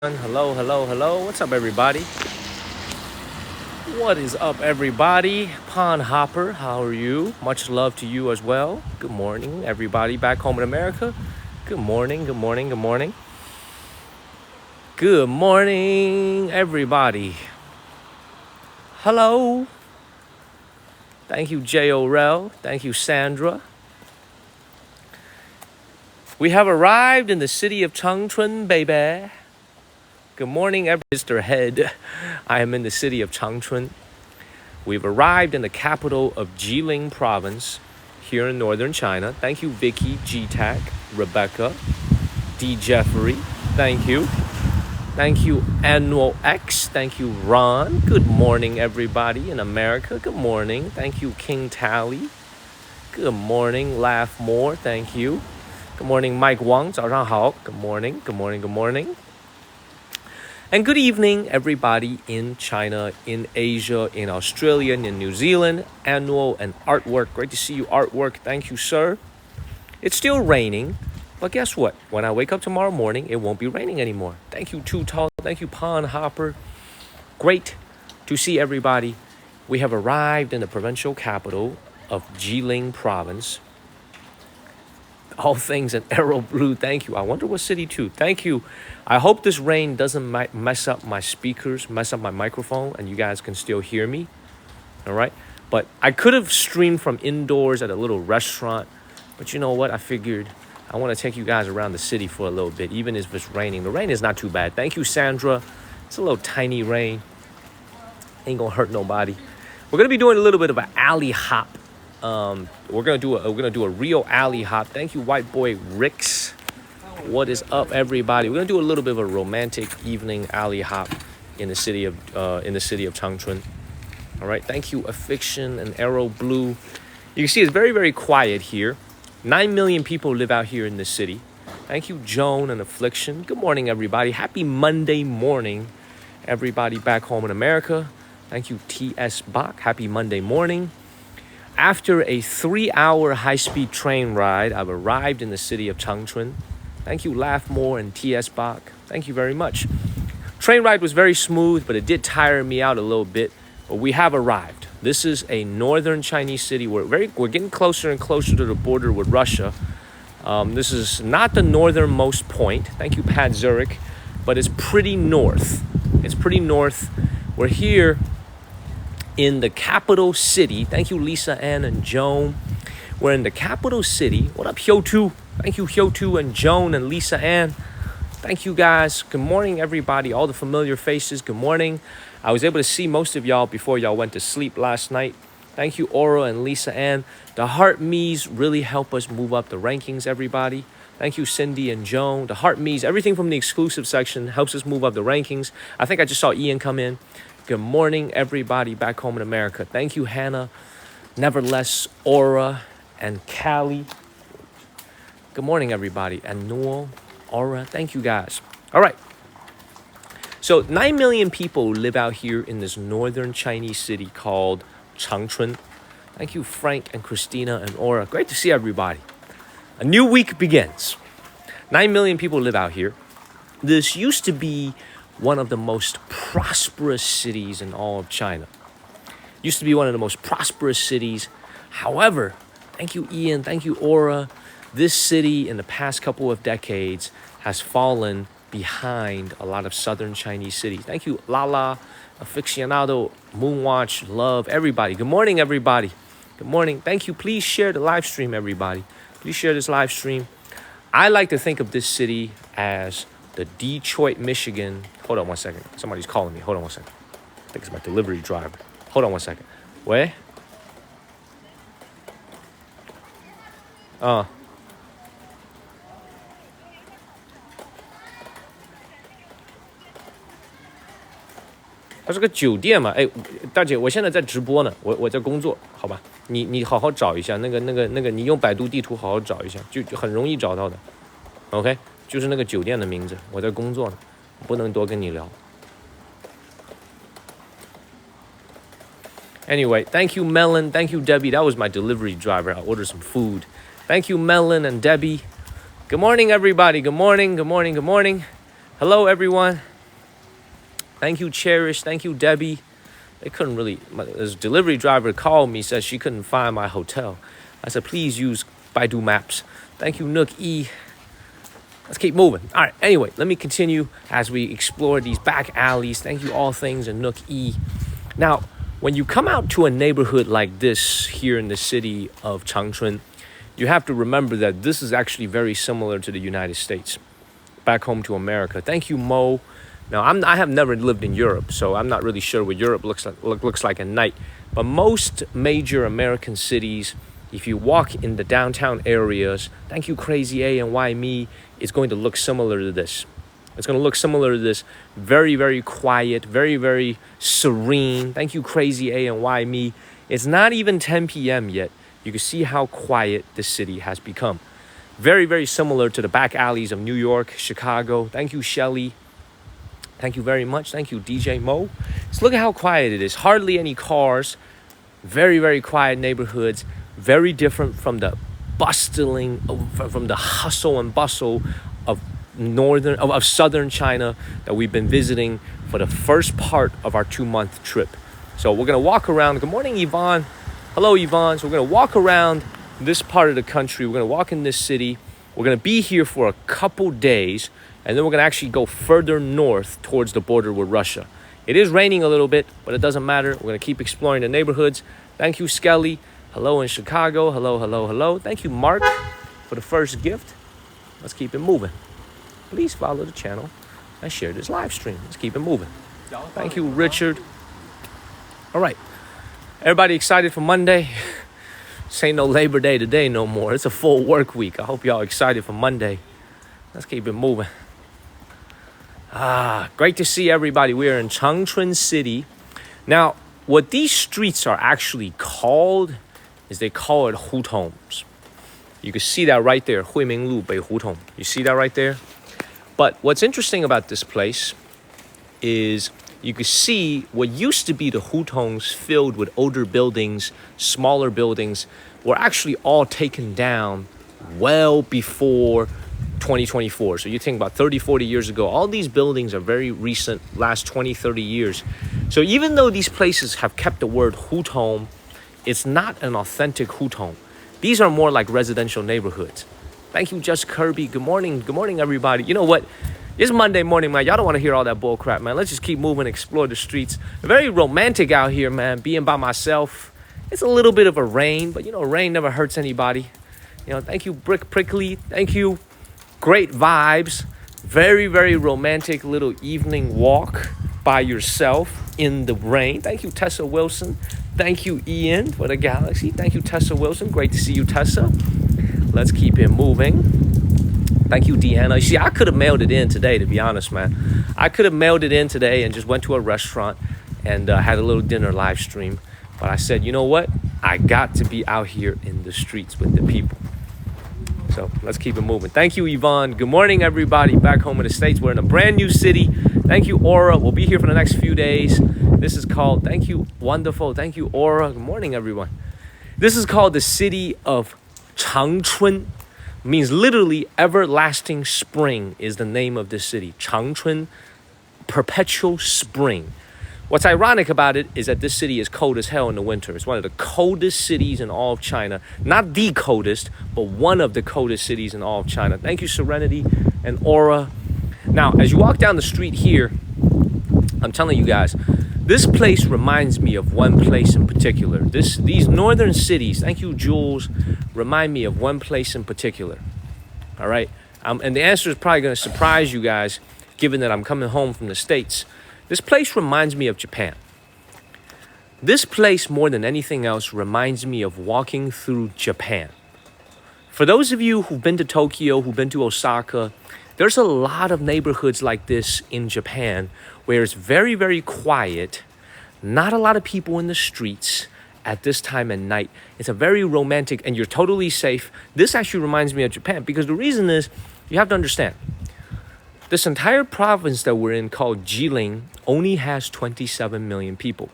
Hello, hello, hello. What's up, everybody? What is up, everybody? Pond Hopper, how are you? Much love to you as well. Good morning, everybody back home in America. Good morning, good morning, good morning. Good morning, everybody. Hello. Thank you, J. Orel. Thank you, Sandra. We have arrived in the city of Changchun, baby. Good morning, Mr. Head. I am in the city of Changchun. We've arrived in the capital of Jilin province here in northern China. Thank you, Vicky, G-Tac, Rebecca, D. Jeffrey. Thank you. Thank you, Annual X. Thank you, Ron. Good morning, everybody in America. Good morning. Thank you, King Tally. Good morning, Laugh More. Thank you. Good morning, Mike Wang. 早上好. Good morning. Good morning. Good morning. And good evening, everybody in China, in Asia, in Australia, and in New Zealand. Annual and Artwork. Great to see you, Artwork. Thank you, sir. It's still raining, but guess what? When I wake up tomorrow morning, it won't be raining anymore. Thank you, Too Tall. Thank you, Pond Hopper. Great to see everybody. We have arrived in the provincial capital of Jilin province. All things in arrow blue. Thank you. I wonder what city too. Thank you. I hope this rain doesn't mess up my speakers, mess up my microphone, and you guys can still hear me. All right. But I could have streamed from indoors at a little restaurant. But you know what? I figured I want to take you guys around the city for a little bit, even if it's raining. The rain is not too bad. Thank you, Sandra. It's a little tiny rain. Ain't gonna hurt nobody. We're gonna be doing a little bit of an alley hop. We're gonna do a real alley hop. Thank you, white boy Ricks. What is up, everybody? We're gonna do a little bit of a romantic evening alley hop in the city of Changchun. All right. Thank you, Affliction and Arrow Blue. You can see it's very, very quiet here. 9 million people live out here in this city. Thank you, Joan and Affliction. Good morning, everybody. Happy Monday morning, everybody back home in America. Thank you, T.S. Bach. Happy Monday morning. After a 3-hour high-speed train ride, I've arrived in the city of Changchun. Thank you, Laughmore and T.S. Bach. Thank you very much. Train ride was very smooth, but it did tire me out a little bit. But we have arrived. This is a northern Chinese city. We're getting closer and closer to the border with Russia. This is not the northernmost point. Thank you, Pat Zurich. But it's pretty north. It's pretty north. We're here in the capital city. Thank you, Lisa Ann and Joan. We're in the capital city. What up, Hyo2? Thank you, Hyo2 and Joan and Lisa Ann. Thank you, guys. Good morning, everybody. All the familiar faces, good morning. I was able to see most of y'all before y'all went to sleep last night. Thank you, Aura and Lisa Ann. The Heart Me's really help us move up the rankings, everybody. Thank you, Cindy and Joan. The Heart Me's, everything from the exclusive section helps us move up the rankings. I think I just saw Ian come in. Good morning, everybody back home in America. Thank you, Hannah, Nevertheless, Aura, and Callie. Good morning, everybody. And Noel, Aura, thank you, guys. All right. So 9 million people live out here in this northern Chinese city called Changchun. Thank you, Frank and Christina and Aura. Great to see everybody. A new week begins. 9 million people live out here. This used to be one of the most prosperous cities in all of China. Used to be one of the most prosperous cities. However, thank you, Ian, thank you, Aura. This city in the past couple of decades has fallen behind a lot of southern Chinese cities. Thank you, Lala, Aficionado, Moonwatch, Love, everybody. Good morning, everybody. Good morning. Thank you. Please share the live stream, everybody. Please share this live stream. I like to think of this city as the Detroit, Michigan. Hold on one second. Somebody's calling me. Hold on one second. I think it's my delivery driver. Hold on one second. Where?它是个酒店嘛？哎，大姐，我现在在直播呢，我在工作，好吧？你好好找一下那个，你用百度地图好好找一下，就很容易找到的。OK。就是那个酒店的名字，我在工作呢，不能多跟你聊。Anyway, thank you, Melon. Thank you, Debbie. That was my delivery driver. I ordered some food. Thank you, Melon and Debbie. Good morning, everybody. Good morning, good morning, good morning. Hello, everyone. Thank you, Cherish. Thank you, Debbie. They couldn't really, this delivery driver called me, said she couldn't find my hotel. I said, please use Baidu Maps. Thank you, Nook E. Let's keep moving. All right, anyway, let me continue as we explore these back alleys. Thank you, All Things and Nook E. Now, when you come out to a neighborhood like this here in the city of Changchun, you have to remember that this is actually very similar to the United States, back home to America. Thank you, Mo. Now, I have never lived in Europe, so I'm not really sure what Europe looks like at night. But most major American cities, if you walk in the downtown areas, thank you, Crazy A and Why Me, it's going to look similar to this. It's going to look similar to this. Very, very quiet, very, very serene. Thank you, Crazy A and Why Me. It's not even 10 p.m. yet. You can see how quiet the city has become. Very, very similar to the back alleys of New York, Chicago. Thank you, Shelly. Thank you very much. Thank you, DJ Mo. So look at how quiet it is. Hardly any cars. Very, very quiet neighborhoods. Very different from the bustling, from the hustle and bustle of southern China that we've been visiting for the first part of our 2-month trip. So we're going to walk around. Good morning, Yvonne. Hello, Yvonne. So we're going to walk around this part of the country. We're going to walk in this city. We're going to be here for a couple days. And then we're going to actually go further north towards the border with Russia. It is raining a little bit, but it doesn't matter. We're going to keep exploring the neighborhoods. Thank you, Skelly. Hello in Chicago. Hello, hello, hello. Thank you, Mark, for the first gift. Let's keep it moving. Please follow the channel and share this live stream. Let's keep it moving. Thank you, Richard. All right. Everybody excited for Monday? This ain't no Labor Day today no more. It's a full work week. I hope y'all excited for Monday. Let's keep it moving. Great to see everybody. We are in Changchun City. Now, what these streets are actually called is they call it hutongs. You can see that right there. Huiminglu Bei Hutong. You see that right there? But what's interesting about this place is you can see what used to be the hutongs filled with older buildings, smaller buildings, were actually all taken down well before 2024. So you think about 30, 40 years ago, all these buildings are very recent, last 20, 30 years. So even though these places have kept the word hutong, it's not an authentic hutong. These are more like residential neighborhoods. Thank you, Just Kirby. Good morning. Good morning, everybody. You know what? It's Monday morning, man. Y'all don't want to hear all that bull crap, man. Let's just keep moving, explore the streets. Very romantic out here, man. Being by myself. It's a little bit of a rain, but you know, rain never hurts anybody. You know, thank you, Brick Prickly. Thank you. Great vibes. Very, very romantic little evening walk by yourself in the rain. Thank you, Tessa Wilson. Thank you, Ian, for the galaxy. Thank you, Tessa Wilson. Great to see you, Tessa. Let's keep it moving. Thank you, Deanna. See, I could have mailed it in today, to be honest, man. I could have mailed it in today and just went to a restaurant and had a little dinner live stream. But I said, you know what? I got to be out here in the streets with the people. So let's keep it moving. Thank you, Yvonne. Good morning, everybody. Back home in the States. We're in a brand new city. Thank you, Aura. We'll be here for the next few days. This is called, thank you, wonderful. Thank you, Aura. Good morning, everyone. This is called the city of Changchun. Means literally everlasting spring is the name of this city. Changchun, perpetual spring. What's ironic about it is that this city is cold as hell in the winter. It's one of the coldest cities in all of China. Not the coldest, but one of the coldest cities in all of China. Thank you, Serenity and Aura. Now, as you walk down the street here, I'm telling you guys, this place reminds me of one place in particular. These northern cities, thank you, Jules, remind me of one place in particular. All right? And the answer is probably going to surprise you guys, given that I'm coming home from the States. This place reminds me of Japan. This place, more than anything else, reminds me of walking through Japan. For those of you who've been to Tokyo, who've been to Osaka, there's a lot of neighborhoods like this in Japan where it's very, very quiet, not a lot of people in the streets at this time at night. It's a very romantic, and you're totally safe. This actually reminds me of Japan because the reason is, you have to understand, this entire province that we're in called Jilin only has 27 million people,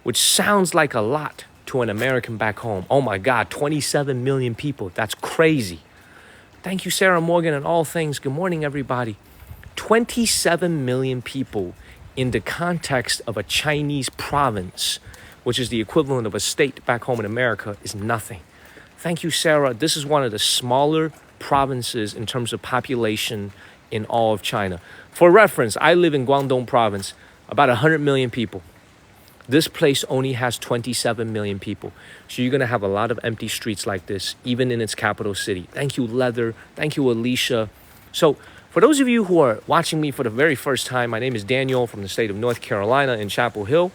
which sounds like a lot to an American back home. Oh my God, 27 million people. That's crazy. Thank you, Sarah Morgan and All Things. Good morning, everybody. 27 million people in the context of a Chinese province, which is the equivalent of a state back home in America, is nothing. Thank you, Sarah. This is one of the smaller provinces in terms of population in all of China. For reference, I live in Guangdong province, about 100 million people. This place only has 27 million people. So you're going to have a lot of empty streets like this, even in its capital city. Thank you, Leather. Thank you, Alicia. So for those of you who are watching me for the very first time, my name is Daniel from the state of North Carolina in Chapel Hill.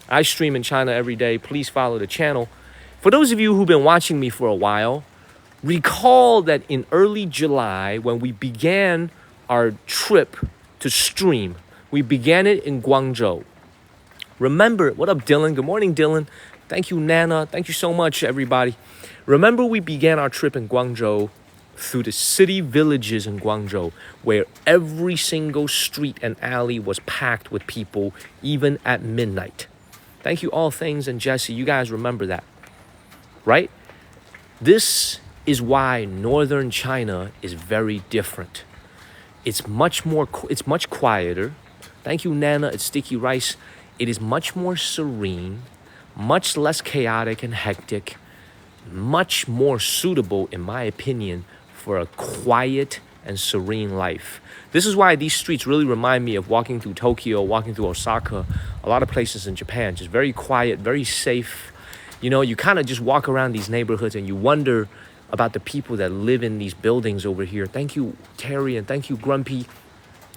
I stream in China every day. Please follow the channel. For those of you who've been watching me for a while, recall that in early July, when we began our trip to stream, we began it in Guangzhou. Remember, what up, Dylan? Good morning, Dylan. Thank you, Nana. Thank you so much, everybody. Remember, we began our trip in Guangzhou through the city villages in Guangzhou, where every single street and alley was packed with people, even at midnight. Thank you, All Things and Jesse. You guys remember that, right? This is why northern China is very different. It's much quieter. Thank you, Nana. It's Sticky Rice. It is much more serene, much less chaotic and hectic, much more suitable, in my opinion, for a quiet and serene life. This is why these streets really remind me of walking through Tokyo, walking through Osaka, a lot of places in Japan. Just very quiet, very safe. You know, you kind of just walk around these neighborhoods and you wonder about the people that live in these buildings over here. Thank you, Terry, and thank you, Grumpy.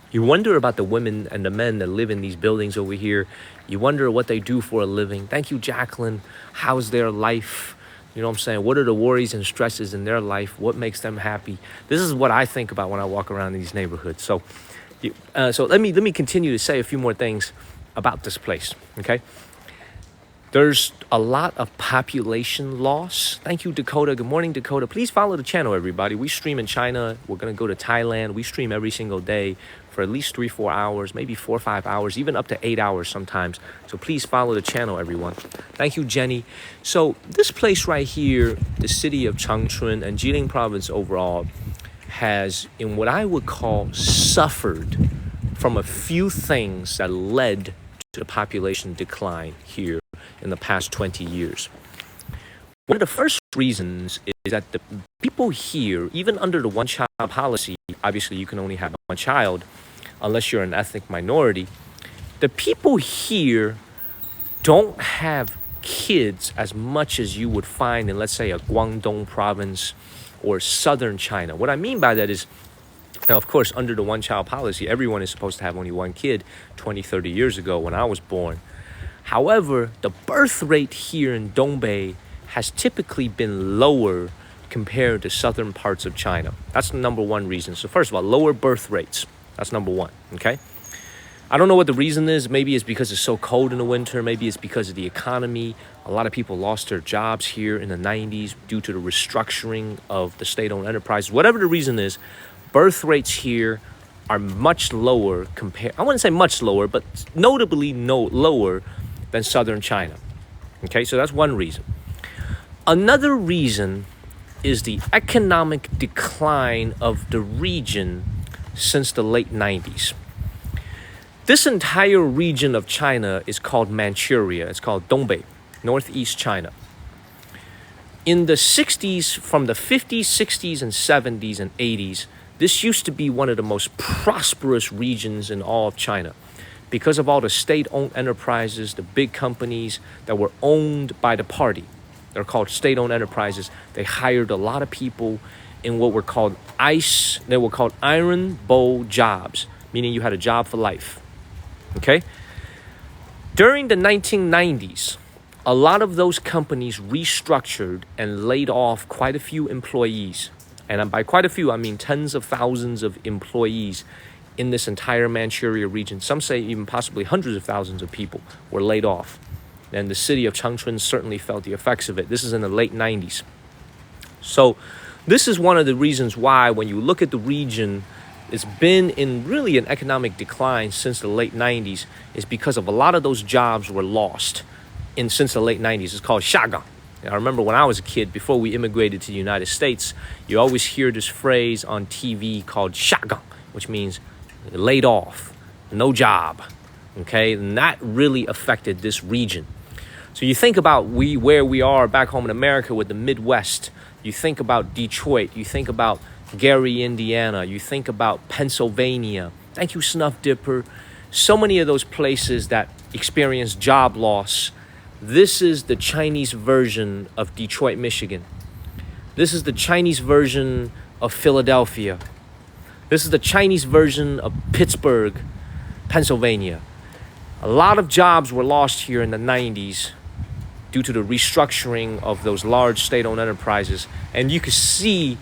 You wonder about the women and the men that live in these buildings over here. You wonder what they do for a living. Thank you, Jacqueline. How's their life? You know what I'm saying? What are the worries and stresses in their life? What makes them happy? This is what I think about when I walk around these neighborhoods. So let me continue to say a few more things about this place, okay? There's a lot of population loss. Thank you, Dakota. Good morning, Dakota. Please follow the channel, everybody. We stream in China. We're going to go to Thailand. We stream every single day for at least 3-4 hours, maybe 4 or 5 hours, even up to 8 hours sometimes. So please follow the channel, everyone. Thank you, Jenny. So this place right here, the city of Changchun and Jilin province overall, has, in what I would call, suffered from a few things that led to the population decline here in the past 20 years. One of the first reasons is that the people here, even under the one-child policy, obviously you can only have one child unless you're an ethnic minority, the people here don't have kids as much as you would find in, let's say, a Guangdong province or southern China. What I mean by that is, now, of course, under the one-child policy, everyone is supposed to have only one kid 20, 30 years ago when I was born. However, the birth rate here in Dongbei has typically been lower compared to southern parts of China. That's the number one reason. So first of all, lower birth rates. That's number one, okay? I don't know what the reason is. Maybe it's because it's so cold in the winter. Maybe it's because of the economy. A lot of people lost their jobs here in the 90s due to the restructuring of the state-owned enterprises. Whatever the reason is, birth rates here are much lower I wouldn't say much lower, but notably lower than southern China. Okay, so that's one reason. Another reason is the economic decline of the region since the late 90s. This entire region of China is called Manchuria. It's called Dongbei, northeast China. In the 60s, from the 50s, 60s, and 70s, and 80s, this used to be one of the most prosperous regions in all of China. Because of all the state-owned enterprises, the big companies that were owned by the party. They're called state-owned enterprises. They hired a lot of people in what were called iron bowl jobs, meaning you had a job for life. Okay? During the 1990s, a lot of those companies restructured and laid off quite a few employees. And by quite a few, I mean tens of thousands of employees in this entire Manchuria region. Some say even possibly hundreds of thousands of people were laid off. And the city of Changchun certainly felt the effects of it. This is in the late 90s. So this is one of the reasons why when you look at the region, it's been in really an economic decline since the late 90s, is because of a lot of those jobs were lost since the late 90s. It's called shagang. I remember when I was a kid, before we immigrated to the United States, you always hear this phrase on TV called shagang, which means laid off, no job. Okay, and that really affected this region. So you think about where we are back home in America with the Midwest. You think about Detroit. You think about Gary, Indiana. You think about Pennsylvania. Thank you, Snuff Dipper. So many of those places that experience job loss. This is the Chinese version of Detroit, Michigan. This is the Chinese version of Philadelphia. This is the Chinese version of Pittsburgh, Pennsylvania. A lot of jobs were lost here in the 90s due to the restructuring of those large state-owned enterprises. And you can see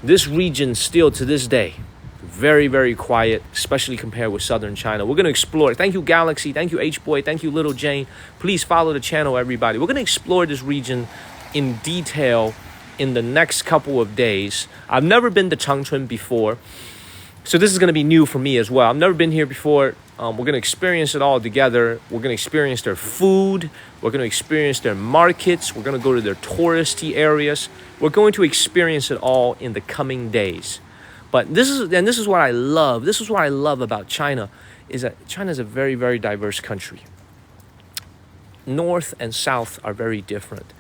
this region still to this day, very, very quiet, especially compared with southern China. We're going to explore it. Thank you, Galaxy. Thank you, H-Boy. Thank you, Little Jane. Please follow the channel, everybody. We're going to explore this region in detail in the next couple of days. I've never been to Changchun before, so this is going to be new for me as well. I've never been here before. We're going to experience it all together. We're going to experience their food. We're going to experience their markets. We're going to go to their touristy areas. We're going to experience it all in the coming days. But this is what I love. This is what I love about China, is that China is a very, very diverse country. North and South are very different.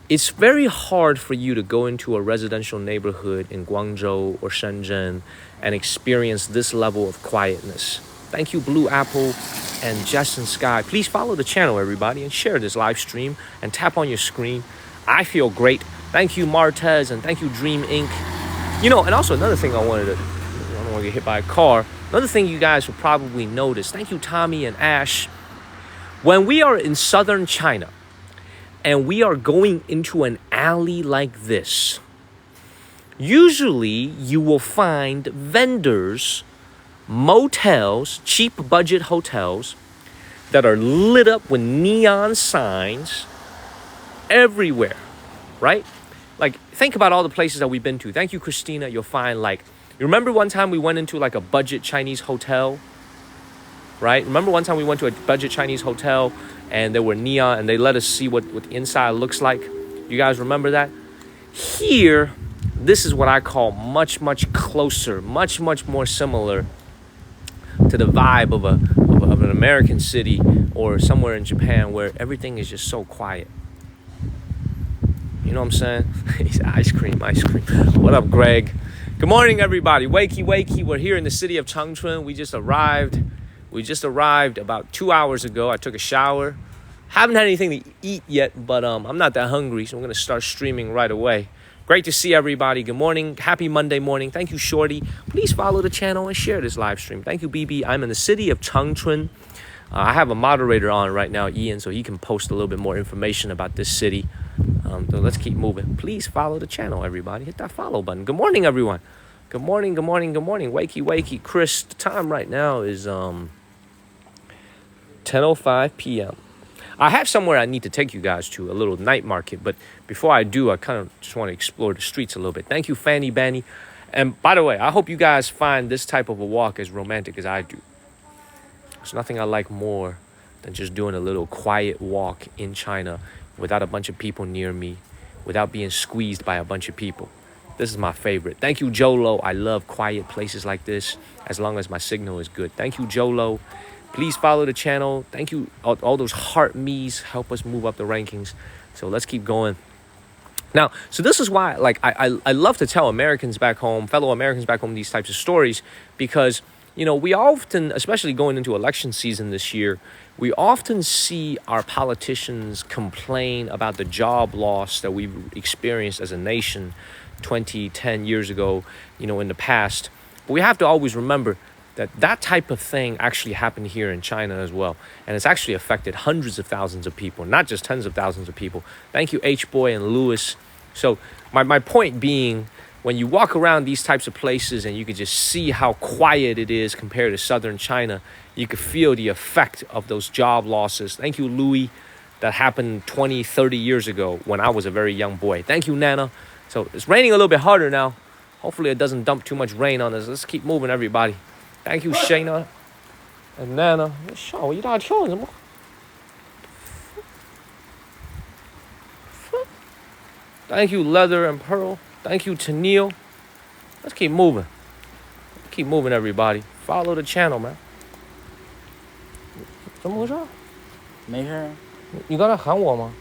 It's very hard for you to go into a residential neighborhood in Guangzhou or Shenzhen and experience this level of quietness. Thank you, Blue Apple and Jess and Sky. Please follow the channel, everybody, and share this live stream and tap on your screen. I feel great. Thank you, Martez, and thank you, Dream Inc. You know, and also another thing I don't want to get hit by a car. Another thing you guys will probably notice. Thank you, Tommy and Ash. When we are in southern China and we are going into an alley like this, usually you will find vendors, motels, cheap budget hotels that are lit up with neon signs everywhere, right? Like, think about all the places that we've been to. Thank you, Christina. You'll find, like, you remember one time we went into like a budget Chinese hotel, right? Remember one time we went to a budget Chinese hotel and there were neon and they let us see what the inside looks like? You guys remember that? Here, this is what I call much, much closer, much, much more similar to the vibe of an American city or somewhere in Japan where everything is just so quiet. You know what I'm saying? Ice cream. What up, Greg? Good morning, everybody. Wakey. We're here in the city of Changchun. We just arrived about 2 hours ago. I took a shower. Haven't had anything to eat yet, but I'm not that hungry, so I'm going to start streaming right away. Great to see everybody. Good morning. Happy Monday morning. Thank you, Shorty. Please follow the channel and share this live stream. Thank you, BB. I'm in the city of Changchun. I have a moderator on right now, Ian, so he can post a little bit more information about this city. So let's keep moving. Please follow the channel, everybody. Hit that follow button. Good morning, everyone. Good morning. Wakey. Chris, the time right now is 10:05 p.m. I have somewhere I need to take you guys to, a little night market. But before I do, I kind of just want to explore the streets a little bit. Thank you, Fanny Banny. And by the way, I hope you guys find this type of a walk as romantic as I do. There's nothing I like more than just doing a little quiet walk in China without a bunch of people near me, without being squeezed by a bunch of people. This is my favorite. Thank you, Jolo. I love quiet places like this as long as my signal is good. Thank you, Jolo. Please follow the channel. Thank you. All those heart me's help us move up the rankings. So let's keep going. Now, so this is why, like, I love to tell Americans back home, fellow Americans back home, these types of stories because, you know, we often, especially going into election season this year, we often see our politicians complain about the job loss that we've experienced as a nation 10 years ago, you know, in the past. But we have to always remember that type of thing actually happened here in China as well. And it's actually affected hundreds of thousands of people, not just tens of thousands of people. Thank you, H-Boy and Lewis. So my point being, when you walk around these types of places and you can just see how quiet it is compared to southern China, you can feel the effect of those job losses. Thank you, Louis. That happened 20, 30 years ago when I was a very young boy. Thank you, Nana. So it's raining a little bit harder now. Hopefully it doesn't dump too much rain on us. Let's keep moving, everybody. Thank you, Shayna and Nana. Thank you, Leather and Pearl. Thank you, Tennille. Let's keep moving. Keep moving, everybody. Follow the channel, man. 怎么回事？没事。你刚才喊我吗？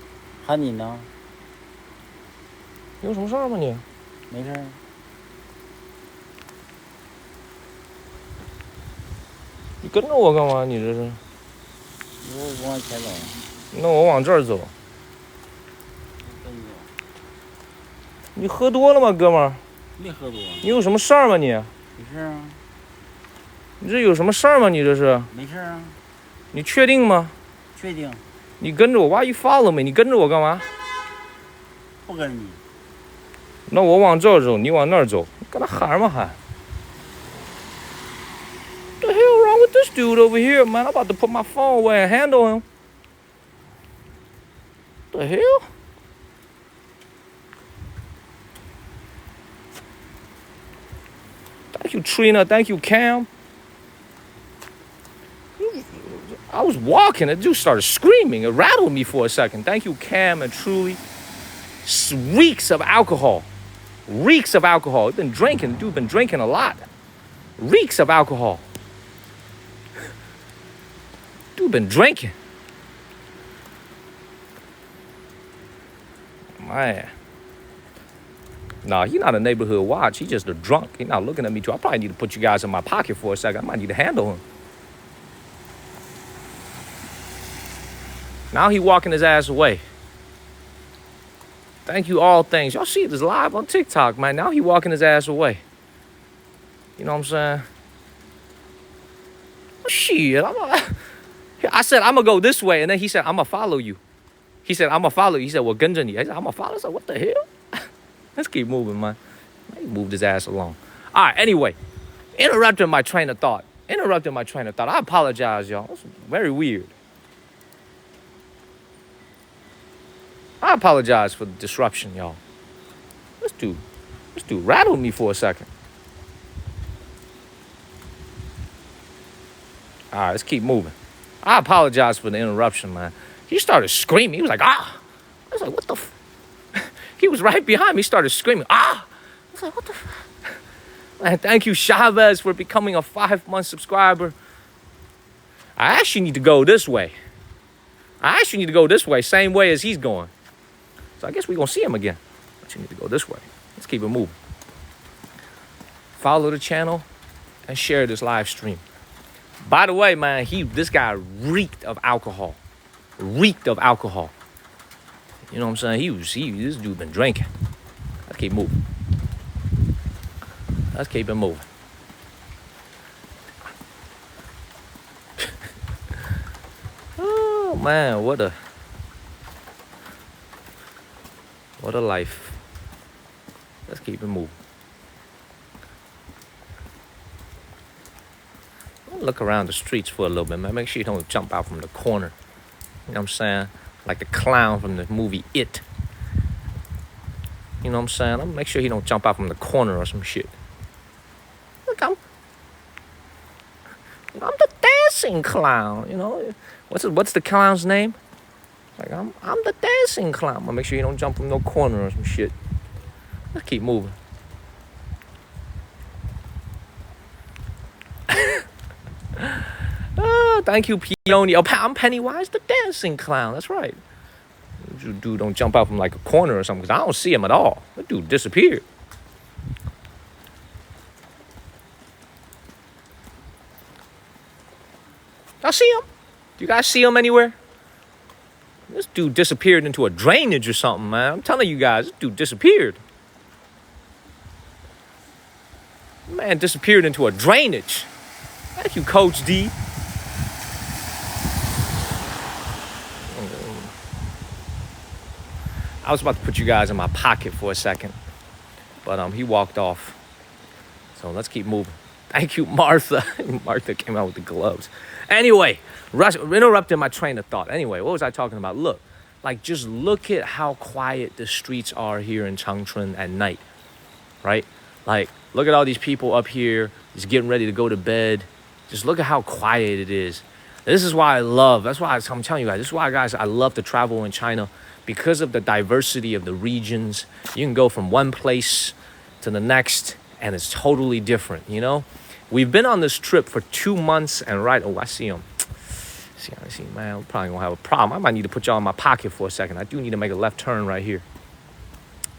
喊你呢。有什么事儿吗你？没事。你跟着我干嘛？你这是？我往前走。那我往这儿走。跟着。你喝多了吗，哥们儿？没喝多。你有什么事儿吗你？没事啊。你这有什么事儿吗？你这是？没事啊。你确定吗？确定。你跟着我 ，Why you follow me？你跟着我干嘛？不跟着你。那我往这儿走，你往那儿走，跟他喊什么喊 ？The hell wrong with this dude over here, man? I'm about to put my phone away and handle him. The hell? Thank you, Trina. Thank you, Cam. I was walking, and the dude started screaming. It rattled me for a second. Thank you, Cam and Truly. Reeks of alcohol. Reeks of alcohol. He's been drinking. Dude been drinking a lot. Reeks of alcohol. Dude been drinking. Man. Nah, he's not a neighborhood watch. He's just a drunk. He's not looking at me too. I probably need to put you guys in my pocket for a second. I might need to handle him. Now he walking his ass away. Thank you, all things. Y'all see this live on TikTok, man. Now he walking his ass away. You know what I'm saying? Shit. I said, I'm going to go this way. And then he said, I'm going to follow you. He said, I'm going to follow you. He said, well, 跟着你. I said, I'm going to follow. I said, what the hell? Let's keep moving, man. He moved his ass along. All right, anyway. Interrupting my train of thought. I apologize, y'all. That's very weird. I apologize for the disruption, y'all. This dude rattled me for a second. All right, let's keep moving. I apologize for the interruption, man. He started screaming. He was like, ah. I was like, what the f-? He was right behind me. He started screaming, ah. I was like, what the f-? Man, thank you, Chavez, for becoming a 5-month subscriber. I actually need to go this way. Same way as he's going. So I guess we're going to see him again. But you need to go this way. Let's keep it moving. Follow the channel and share this live stream. By the way, man, this guy reeked of alcohol. You know what I'm saying? This dude been drinking. Let's keep moving. Let's keep it moving. Oh, man, what a life. Let's keep it moving. Look around the streets for a little bit, man. Make sure you don't jump out from the corner. You know what I'm saying? Like the clown from the movie It. You know what I'm saying? Make sure he don't jump out from the corner or some shit. Look, I'm the dancing clown, you know? What's the clown's name? Like, I'm the dancing clown. I'm gonna make sure you don't jump from no corner or some shit. Let's keep moving. Thank you, Peony. Oh, I'm Pennywise the dancing clown. That's right. Dude, don't jump out from like a corner or something, because I don't see him at all. That dude disappeared. Y'all see him? Do you guys see him anywhere? This dude disappeared into a drainage or something, man. I'm telling you guys, this dude disappeared. Man disappeared into a drainage. Thank you, Coach D. I was about to put you guys in my pocket for a second, but he walked off. So let's keep moving. Thank you, Martha. Martha came out with the gloves. Anyway, interrupting my train of thought. Anyway, what was I talking about? Look, just look at how quiet the streets are here in Changchun at night, right? Like, look at all these people up here just getting ready to go to bed. Just look at how quiet it is. This is why that's why I'm telling you guys, this is why, guys, I love to travel in China, because of the diversity of the regions. You can go from one place to the next, and it's totally different, you know? We've been on this trip for 2 months and I see him. I see, man, we're probably gonna have a problem. I might need to put y'all in my pocket for a second. I do need to make a left turn right here.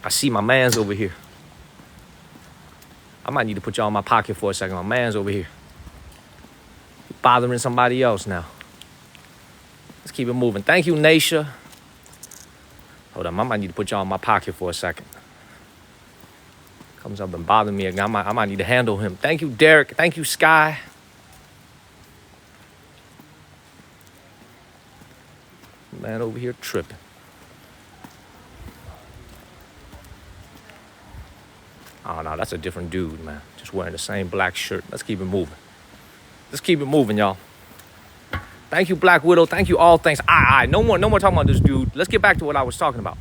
I see my man's over here. I might need to put y'all in my pocket for a second. My man's over here. Bothering somebody else now. Let's keep it moving. Thank you, Nasha. Hold on, I might need to put y'all in my pocket for a second. Comes up and bothering me again. I might need to handle him. Thank you, Derek. Thank you, Sky. Man over here tripping. Oh, no, that's a different dude, man. Just wearing the same black shirt. Let's keep it moving. Let's keep it moving, y'all. Thank you, Black Widow. Thank you, all thanks. No more talking about this dude. Let's get back to what I was talking about.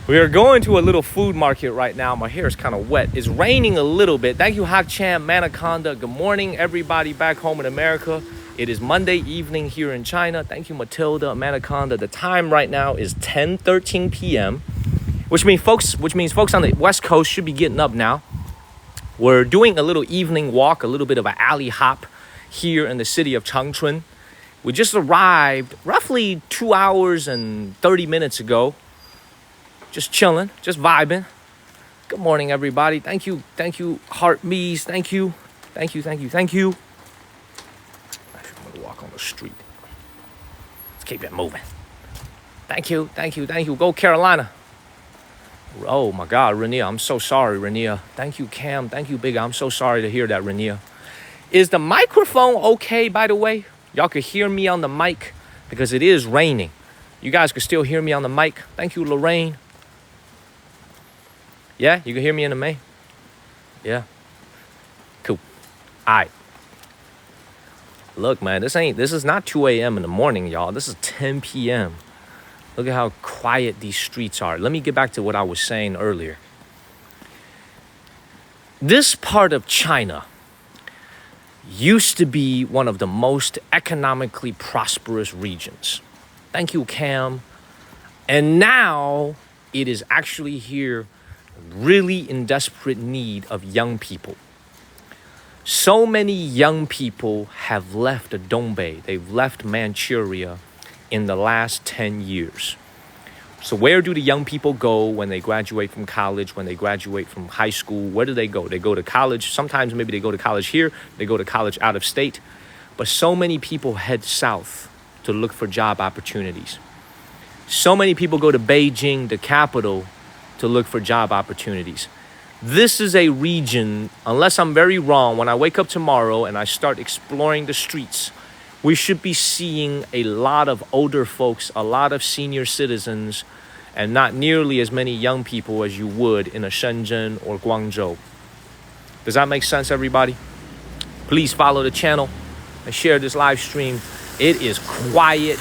We are going to a little food market right now. My hair is kind of wet. It's raining a little bit. Thank you, Hak Chan, Manaconda. Good morning, everybody back home in America. It is Monday evening here in China. Thank you, Matilda, Manaconda. The time right now is 10:13 p.m., which means folks on the West Coast should be getting up now. We're doing a little evening walk, a little bit of an alley hop here in the city of Changchun. We just arrived roughly 2 hours and 30 minutes ago. Just chilling, just vibing. Good morning, everybody. Thank you, Heart Me's. Thank you. I'm gonna walk on the street. Let's keep it moving. Thank you. Go Carolina. Oh my God, Rania, I'm so sorry, Rania. Thank you, Cam. Thank you, Big. I'm so sorry to hear that, Rania. Is the microphone okay, by the way? Y'all could hear me on the mic because it is raining. You guys could still hear me on the mic. Thank you, Lorraine. Yeah, you can hear me in the main? Yeah. Cool. All right. Look, man, this is not 2 a.m. in the morning, y'all. This is 10 p.m. Look at how quiet these streets are. Let me get back to what I was saying earlier. This part of China used to be one of the most economically prosperous regions. Thank you, Cam. And now it is actually here really in desperate need of young people. So many young people have left Dongbei. They've left Manchuria in the last 10 years. So where do the young people go when they graduate from college, when they graduate from high school? Where do they go? They go to college. Sometimes maybe they go to college here. They go to college out of state. But so many people head south to look for job opportunities. So many people go to Beijing, the capital, to look for job opportunities. This is a region, unless I'm very wrong, when I wake up tomorrow and I start exploring the streets, we should be seeing a lot of older folks, a lot of senior citizens, and not nearly as many young people as you would in a Shenzhen or Guangzhou. Does that make sense, everybody? Please follow the channel and share this live stream. It is quiet.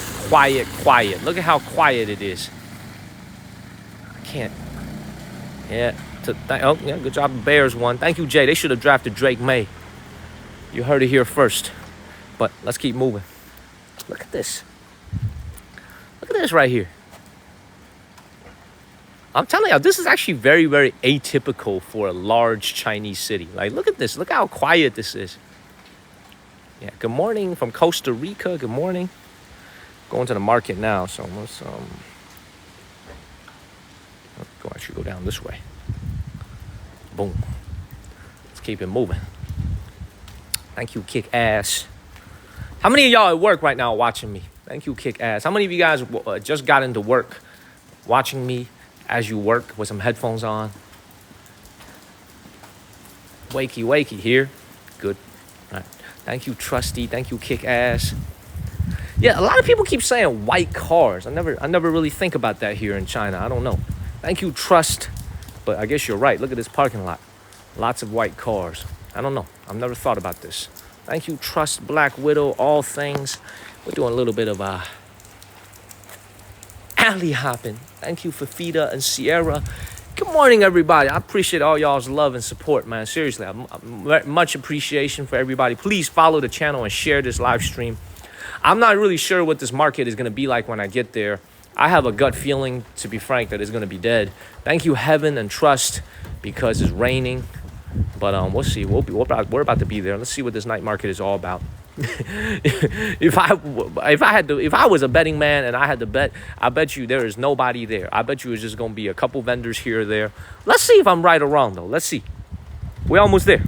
Look at how quiet it is. I can't. Yeah. Good job, Bears won. Thank you, Jay. They should have drafted Drake May. You heard it here first. But let's keep moving. Look at this. Look at this right here. I'm telling you, this is actually very, very atypical for a large Chinese city. Like, look at this. Look how quiet this is. Yeah, good morning from Costa Rica. Good morning. Going to the market now, so let's go down this way. Boom. Let's keep it moving. Thank you, Kick Ass. How many of y'all at work right now watching me? Thank you, Kick Ass. How many of you guys just got into work watching me as you work with some headphones on? Wakey here. Good. All right. Thank you, Trusty. Thank you, Kick Ass. Yeah, a lot of people keep saying white cars. I never really think about that here in China. I don't know. Thank you, Trust. But I guess you're right. Look at this parking lot. Lots of white cars. I don't know. I've never thought about this. Thank you, Trust, Black Widow, all things. We're doing a little bit of alley hopping. Thank you, Fafita and Sierra. Good morning, everybody. I appreciate all y'all's love and support, man. Seriously, much appreciation for everybody. Please follow the channel and share this live stream. I'm not really sure what this market is going to be like when I get there. I have a gut feeling, to be frank, that it's going to be dead. Thank you, Heaven and Trust, because it's raining. But we'll see. We're about to be there. Let's see what this night market is all about. if I was a betting man and I had to bet, I bet you there is nobody there. I bet you it's just gonna be a couple vendors here or there. Let's see if I'm right or wrong though. Let's see. We're almost there.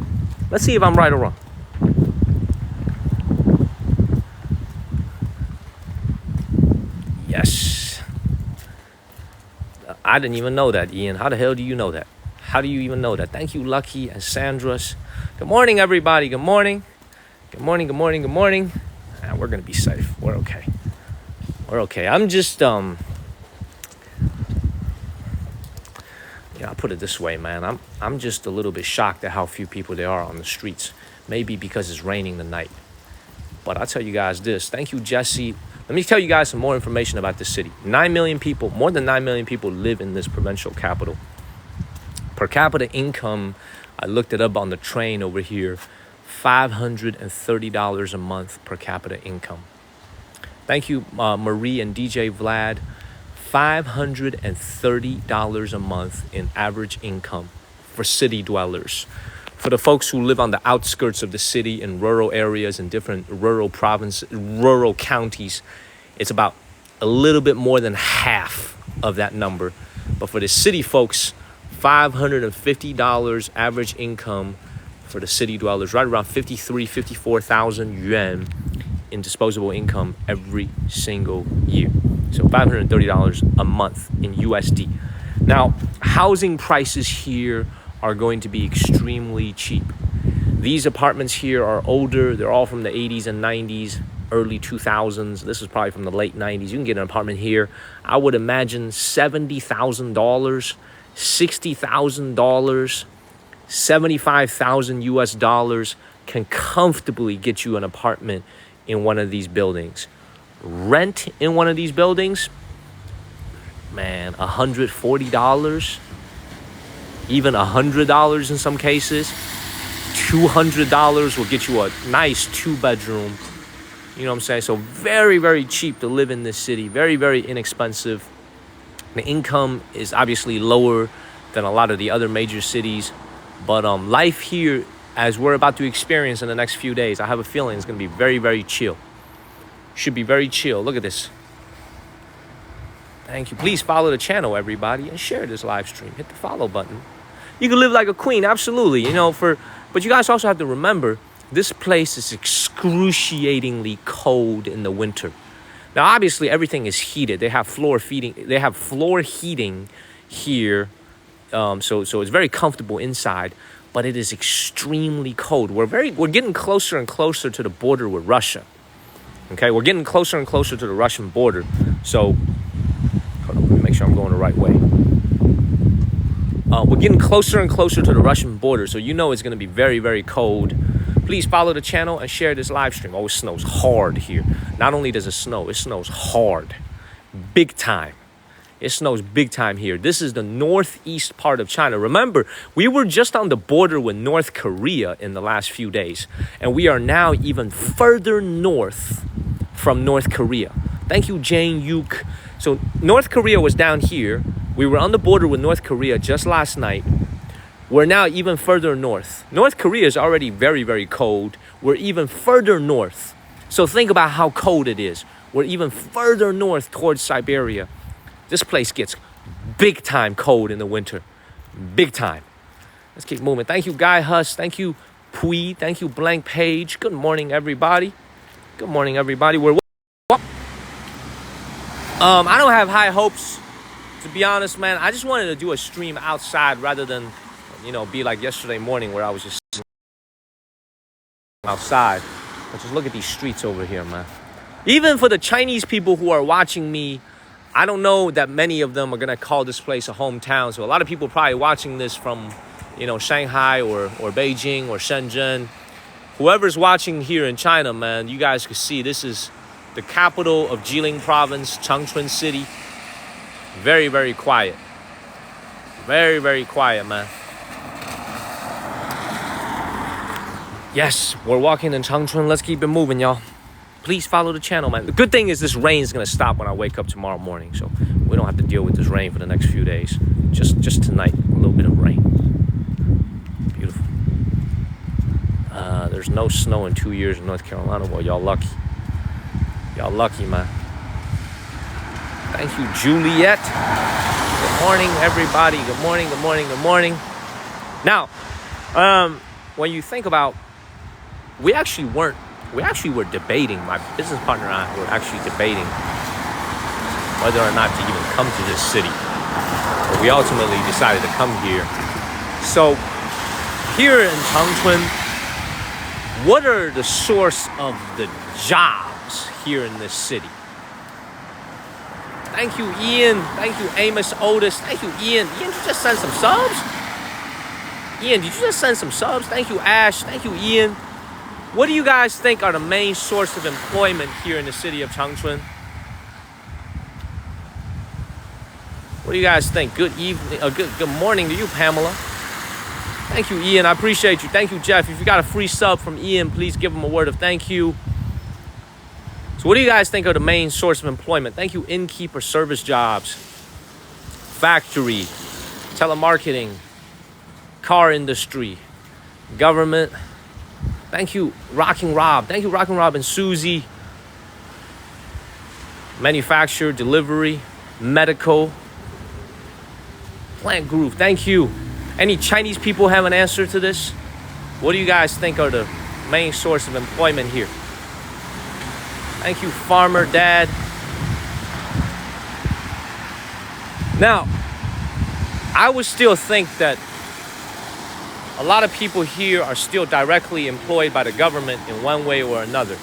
Let's see if I'm right or wrong. Yes. I didn't even know that, Ian. How the hell do you know that? How do you even know that? Thank you, Lucky and Sandra's. Good morning, everybody. Good morning. Good morning, good morning, good morning. We're gonna be safe. We're okay. We're okay. I'm just I'll put it this way, man. I'm just a little bit shocked at how few people there are on the streets. Maybe because it's raining tonight. But I'll tell you guys this. Thank you, Jesse. Let me tell you guys some more information about this city. 9 million people, more than 9 million people live in this provincial capital. Per capita income, I looked it up on the train over here. $530 a month per capita income. Thank you, Marie and DJ Vlad. $530 a month in average income for city dwellers. For the folks who live on the outskirts of the city in rural areas and different rural counties, it's about a little bit more than half of that number. But for the city folks, $550 average income for the city dwellers, right around 54,000 yuan in disposable income every single year. So $530 a month in USD. Now, housing prices here are going to be extremely cheap. These apartments here are older. They're all from the 80s and 90s, early 2000s. This is probably from the late 90s. You can get an apartment here, I would imagine $70,000, $60,000, 75,000 US dollars can comfortably get you an apartment in one of these buildings. Rent in one of these buildings, man, $140, even $100 in some cases. $200 will get you a nice 2-bedroom. You know what I'm saying? So very, very cheap to live in this city. Very, very inexpensive. The income is obviously lower than a lot of the other major cities. But life here, as we're about to experience in the next few days, I have a feeling it's going to be very, very chill. Should be very chill. Look at this. Thank you. Please follow the channel, everybody, and share this live stream. Hit the follow button. You can live like a queen, absolutely. But you guys also have to remember, this place is excruciatingly cold in the winter. Now, obviously, everything is heated. They have floor heating here. So it's very comfortable inside, but it is extremely cold. We're getting closer and closer to the border with Russia. Okay, we're getting closer and closer to the Russian border. So, hold on, let me make sure I'm going the right way. We're getting closer and closer to the Russian border, so you know it's going to be very, very cold. Please follow the channel and share this live stream. Oh, it snows hard here. Not only does it snows hard. Big time. It snows big time here. This is the northeast part of China. Remember, we were just on the border with North Korea in the last few days. And we are now even further north from North Korea. Thank you, Jane Yuk. So North Korea was down here. We were on the border with North Korea just last night. We're now even further north. North Korea is already very, very cold. We're even further north. So think about how cold it is. We're even further north towards Siberia. This place gets big time cold in the winter. Big time. Let's keep moving. Thank you, Guy Huss. Thank you, Pui. Thank you, Blank Page. Good morning, everybody. Good morning, everybody. I don't have high hopes, to be honest, man. I just wanted to do a stream outside rather than, be like yesterday morning where I was just outside. But just look at these streets over here, man. Even for the Chinese people who are watching me, I don't know that many of them are going to call this place a hometown. So a lot of people probably watching this from, Shanghai or Beijing or Shenzhen. Whoever's watching here in China, man, you guys can see this is the capital of Jilin province, Changchun city. Very, very quiet. Very, very quiet, man. Yes, we're walking in Changchun. Let's keep it moving, y'all. Please follow the channel, man. The good thing is this rain is going to stop when I wake up tomorrow morning. So we don't have to deal with this rain for the next few days. Just tonight, a little bit of rain. Beautiful. There's no snow in 2 years in North Carolina. Well, y'all lucky. Y'all lucky, man. Thank you, Juliet. Good morning, everybody. Good morning, good morning, good morning. Now, when you think about, we actually were debating, my business partner and I were actually debating whether or not to even come to this city. But we ultimately decided to come here. So, here in Changchun, what are the source of the jobs here in this city? Thank you, Ian. Thank you, Amos Otis. Thank you, Ian. Ian, did you just send some subs? Ian, did you just send some subs? Thank you, Ash. Thank you, Ian. What do you guys think are the main source of employment here in the city of Changchun? What do you guys think? Good evening. Good morning to you, Pamela. Thank you, Ian. I appreciate you. Thank you, Jeff. If you got a free sub from Ian, please give him a word of thank you. So what do you guys think are the main source of employment? Thank you, innkeeper, service jobs, factory, telemarketing, car industry, government. Thank you, Rocking Rob. Thank you, Rocking Rob and Susie. Manufacture, delivery, medical, Plant Groove. Thank you. Any Chinese people have an answer to this? What do you guys think are the main source of employment here? Thank you, Farmer Dad. Now, I would still think that a lot of people here are still directly employed by the government in one way or another.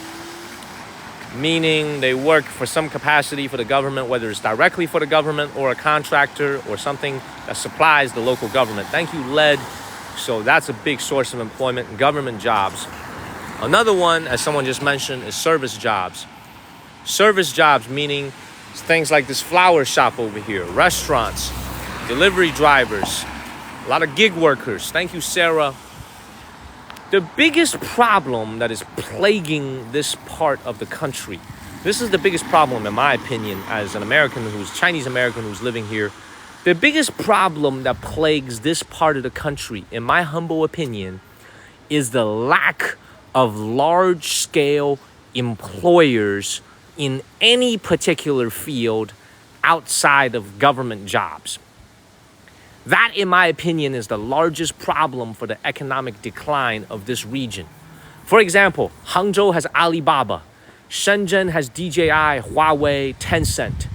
Meaning they work for some capacity for the government, whether it's directly for the government or a contractor or something that supplies the local government. Thank you, Led. So that's a big source of employment, government jobs. Another one, as someone just mentioned, is service jobs. Service jobs meaning things like this flower shop over here, restaurants, delivery drivers, a lot of gig workers. Thank you, Sarah. The biggest problem that is plaguing this part of the country, this is the biggest problem in my opinion as an American Chinese American who's living here. The biggest problem that plagues this part of the country, in my humble opinion, is the lack of large-scale employers in any particular field outside of government jobs. That, in my opinion, is the largest problem for the economic decline of this region. For example, Hangzhou has Alibaba, Shenzhen has DJI, Huawei, Tencent.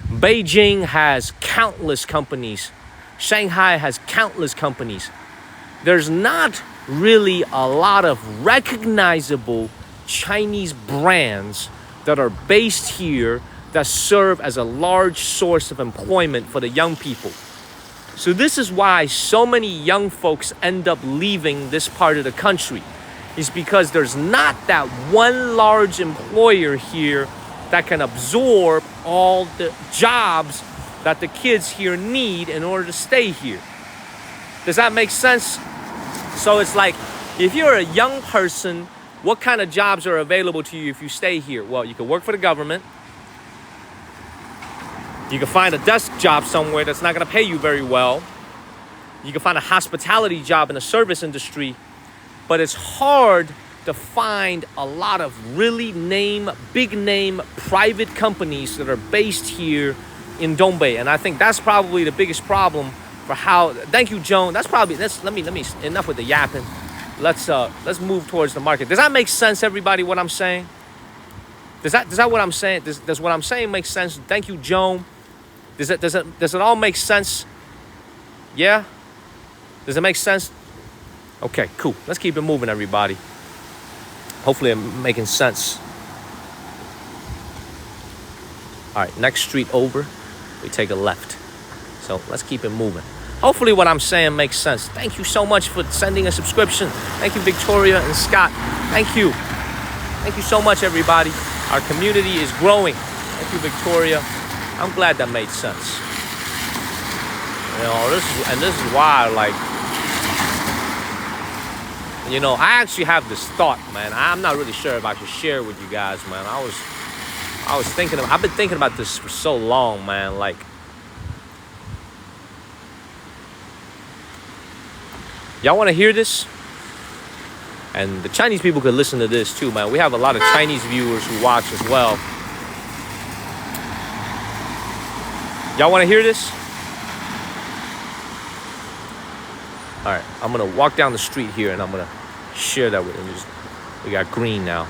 Beijing has countless companies. Shanghai has countless companies. There's not really a lot of recognizable Chinese brands that are based here that serve as a large source of employment for the young people. So this is why so many young folks end up leaving this part of the country. Is because there's not that one large employer here that can absorb all the jobs that the kids here need in order to stay here. Does that make sense? So it's like, if you're a young person, what kind of jobs are available to you if you stay here? Well, you can work for the government. You can find a desk job somewhere that's not going to pay you very well. You can find a hospitality job in the service industry. But it's hard to find a lot of really big name private companies that are based here in Dongbei. And I think that's probably the biggest problem for how, thank you, Joan. That's probably, let me, enough with the yapping. Let's move towards the market. Does that make sense, everybody, what I'm saying? Does that what I'm saying? Does what I'm saying make sense? Thank you, Joan. Does it all make sense? Yeah? Does it make sense? Okay, cool. Let's keep it moving, everybody. Hopefully I'm making sense. All right, next street over, we take a left. So let's keep it moving. Hopefully what I'm saying makes sense. Thank you so much for sending a subscription. Thank you, Victoria and Scott. Thank you. Thank you so much, everybody. Our community is growing. Thank you, Victoria. I'm glad that made sense. You know, this is why, like, you know, I actually have this thought, man. I'm not really sure if I should share it with you guys, man. I've been thinking about this for so long, man. Like, y'all want to hear this? And the Chinese people could listen to this too, man. We have a lot of Chinese viewers who watch as well. Y'all want to hear this? All right, I'm gonna walk down the street here and I'm gonna share that with you. We got green now.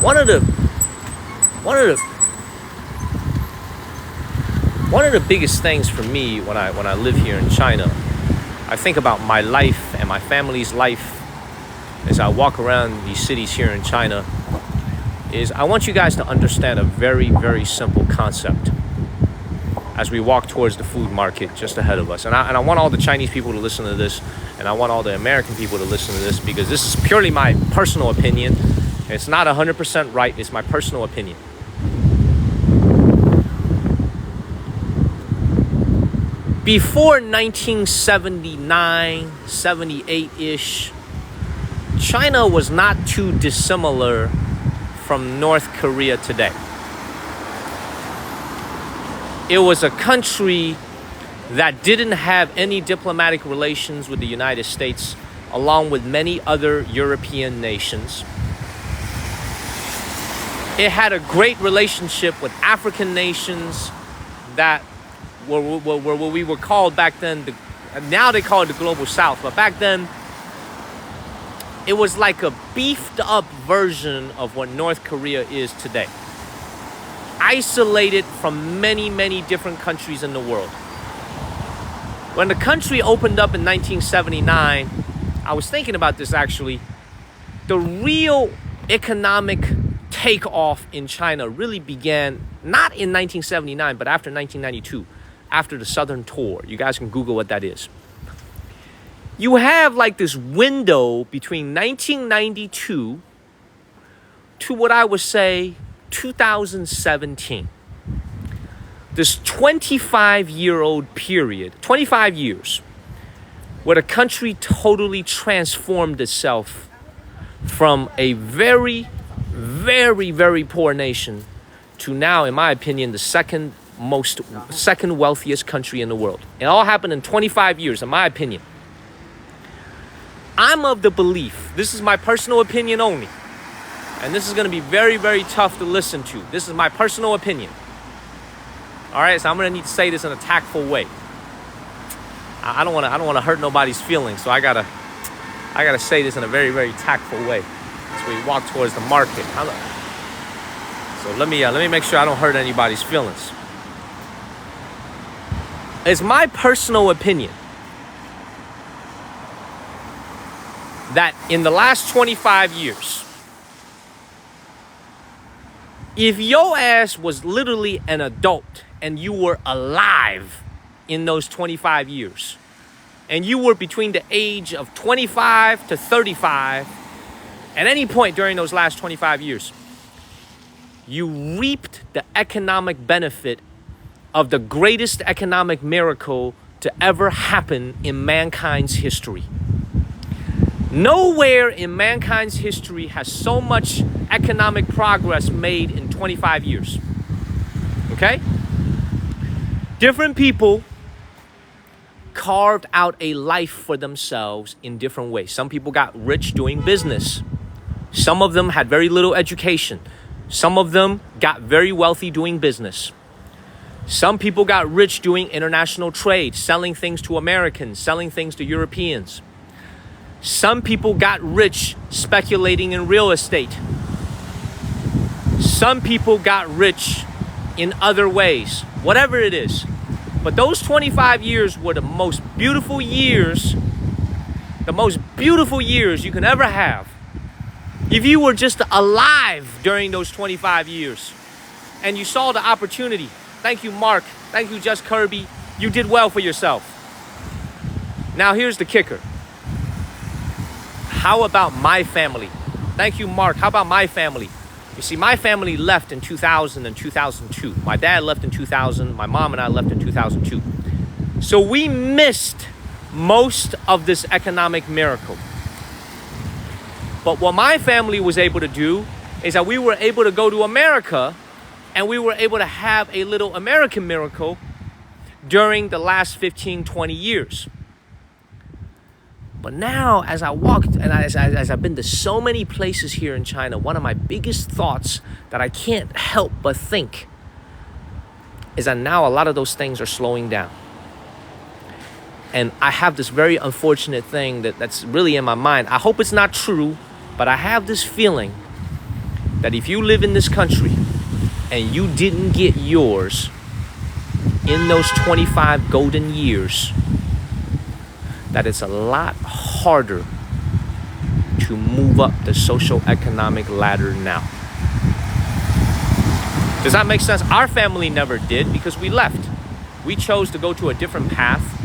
One of the biggest things for me when I live here in China, I think about my life and my family's life as I walk around these cities here in China, is I want you guys to understand a very, very simple concept as we walk towards the food market just ahead of us. And I want all the Chinese people to listen to this, and I want all the American people to listen to this, because this is purely my personal opinion. It's not 100% right, it's my personal opinion. Before 1979, 78-ish, China was not too dissimilar from North Korea today. It was a country that didn't have any diplomatic relations with the United States, along with many other European nations. It had a great relationship with African nations that were what we were called back then. Now they call it the Global South, but back then it was like a beefed up version of what North Korea is today. Isolated from many, many different countries in the world. When the country opened up in 1979, I was thinking about this actually. The real economic takeoff in China really began not in 1979, but after 1992, after the Southern Tour. You guys can Google what that is. You have like this window between 1992 to what I would say 2017. This 25-year-old period, 25 years, where the country totally transformed itself from a very, very, very poor nation to now, in my opinion, the second wealthiest country in the world. It all happened in 25 years, in my opinion. I'm of the belief, this is my personal opinion only, and this is going to be very, very tough to listen to. This is my personal opinion. All right, so I'm going to need to say this in a tactful way. I don't want to hurt nobody's feelings, so I gotta say this in a very, very tactful way as we walk towards the market. So let me make sure I don't hurt anybody's feelings. It's my personal opinion that in the last 25 years, if your ass was literally an adult and you were alive in those 25 years, and you were between the age of 25 to 35, at any point during those last 25 years, you reaped the economic benefit of the greatest economic miracle to ever happen in mankind's history. Nowhere in mankind's history has so much economic progress made in 25 years. Okay? Different people carved out a life for themselves in different ways. Some people got rich doing business. Some of them had very little education. Some of them got very wealthy doing business. Some people got rich doing international trade, selling things to Americans, selling things to Europeans. Some people got rich speculating in real estate. Some people got rich in other ways, whatever it is. But those 25 years were the most beautiful years you can ever have. If you were just alive during those 25 years and you saw the opportunity, thank you, Mark. Thank you, Just Kirby. You did well for yourself. Now, here's the kicker. How about my family? Thank you, Mark. How about my family? You see, my family left in 2000 and 2002. My dad left in 2000. My mom and I left in 2002. So we missed most of this economic miracle. But what my family was able to do is that we were able to go to America and we were able to have a little American miracle during the last 15, 20 years. But now, as I walked and as I've been to so many places here in China, one of my biggest thoughts that I can't help but think is that now a lot of those things are slowing down. And I have this very unfortunate thing that's really in my mind. I hope it's not true, but I have this feeling that if you live in this country and you didn't get yours in those 25 golden years, that it's a lot harder to move up the socioeconomic ladder now. Does that make sense? Our family never did because we left. We chose to go to a different path.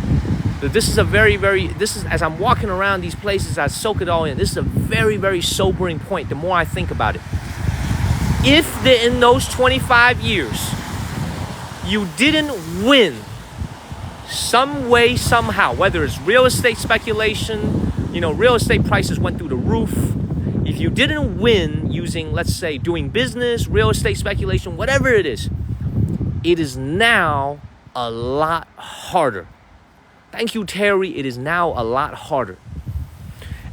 But this is as I'm walking around these places, I soak it all in. This is a very, very sobering point the more I think about it. If in those 25 years, you didn't win some way, somehow, whether it's real estate speculation, real estate prices went through the roof. If you didn't win using, let's say, doing business, real estate speculation, whatever it is now a lot harder. Thank you, Terry. It is now a lot harder.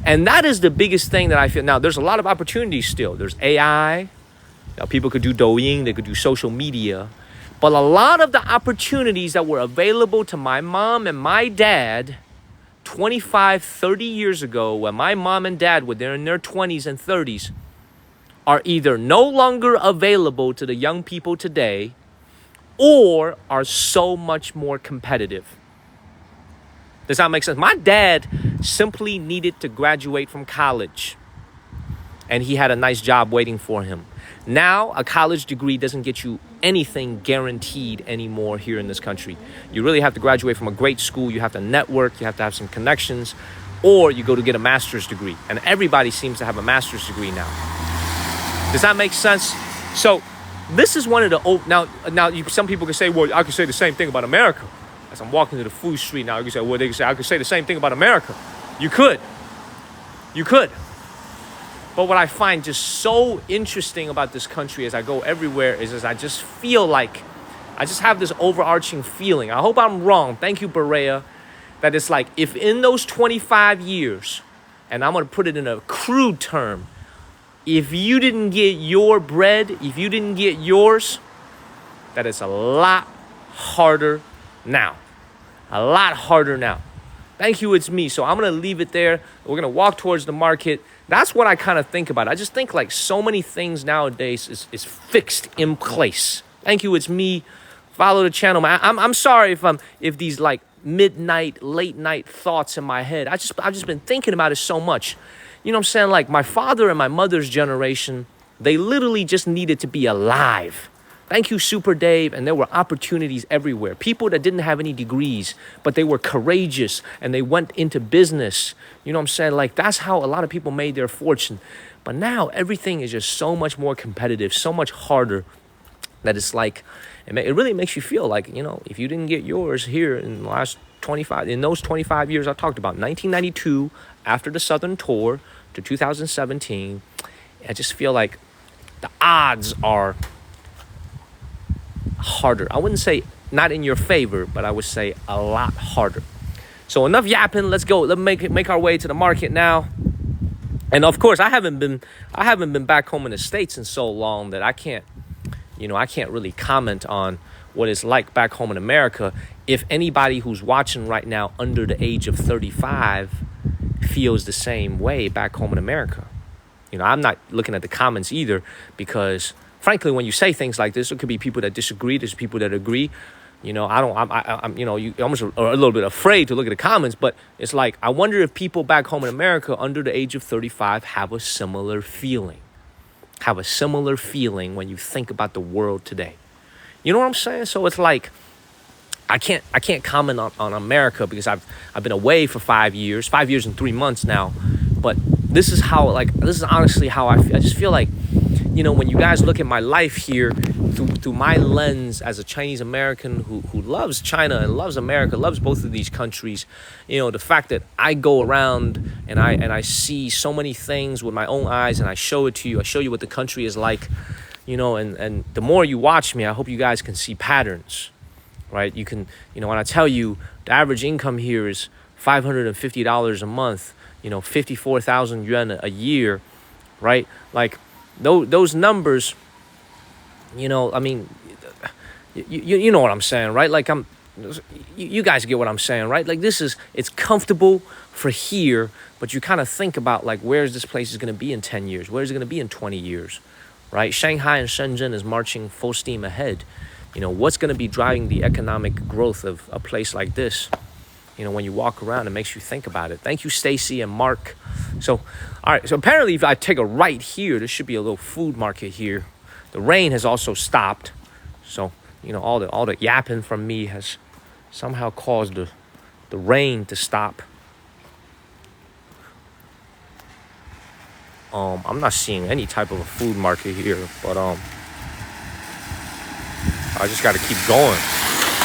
And that is the biggest thing that I feel. Now, there's a lot of opportunities still. There's AI. Now, people could do Douyin. They could do social media. But a lot of the opportunities that were available to my mom and my dad 25, 30 years ago, when my mom and dad were there in their 20s and 30s, are either no longer available to the young people today or are so much more competitive. Does that make sense? My dad simply needed to graduate from college, and he had a nice job waiting for him. Now, a college degree doesn't get you anything guaranteed anymore here in this country. You really have to graduate from a great school. You have to network. You have to have some connections. Or you go to get a master's degree. And everybody seems to have a master's degree now. Does that make sense? So this is one of the... Now some people can say, well, I could say the same thing about America. As I'm walking to the food street now, you can say, well, they can say, I could say the same thing about America. You could. But what I find just so interesting about this country as I go everywhere is I just feel like, I just have this overarching feeling. I hope I'm wrong. Thank you, Berea. That it's like, if in those 25 years, and I'm going to put it in a crude term, if you didn't get your bread, if you didn't get yours, that it's a lot harder now. A lot harder now. Thank you, it's me. So I'm going to leave it there. We're going to walk towards the market. That's what I kind of think about. I just think like so many things nowadays is fixed in place. Thank you, it's me. Follow the channel. I'm sorry if these like midnight, late night thoughts in my head. I've just been thinking about it so much. You know what I'm saying? Like my father and my mother's generation, they literally just needed to be alive. Thank you, Super Dave. And there were opportunities everywhere. People that didn't have any degrees, but they were courageous and they went into business. You know what I'm saying? Like that's how a lot of people made their fortune. But now everything is just so much more competitive, so much harder that it's like, it really makes you feel like, if you didn't get yours here in the last 25, in those 25 years I talked about, 1992, after the Southern tour to 2017, I just feel like the odds are harder. I wouldn't say not in your favor, but I would say a lot harder. So enough yapping. Let's go. Let's make our way to the market now. And of course, I haven't been back home in the States in so long that I can't really comment on what it's like back home in America. If anybody who's watching right now under the age of 35 feels the same way back home in America. I'm not looking at the comments either because frankly, when you say things like this, there could be people that disagree. There's people that agree. I'm almost a little bit afraid to look at the comments, but it's like, I wonder if people back home in America under the age of 35 have a similar feeling when you think about the world today. You know what I'm saying? So it's like, I can't comment on America because I've been away for 5 years and 3 months now. But this is honestly how I feel. I just feel like, when you guys look at my life here through my lens as a Chinese American who loves China and loves America, loves both of these countries, the fact that I go around and I see so many things with my own eyes and I show it to you. I show you what the country is like, and the more you watch me, I hope you guys can see patterns, right? You can, when I tell you the average income here is $550 a month, 54,000 yuan a year, right? Like those numbers, I mean, you know what I'm saying, right? Like you guys get what I'm saying, right? Like it's comfortable for here, but you kind of think about like, where's this place is going to be in 10 years? Where's it going to be in 20 years, right? Shanghai and Shenzhen is marching full steam ahead. What's going to be driving the economic growth of a place like this? When you walk around, it makes you think about it. Thank you, Stacy and Mark. So, all right. So apparently if I take a right here, there should be a little food market here. The rain has also stopped. So, all the yapping from me has somehow caused the rain to stop. I'm not seeing any type of a food market here, but I just got to keep going.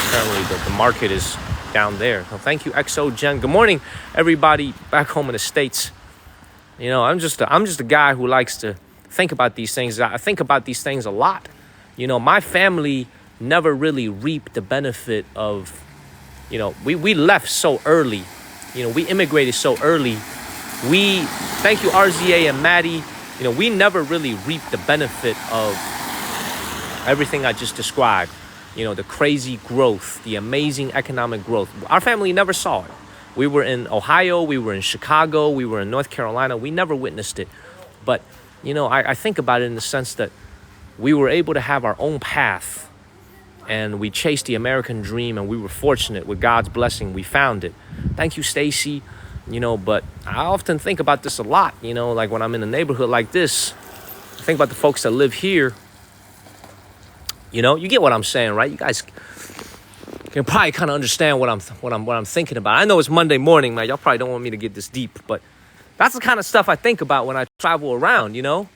Apparently the market is down there. So thank you, XO Jen. Good morning, everybody back home in the States. I'm just a guy who likes to think about these things. I think about these things a lot. My family never really reaped the benefit of, we left so early. We immigrated so early. Thank you, RZA and Maddie. We never really reaped the benefit of everything I just described. The crazy growth, the amazing economic growth. Our family never saw it. We were in Ohio, we were in Chicago, we were in North Carolina. We never witnessed it. But, I think about it in the sense that we were able to have our own path and we chased the American dream, and we were fortunate with God's blessing. We found it. Thank you, Stacy. But I often think about this a lot, like when I'm in a neighborhood like this, I think about the folks that live here. You get what I'm saying, right? You guys can probably kind of understand what I'm thinking about. I know it's Monday morning, man. Y'all probably don't want me to get this deep, but that's the kind of stuff I think about when I travel around, And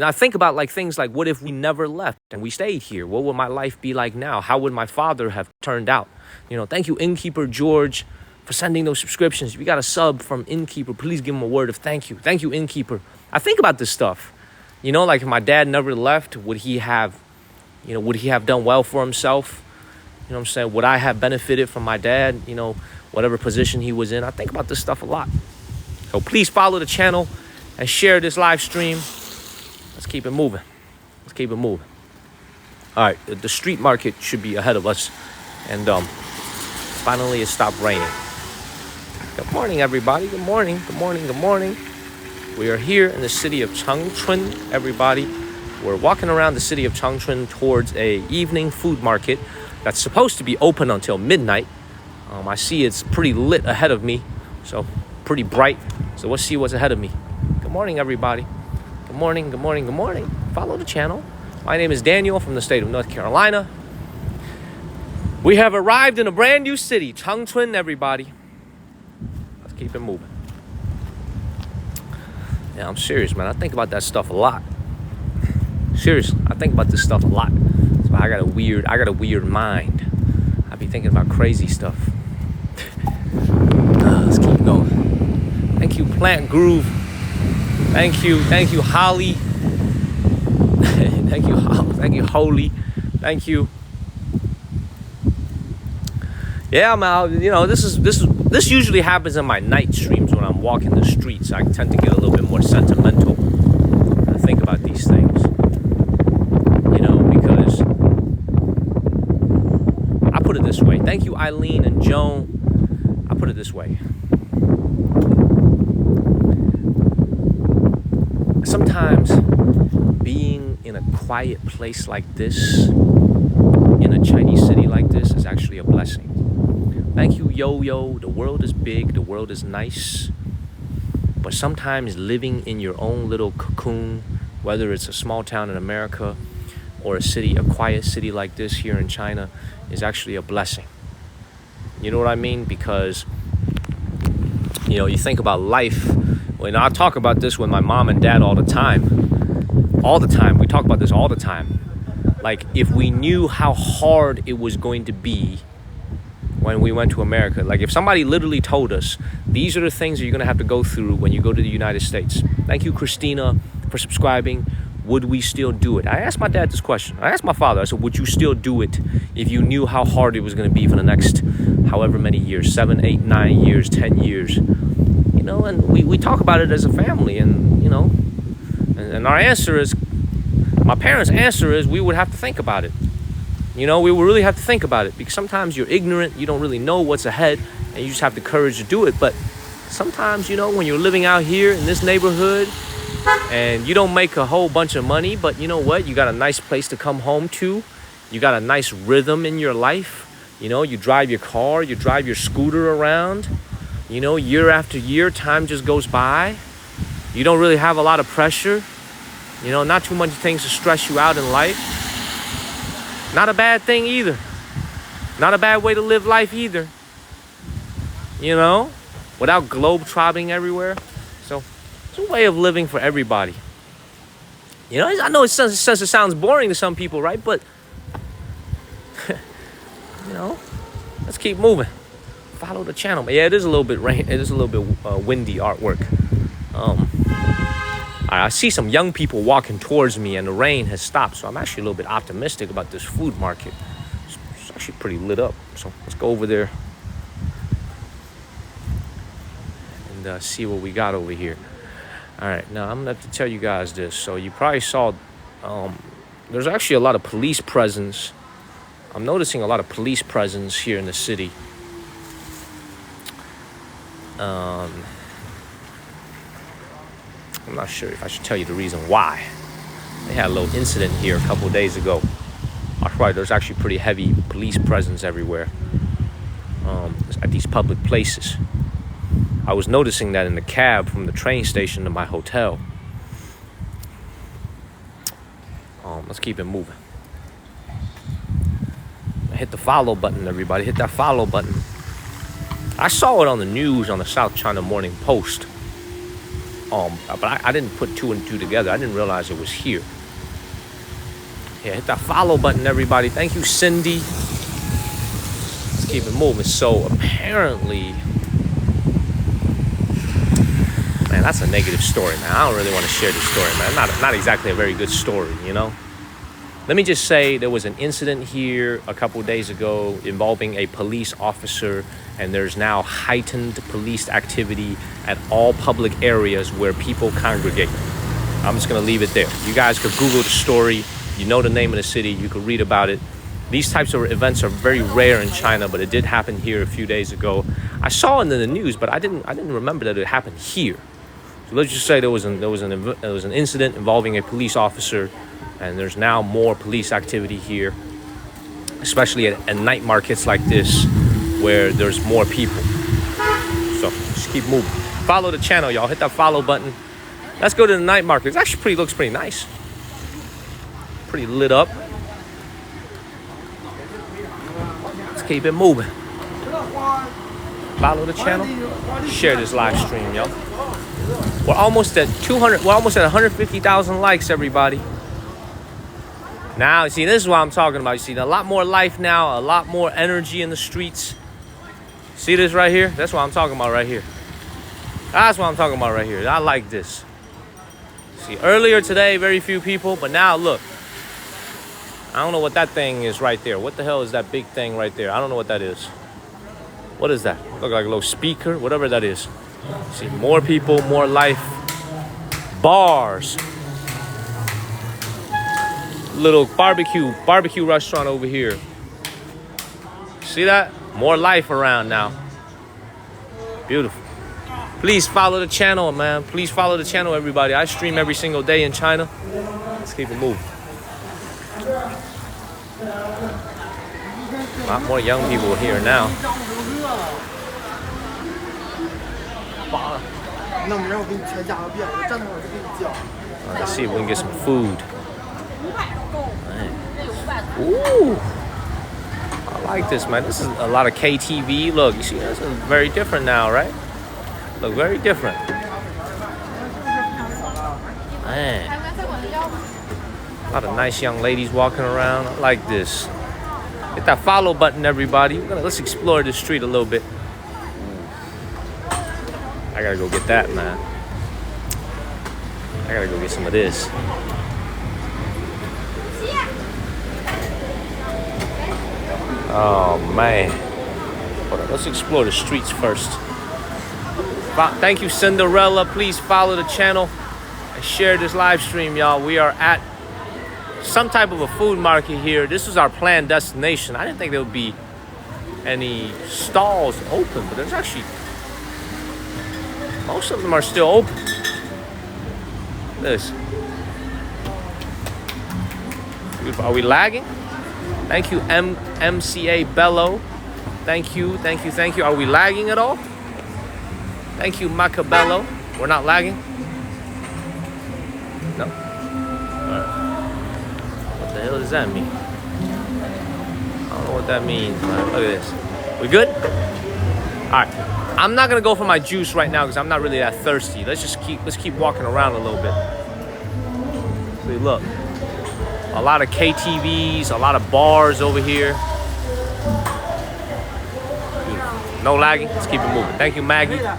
I think about like things like, what if we never left and we stayed here? What would my life be like now? How would my father have turned out? Thank you, Innkeeper George, for sending those subscriptions. If you got a sub from Innkeeper, please give him a word of thank you. Thank you, Innkeeper. I think about this stuff. Like if my dad never left, would he have done well for himself? What I'm saying? Would I have benefited from my dad, whatever position he was in? I think about this stuff a lot. So please follow the channel and share this live stream. Let's keep it moving. All right, the street market should be ahead of us. And finally it stopped raining. Good morning, everybody. Good morning. We are here in the city of Changchun, everybody. We're walking around the city of Changchun towards a evening food market that's supposed to be open until midnight. I see it's pretty lit ahead of me, so pretty bright. So let's see what's ahead of me. Good morning, everybody. Good morning. Follow the channel. My name is Daniel from the state of North Carolina. We have arrived in a brand new city, Changchun, everybody. Let's keep it moving. Yeah, I'm serious, man. I think about that stuff a lot. Seriously, I think about this stuff a lot. So I got a weird mind. I be thinking about crazy stuff. Let's keep going. Thank you, Plant Groove. Thank you, Holly. Thank you, Holy. Thank you. Yeah, man. This usually happens in my night streams when I'm walking the streets. I tend to get a little bit more sentimental when I think about these things. Because I put it this way. Thank you, Eileen and Joan. I put it this way. Sometimes being in a quiet place like this, in a Chinese city like this, is actually a blessing. Thank you, Yo-Yo. The world is big. The world is nice. But sometimes living in your own little cocoon, whether it's a small town in America or a quiet city like this here in China, is actually a blessing. You know what I mean? Because, you think about life. When I talk about this with my mom and dad all the time. We talk about this all the time. Like, if we knew how hard it was going to be when we went to America, like if somebody literally told us, these are the things that you're going to have to go through when you go to the United States. Thank you, Christina, for subscribing. Would we still do it? I asked my dad this question. I asked my father, I said, would you still do it if you knew how hard it was going to be for the next however many years, 7, 8, 9 years, 10 years. You know, and we talk about it as a family, and you know, and our answer is, my parents' answer is, we would have to think about it. You know, we would really have to think about it, because sometimes you're ignorant, you don't really know what's ahead, and you just have the courage to do it. But sometimes, you know, when you're living out here in this neighborhood and you don't make a whole bunch of money, but you know what, you got a nice place to come home to, you got a nice rhythm in your life, you know, you drive your car, you drive your scooter around, you know, year after year, time just goes by, you don't really have a lot of pressure, you know, not too much things to stress you out in life. Not a bad thing either. Not a bad way to live life either. You know, without globe-trotting everywhere. So it's a way of living for everybody. You know, I know it sounds boring to some people, right? But, you know, let's keep moving. Follow the channel. Yeah, it is a little bit rain. It is a little bit windy artwork. I see some young people walking towards me, and the rain has stopped. So I'm actually a little bit optimistic about this food market. It's actually pretty lit up. So let's go over there and see what we got over here. All right, now I'm gonna have to tell you guys this. So you probably saw, there's actually a lot of police presence. I'm noticing a lot of police presence here in the city. I'm not sure if I should tell you the reason why. They had a little incident here a couple of days ago. That's why there's actually pretty heavy police presence everywhere at these public places. I was noticing that in the cab from the train station to my hotel. Let's keep it moving. Hit the follow button, everybody. Hit that follow button. I saw it on the news on the South China Morning Post. But I didn't put two and two together. I didn't realize it was here. Yeah, hit that follow button, everybody. Thank you, Cindy. Let's keep it moving. So apparently, man, that's a negative story, man. I don't really want to share this story, man. Not exactly a very good story, you know. Let me just say there was an incident here a couple of days ago involving a police officer, and there's now heightened police activity at all public areas where people congregate. I'm just going to leave it there. You guys could Google the story. You know the name of the city. You could read about it. These types of events are very rare in China, but it did happen here a few days ago. I saw it in the news, but I didn't remember that it happened here. So let's just say there was an incident involving a police officer, and there's now more police activity here, especially at night markets like this, where there's more people. So just keep moving. Follow the channel, y'all. Hit that follow button. Let's go to the night market. It actually looks pretty nice. Pretty lit up. Let's keep it moving. Follow the channel. Share this live stream, y'all. We're almost at 200. We're almost at 150,000 likes, everybody. Now, see, this is what I'm talking about. You see, a lot more life now, a lot more energy in the streets. See this right here? That's what I'm talking about right here. That's what I'm talking about right here. I like this. See, earlier today, very few people, but now look. I don't know what that thing is right there. What the hell is that big thing right there? I don't know what that is. What is that? Look like a little speaker, whatever that is. See, more people, more life. Bars. Little barbecue restaurant over here. See that? More life around now. Beautiful. Please follow the channel, man. Please follow the channel, everybody. I stream every single day in China. Let's keep it moving. A lot more young people here now. Let's see if we can get some food. Ooh, I like this, man. This is a lot of KTV. Look, you see, this is very different now, right? Look, very different. Man, a lot of nice young ladies walking around. I like this. Hit that follow button, everybody. Let's explore the street a little bit. I gotta go get that, man. I gotta go get some of this. Oh, man. Hold on, let's explore the streets first. Thank you, Cinderella. Please follow the channel and share this live stream, y'all. We are at some type of a food market here. This is our planned destination. I didn't think there would be any stalls open, but there's actually, most of them are still open. Look at this. Are we lagging? Thank you, MCA Bello. Thank you. Are we lagging at all? Thank you, Macabello. We're not lagging? No? Alright. What the hell does that mean? I don't know what that means, man. Look at this. We good? Alright. I'm not gonna go for my juice right now because I'm not really that thirsty. Let's keep walking around a little bit. See, look. A lot of KTVs, a lot of bars over here. No lagging. Let's keep it moving. Thank you, Maggie. Man,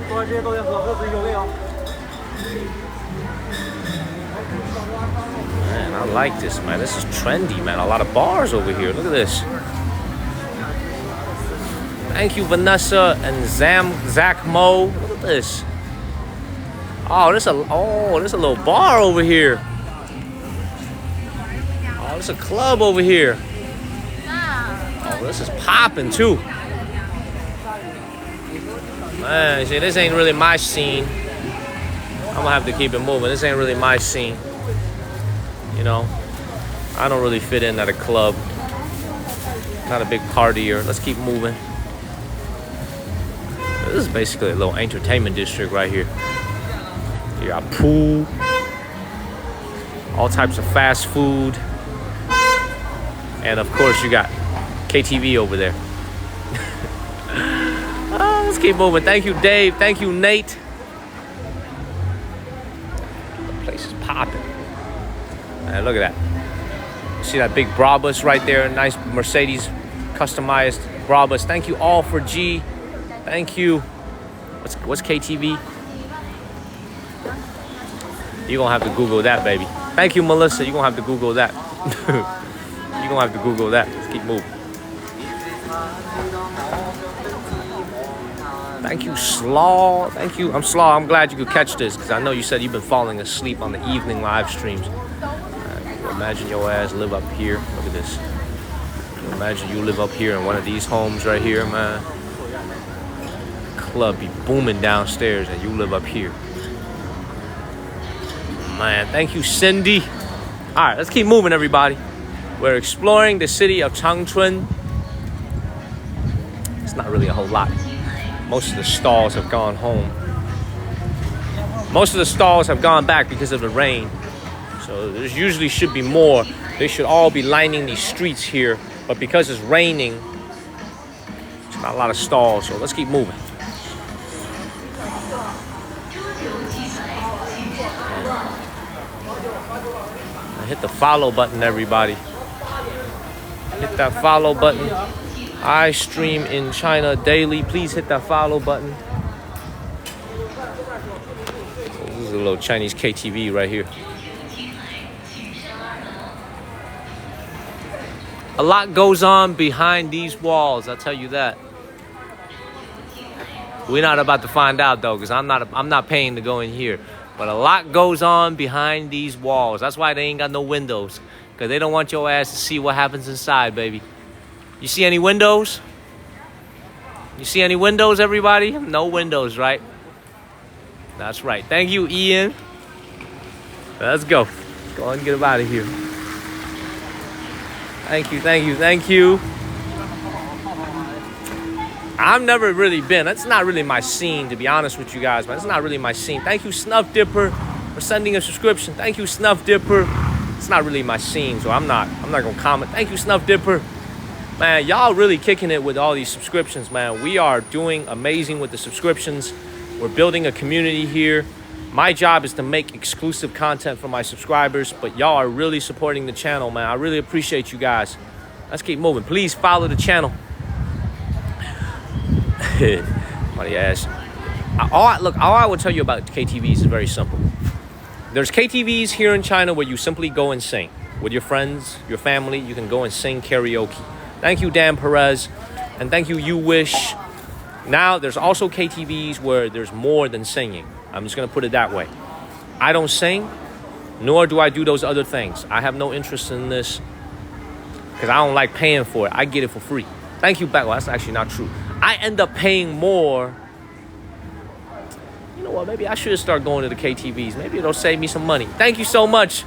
I like this, man. This is trendy, man. A lot of bars over here. Look at this. Thank you, Vanessa and Zach Mo. Look at this. Oh, there's a little bar over here. Oh, there's a club over here. Oh, this is popping too. Man, see, this ain't really my scene. I'm gonna have to keep it moving. This ain't really my scene. You know, I don't really fit in at a club. Not a big partier. Let's keep moving. This is basically a little entertainment district right here. You got pool, all types of fast food, and of course you got KTV over there. Let's keep moving. Thank you, Dave. Thank you, Nate. The place is popping. Man, look at that. See that big Brabus right there? Nice Mercedes customized Brabus. Thank you all for G. Thank you. What's KTV? You're gonna have to Google that, baby. Thank you, Melissa. You're gonna have to Google that. You're gonna have to Google that. Let's keep moving. Thank you, Slaw. Thank you. I'm Slaw. I'm glad you could catch this because I know you said you've been falling asleep on the evening live streams. Imagine your ass live up here. Look at this. Imagine you live up here in one of these homes right here, man. Club be booming downstairs and you live up here. Man, thank you, Cindy. All right, let's keep moving, everybody. We're exploring the city of Changchun. It's not really a whole lot. Most of the stalls have gone home. Most of the stalls have gone back because of the rain. So there usually should be more. They should all be lining these streets here. But because it's raining, there's not a lot of stalls. So let's keep moving. Hit the follow button, everybody. Hit that follow button. I stream in China daily. Please hit that follow button. This is a little Chinese KTV right here. A lot goes on behind these walls, I'll tell you that. We're not about to find out though, because I'm not paying to go in here. But a lot goes on behind these walls. That's why they ain't got no windows. Because they don't want your ass to see what happens inside, baby. You see any windows? You see any windows, everybody? No windows, right? That's right. Thank you, Ian. Let's go. Let's go and get him out of here. Thank you, thank you, thank you. I've never really been. That's not really my scene, to be honest with you guys, man. It's not really my scene. Thank you, Snuff Dipper, for sending a subscription. Thank you, Snuff Dipper. It's not really my scene, so I'm not gonna comment. Thank you, Snuff Dipper. Man, y'all really kicking it with all these subscriptions, man. We are doing amazing with the subscriptions. We're building a community here. My job is to make exclusive content for my subscribers, but y'all are really supporting the channel, man. I really appreciate you guys. Let's keep moving. Please follow the channel. Somebody asked. All I will tell you about KTVs is very simple. There's KTVs here in China where you simply go and sing. With your friends, your family, you can go and sing karaoke. Thank you, Dan Perez. And thank you, You Wish. Now, there's also KTVs where there's more than singing. I'm just going to put it that way. I don't sing, nor do I do those other things. I have no interest in this because I don't like paying for it. I get it for free. Thank you, back. Well, that's actually not true. I end up paying more. You know what? Maybe I should start going to the KTVs. Maybe it'll save me some money. Thank you so much.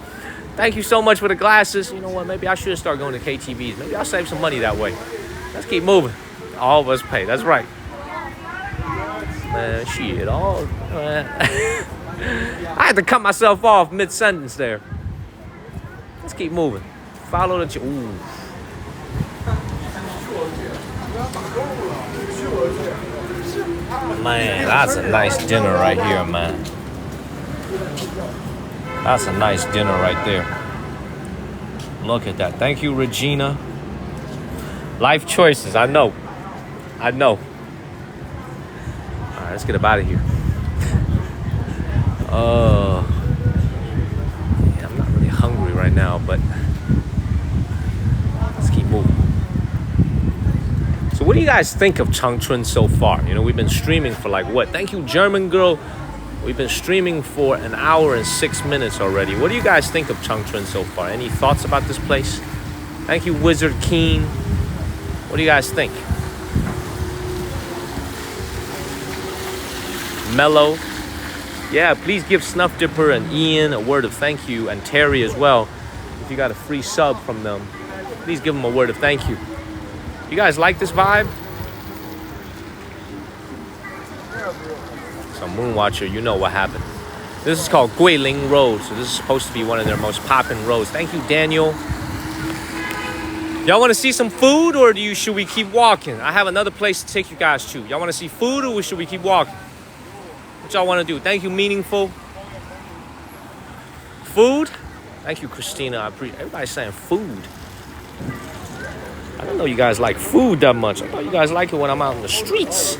Thank you so much for the glasses. You know what? Maybe I should start going to KTVs. Maybe I'll save some money that way. Let's keep moving. All of us pay. That's right. Man, shit. I had to cut myself off mid-sentence there. Let's keep moving. Follow the... Ooh. Man, that's a nice dinner right here, man. That's a nice dinner right there. Look at that. Thank you, Regina. Life choices. I know. All right, let's get up out of here. Yeah, I'm not really hungry right now, but let's keep moving. So what do you guys think of Changchun so far? You know, we've been streaming for like what? Thank you, German girl. We've been streaming for 1 hour and 6 minutes already. What do you guys think of Changchun so far? Any thoughts about this place? Thank you, Wizard Keen. What do you guys think? Mellow. Yeah, please give Snuff Dipper and Ian a word of thank you, and Terry as well. If you got a free sub from them, please give them a word of thank you. You guys like this vibe? So Moonwatcher, you know what happened. This is called Guiling Road, so this is supposed to be one of their most poppin' roads. Thank you, Daniel. Y'all want to see some food, or should we keep walking? I have another place to take you guys to. Y'all want to see food, or should we keep walking? What y'all want to do? Thank you, Meaningful. Food? Thank you, Christina. I appreciate everybody's saying food. I don't know you guys like food that much. I thought you guys like it when I'm out in the streets.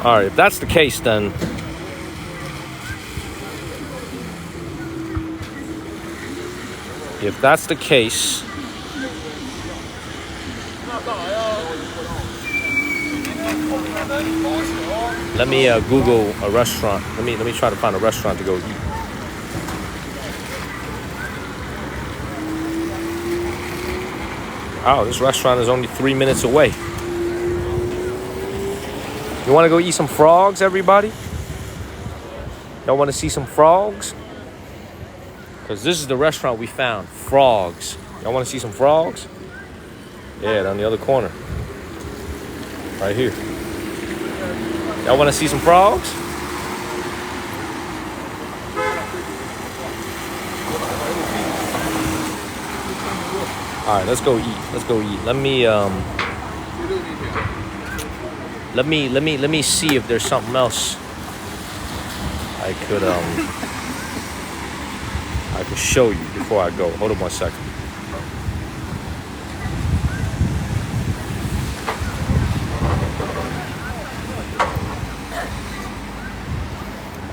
All right, if that's the case, then let me Google a restaurant. Let me try to find a restaurant to go eat. Oh, this restaurant is only 3 minutes away. You want to go eat some frogs, everybody? Y'all want to see some frogs? Because this is the restaurant we found. Frogs. Y'all want to see some frogs? Yeah, down the other corner. Right here. Y'all want to see some frogs? All right, let's go eat. Let me see if there's something else I could show you before I go. Hold on 1 second.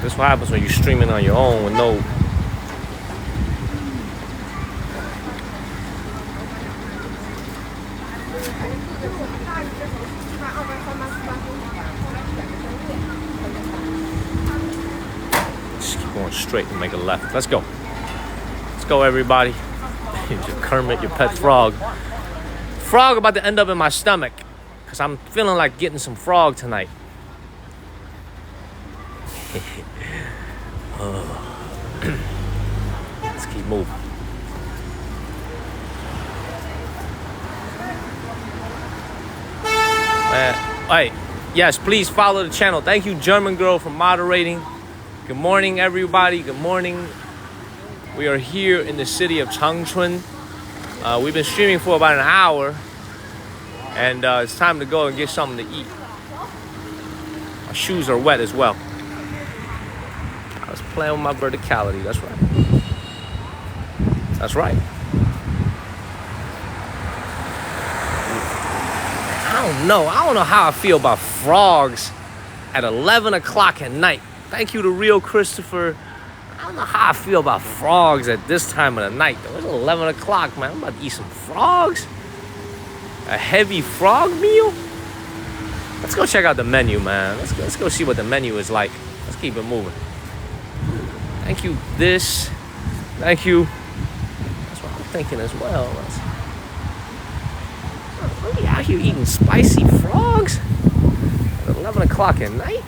This is what happens when you're streaming on your own with no... Just keep going straight and make a left. Let's go. Let's go, everybody. Your Kermit, your pet frog. Frog about to end up in my stomach because I'm feeling like getting some frog tonight. Let's keep moving. Hey, yes, please follow the channel. Thank you, German girl, for moderating. Good morning, everybody. Good morning. We are here in the city of Changchun. We've been streaming for about 1 hour, and it's time to go and get something to eat. My shoes are wet as well. I was playing with my verticality. That's right. That's right. I don't know how I feel about frogs at 11 o'clock at night. Thank you to Real Christopher. I don't know how I feel about frogs at this time of the night, though. It's 11 o'clock, man. I'm about to eat some frogs. A heavy frog meal? Let's go check out the menu, man. Let's go see what the menu is like. Let's keep it moving. Thank you. This. Thank you. That's what I'm thinking as well. Are we out here eating spicy frogs at 11 o'clock at night?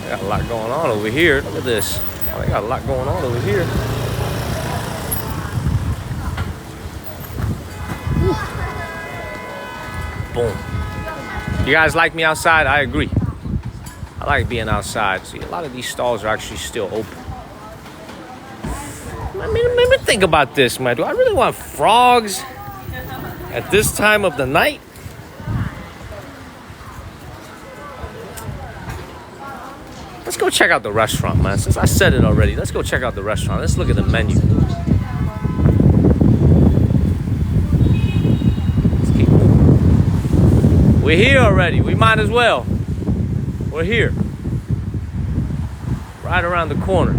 They got a lot going on over here. Look at this. Oh, they got a lot going on over here. Whew. Boom. You guys like me outside? I agree. I like being outside. See, a lot of these stalls are actually still open. I mean, maybe think about this, man. Do I really want frogs at this time of the night? Let's go check out the restaurant, man. Since I said it already, let's go check out the restaurant. Let's look at the menu. Let's keep moving. We're here already. We might as well. We're here. Right around the corner.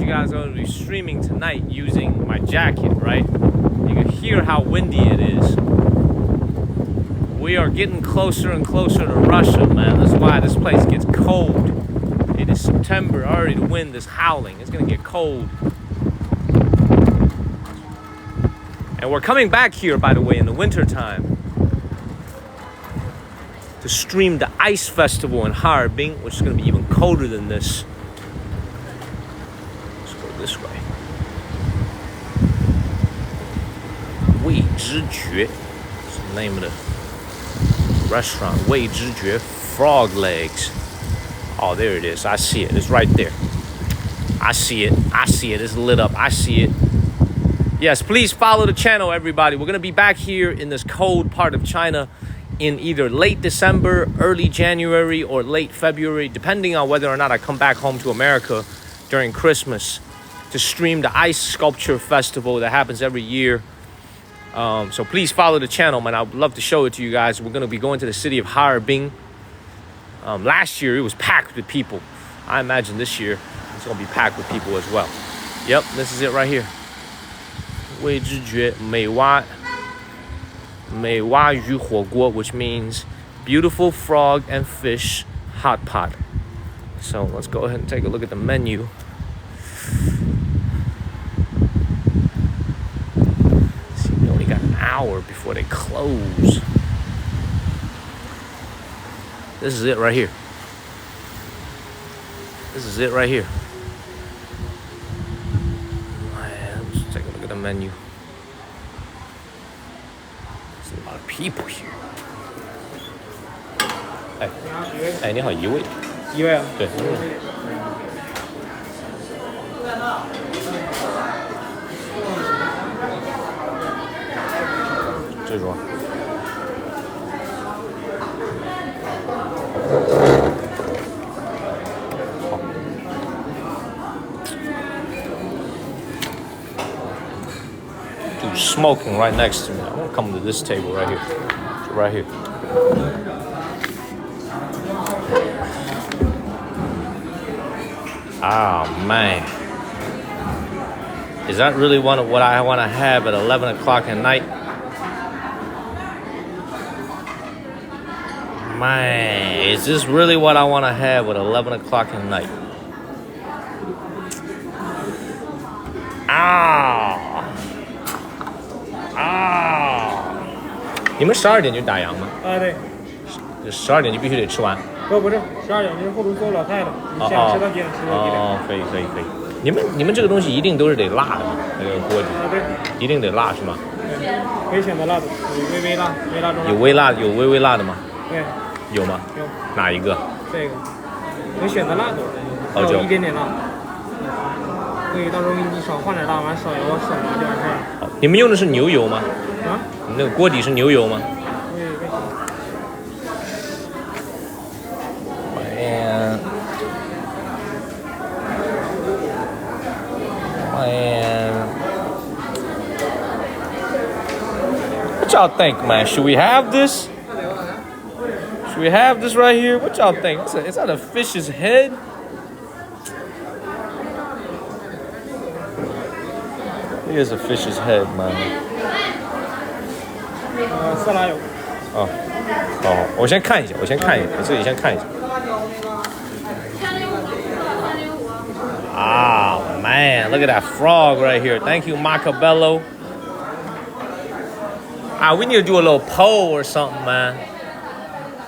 I'm going to be streaming tonight using my jacket, right? You can hear how windy it is. We are getting closer and closer to Russia, man. That's why this place gets cold. It is September already. The wind is howling. It's going to get cold. And we're coming back here, by the way, in the wintertime to stream the ice festival in Harbin, which is going to be even colder than this. This way. 味之觉 is the name of the restaurant. 味之觉 frog legs. Oh, there it is. I see it. It's right there. I see it. I see it. It's lit up. I see it. Yes, please follow the channel, everybody. We're going to be back here in this cold part of China in either late December, early January, or late February, depending on whether or not I come back home to America during Christmas to stream the ice sculpture festival that happens every year. So please follow the channel, man. I would love to show it to you guys. We're going to be going to the city of Harbin. Last year, it was packed with people. I imagine this year, it's going to be packed with people as well. Yep, this is it right here. 味之觉美蛙鱼火锅, which means beautiful frog and fish hot pot. So let's go ahead and take a look at the menu. Hour before they close. This is it right here. This is it right here. Man, let's take a look at the menu. There's a lot of people here. Hey, 你好，一位。一位啊？对。这种。好。Dude, smoking right next to me. I'm gonna come to this table right here. Right here. Oh man. Is that really what I want to have at 11 o'clock at night? Man, is this really what I want to have at 11 o'clock at night?你们12点就打烊吗？对。12点就必须得吃完。不是12点，就是后厨所有老太太，你想吃到几点吃到几点。哦，可以。你们这个东西一定都是得辣的吗？那个锅底。对。一定得辣是吗？对，可以选择辣的，有微微辣、微辣中辣。有微辣，有微辣的吗？对。有吗？有。哪一个？这个。可以选择辣的，还有一点点辣。可以到时候你少放点辣，完少油少麻就完事儿。好，你们用的是牛油吗？啊？你那个锅底是牛油吗？ y'all think, man? Should we have this? Should we have this right here? What y'all think? Is that a fish's head? Here's a fish's head, man. 色拉有。哦，我先看一下，我这里先看一下。Ah, man, look at that frog right here. Thank you, Macabello. We need to do a little poll or something, man.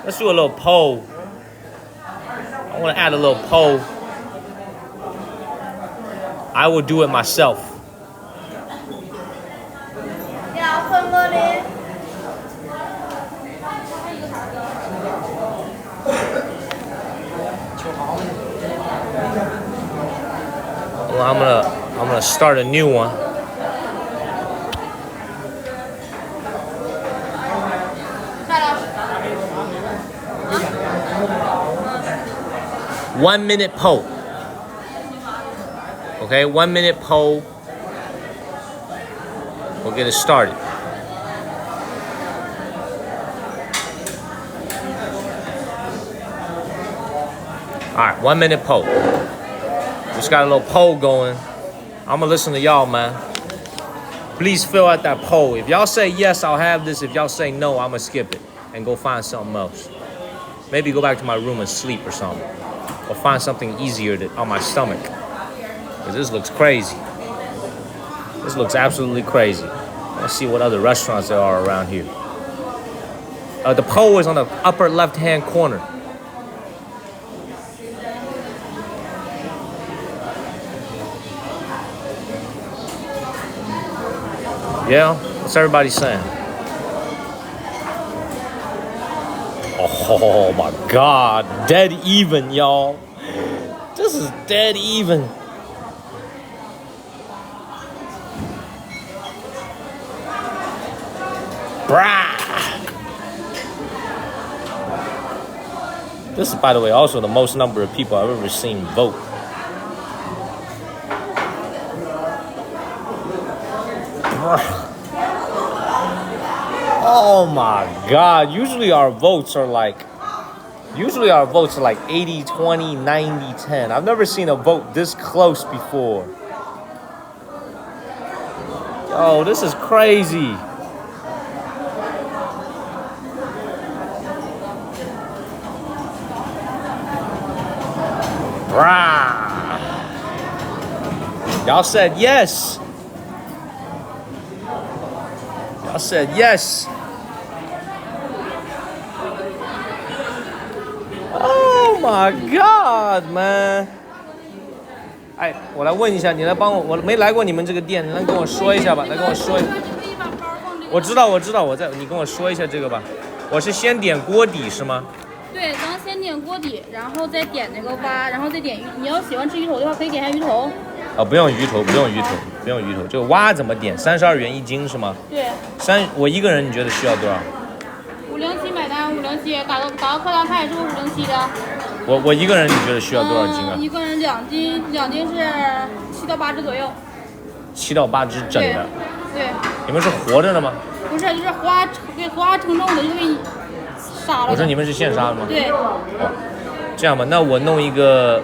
Let's do a little poll. I want to add a little poll. I will do it myself. Well, I'm gonna start a new one. One minute poll. Okay, 1 minute poll. We'll get it started. Alright, 1 minute poll. Just got a little poll going. I'm gonna listen to y'all, man. Please fill out that poll. If y'all say yes, I'll have this. If y'all say no, I'm gonna skip it and go find something else. Maybe go back to my room and sleep or something. Or find something easier on my stomach. Because this looks crazy. This looks absolutely crazy. Let's see what other restaurants there are around here. The poll is on the upper left-hand corner. Yeah, what's everybody saying? Oh my God, dead even, y'all. This is dead even. Brah. This is, by the way, also the most number of people I've ever seen vote. Oh my God. Usually our votes are like 80, 20, 90, 10. I've never seen a vote this close before. Yo, this is crazy. Rah. Y'all said yes. Y'all said yes. Oh my God, man! 哎，我来问一下，你来帮我，我没来过你们这个店，你来跟我说一下吧，来跟我说一下。我知道，你跟我说一下这个吧。我是先点锅底是吗？对，咱们先点锅底，然后再点那个蛙，然后再点鱼。你要喜欢吃鱼头的话，可以点下鱼头。不用鱼头。这个蛙怎么点？32元1斤是吗？对。我一个人，你觉得需要多少？507买单，507打个客单，它也是个507的。我一个人，你觉得需要多少斤啊？一个人2斤是7到8只左右。7到8只整的。对。你们是活着的吗？不是，就是花称重的，就给你杀了。我说你们是现杀的吗？对。哦，这样吧，那我弄一个，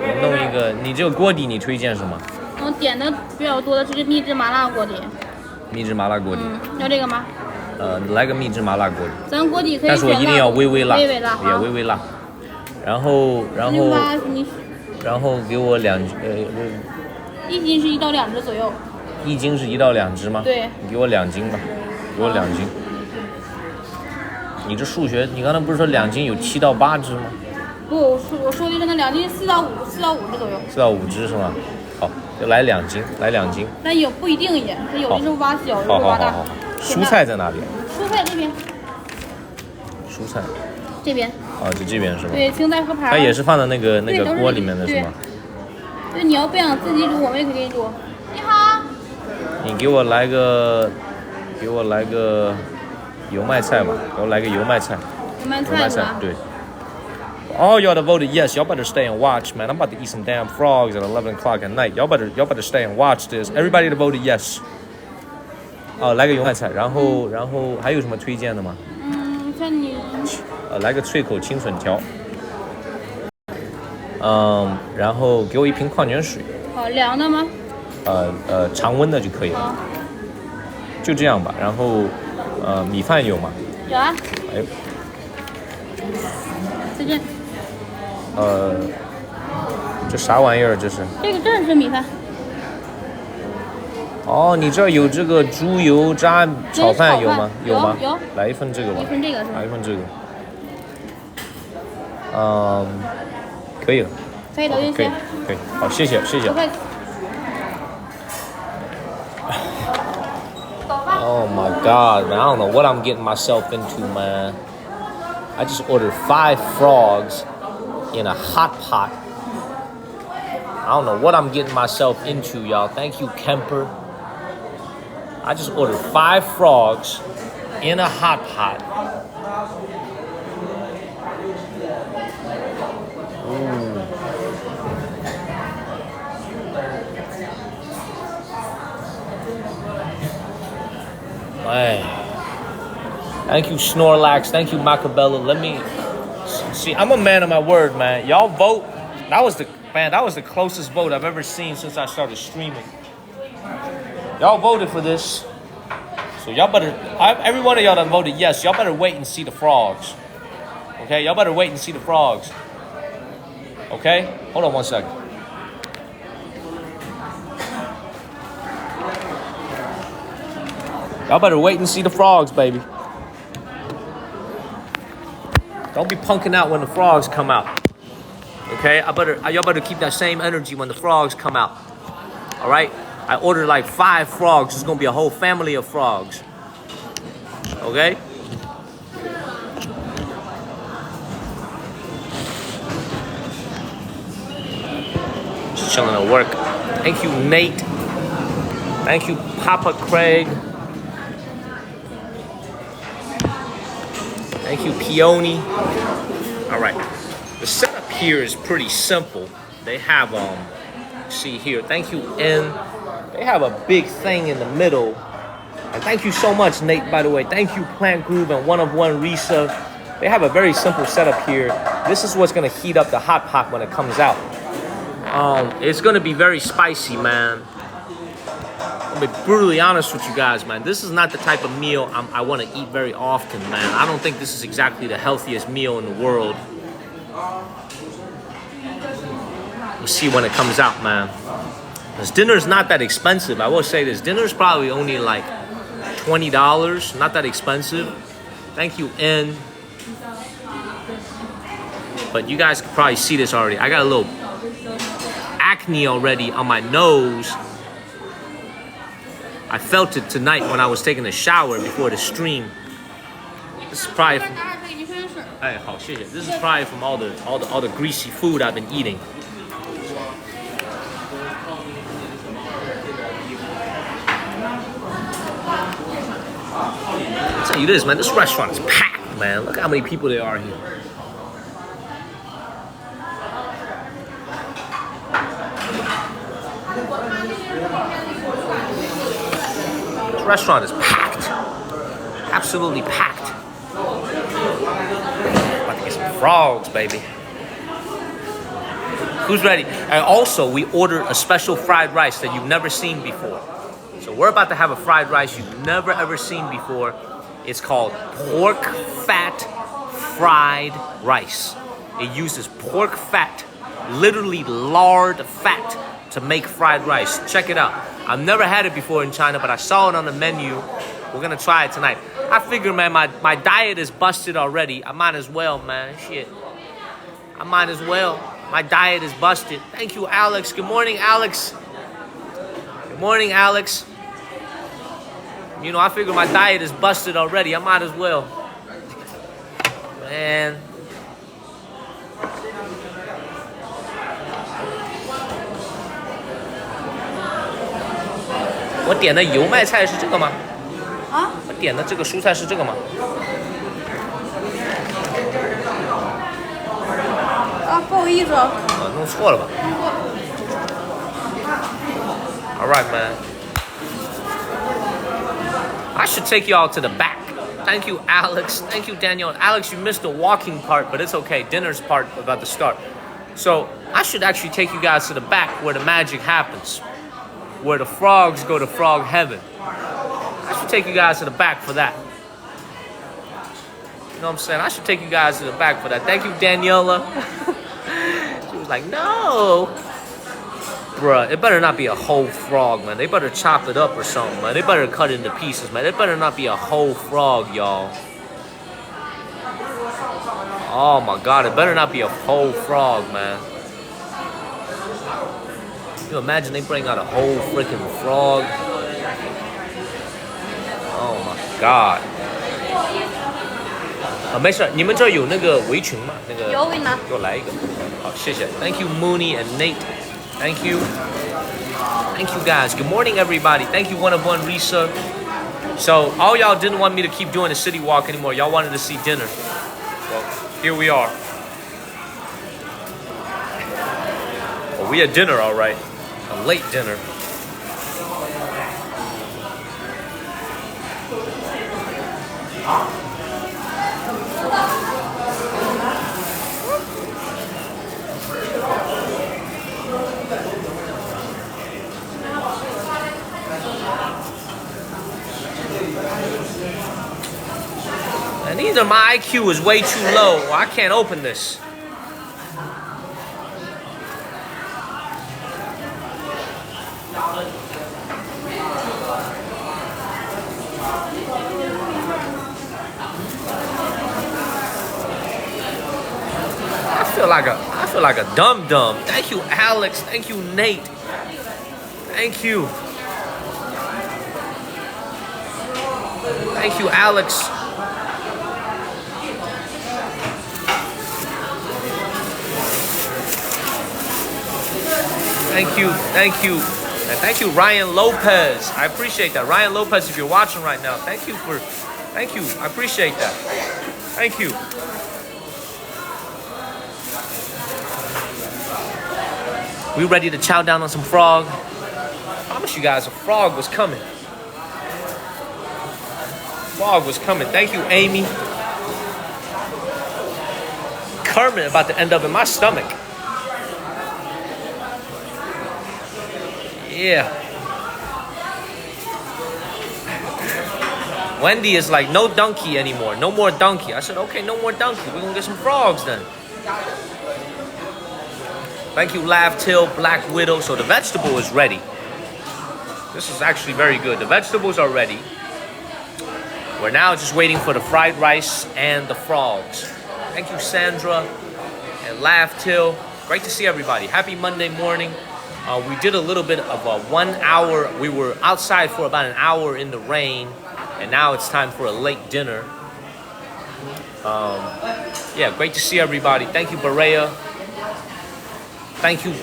你这个锅底你推荐什么？点的比较多的是秘制麻辣锅底。秘制麻辣锅底。要这个吗？来个秘制麻辣锅底。咱锅底可以选，但是我一定要微微辣，也微微辣。然后给我1斤是1到2只左右。1斤是1到2只吗？对。你给我2斤吧，给我2斤。你这数学，你刚才不是说2斤有7到8只吗？不，我说的是那2斤4到5只左右。4到5只是吗？好，就来2斤，那也不一定也，有的是挖小，有的是挖大。好。蔬菜在哪里？蔬菜这边。蔬菜。这边。就这边是吗？对，青菜和盘。它也是放在那个锅里面的是吗？对，你要不想自己煮，我们也可以给你煮。你好。你给我来个油麦菜吧，给我来个油麦菜。油麦菜对。All y'all that voted yes, y'all better stay and watch, man. I'm about to eat some damn frogs at 11 o'clock at night. Y'all better stay and watch this. Everybody that voted yes. 哦，来个油麦菜，然后还有什么推荐的吗？看你。来个脆口清笋条。然后给我一瓶矿泉水。好，凉的吗？常温的就可以了。好，就这样吧。然后米饭有吗？有啊。哎，再见。这啥玩意儿？这是？这是米饭。哦，你这儿有这个猪油渣炒饭有吗？有吗？有。来一份这个吧。一份这个是吧？来一份这个。可以了。可以的，运气。可以，好，谢谢。Oh my God, man! I don't know what I'm getting myself into, man. I just ordered 5 frogs in a hot pot. I don't know what I'm getting myself into, y'all. Thank you, Kemper. I just ordered 5 frogs in a hot pot. Man. Thank you, Snorlax. Thank you, Macabella. Let me see. I'm a man of my word, man. Y'all vote. That was the closest vote I've ever seen since I started streaming. Y'all voted for this, so y'all better. Every one of y'all that voted yes, y'all better wait and see the frogs. Okay, y'all better wait and see the frogs. Okay, hold on one second. Y'all better wait and see the frogs, baby. Don't be punking out when the frogs come out. Okay, y'all better keep that same energy when the frogs come out. All right, I ordered like 5 frogs. It's gonna be a whole family of frogs. Okay. Just chilling at work. Thank you, Nate. Thank you, Papa Craig. Thank you, Peony. All right, the setup here is pretty simple. They have see here. Thank you, N. They have a big thing in the middle. And thank you so much, Nate. By the way, thank you, Plant Groove and One of One Risa. They have a very simple setup here. This is what's gonna heat up the hot pot when it comes out. It's gonna be very spicy, man. I'll be brutally honest with you guys, man. This is not the type of meal I want to eat very often, man. I don't think this is exactly the healthiest meal in the world. We'll see when it comes out, man. This dinner's not that expensive. I will say this. Dinner's probably only like $20. Not that expensive. Thank you, N. But you guys can probably see this already. I got a little acne already on my nose. I felt it tonight when I was taking a shower before the stream. This is probably from, This is probably from all the greasy food I've been eating. I'll tell you this, man. This restaurant is packed, man. Look how many people there are here. This restaurant is packed. Absolutely packed. About to get some frogs, baby. Who's ready? And also, we ordered a special fried rice that you've never seen before. So we're about to have a fried rice you've never ever seen before. It's called pork fat fried rice. It uses pork fat, literally lard fat, to make fried rice. Check it out. I've never had it before in China, but I saw it on the menu. We're gonna try it tonight. I figure, man, my diet is busted already. I might as well, man. Shit. I might as well. My diet is busted. Thank you, Alex. Good morning, Alex. Good morning, Alex. You know, I figure my diet is busted already. I might as well. Man. I 点的油麦菜是这个吗？啊？我点的这个蔬菜是这个吗？啊，不好意思啊。弄错了吧？弄错了。All right, man. I should take y'all to the back. Thank you, Alex. Thank you, Daniel. Alex, you missed the walking part, but it's okay. Dinner's part about to start. So I should actually take you guys to the back where the magic happens, where the frogs go to frog heaven. I should take you guys to the back for that. You know what I'm saying? I should take you guys to the back for that. Thank you, Daniela. She was like, no. Bruh, it better not be a whole frog, man. They better chop it up or something, man. They better cut it into pieces, man. It better not be a whole frog, y'all. Oh my God, it better not be a whole frog, man. You imagine they bring out a whole freaking frog? Oh my God. 没事，你们这儿有那个围裙吗？那个有，我给你拿。给我来一个。好，谢谢。Thank you, Mooney and Nate. Thank you. Thank you, guys. Good morning, everybody. Thank you, One of One, Risa. So, all y'all didn't want me to keep doing the city walk anymore. Y'all wanted to see dinner. Well, here we are. Well, we had dinner, all right. A late dinner. And either my IQ is way too low or I can't open this. I feel like a dum-dum. Thank you, Alex. Thank you, Nate. Thank you. Thank you, Alex. Thank you, thank you. And thank you, Ryan Lopez. I appreciate that. Ryan Lopez, if you're watching right now, thank you. I appreciate that. Thank you. We ready to chow down on some frog? I promise you guys a frog was coming. Frog was coming. Thank you, Amy. Kermit about to end up in my stomach. Yeah. Wendy is like, no donkey anymore. No more donkey. I said, okay, no more donkey. We're going to get some frogs then. Thank you, Lav Till, Black Widow. So the vegetable is ready. This is actually very good. The vegetables are ready. We're now just waiting for the fried rice and the frogs. Thank you, Sandra and Lav Till. Great to see everybody. Happy Monday morning. We did a little bit of a 1 hour. We were outside for about an hour in the rain. And now it's time for a late dinner. Yeah, great to see everybody. Thank you, Berea. Thank you,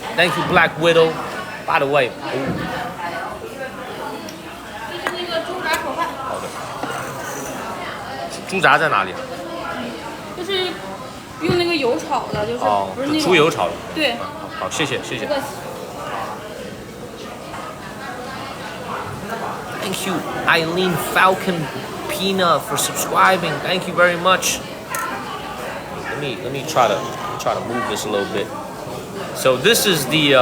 Black Widow. By the way,猪杂在哪里？就是用那个油炒的，就是不是那个猪油炒的。对。好，谢谢。Thank you, Eileen Falcon Pina, for subscribing. Thank you very much. Let me try to move this a little bit. So this is the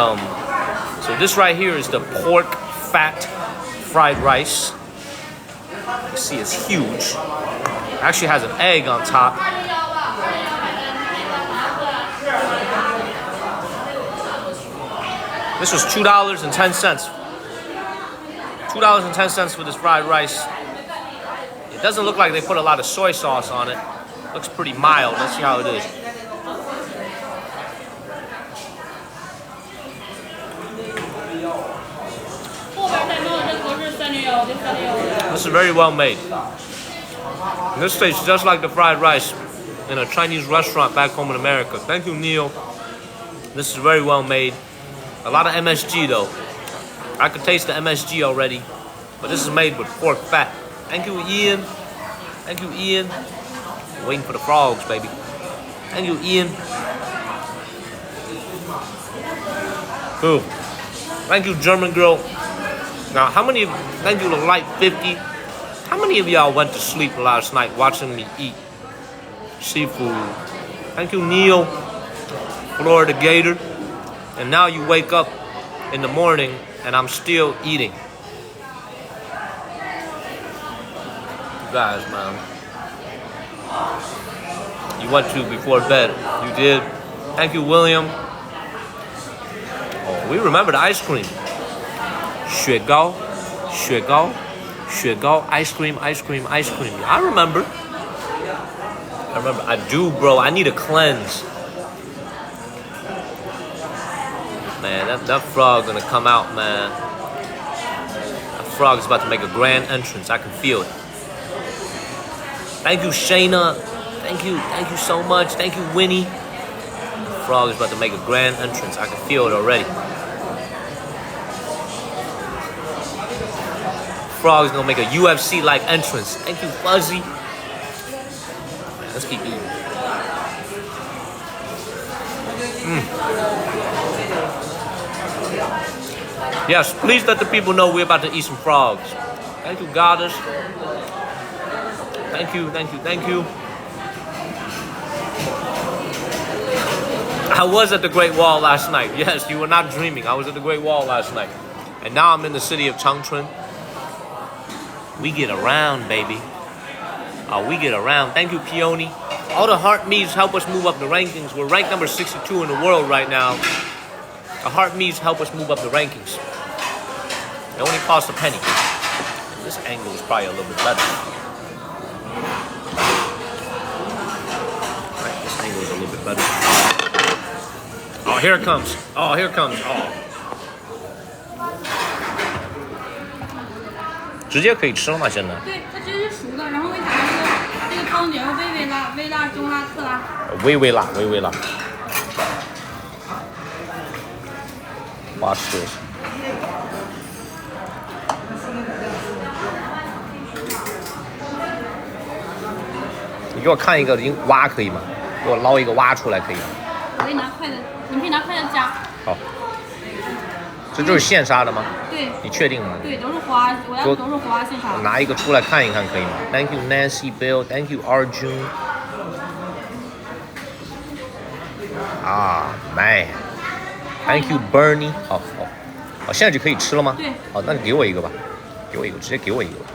so this right here is the pork fat fried rice. You see, it's huge. It actually has an egg on top. This was $2.10. $2.10 for this fried rice. It doesn't look like they put a lot of soy sauce on it. Looks pretty mild. Let's see how it is. This is very well made. This tastes just like the fried rice in a Chinese restaurant back home in America. Thank you, Neil. This is very well made. A lot of MSG though. I could taste the MSG already, but this is made with pork fat. Thank you, Ian. Thank you, Ian. Waiting for the frogs, baby. Thank you, Ian. Cool. Thank you, German girl. Now, how many? Thank you, Light 50. How many of y'all went to sleep last night watching me eat seafood? Thank you, Neil, Florida Gator. And now you wake up in the morning and I'm still eating. You guys, man. You went to before bed. You did. Thank you, William. Oh, we remember the ice cream. 雪糕, 雪糕, 雪糕, ice cream, ice cream, ice cream. I remember. I do, bro. I need a cleanse. Man, that frog gonna come out, man. That frog's about to make a grand entrance. I can feel it. Thank you, Shayna. Thank you so much. Thank you, Winnie. The frog is about to make a grand entrance. I can feel it already. Frog's gonna make a UFC-like entrance. Thank you, Fuzzy. Man, let's keep eating. Yes, please let the people know we're about to eat some frogs. Thank you, Goddess. Thank you. I was at the Great Wall last night. Yes, you were not dreaming. I was at the Great Wall last night. And now I'm in the city of Changchun. We get around, baby. We get around. Thank you, Peony. All the heart me's help us move up the rankings. We're ranked number 62 in the world right now. The heart me's help us move up the rankings. It only costs a penny. This angle is probably a little bit better. Right, this angle is a little bit better. Oh, here it comes. Oh. 直接可以吃了吗？现在？对，它直接是熟的，然后为啥这个汤底要微辣、微辣、中辣、特辣？微辣。Watch this. 你给我看一个蛙可以吗？给我捞一个蛙出来可以吗？我给你拿筷子，你可以拿筷子夹。好。这就是现杀的吗？对。你确定吗？对，都是花，我要都是花现杀。拿一个出来看一看可以吗 ？Thank you Nancy Bill, Thank you Arjun. 啊 ，man，Thank you Bernie. 好，现在就可以吃了吗？对。好，那你给我一个吧，直接给我一个吧。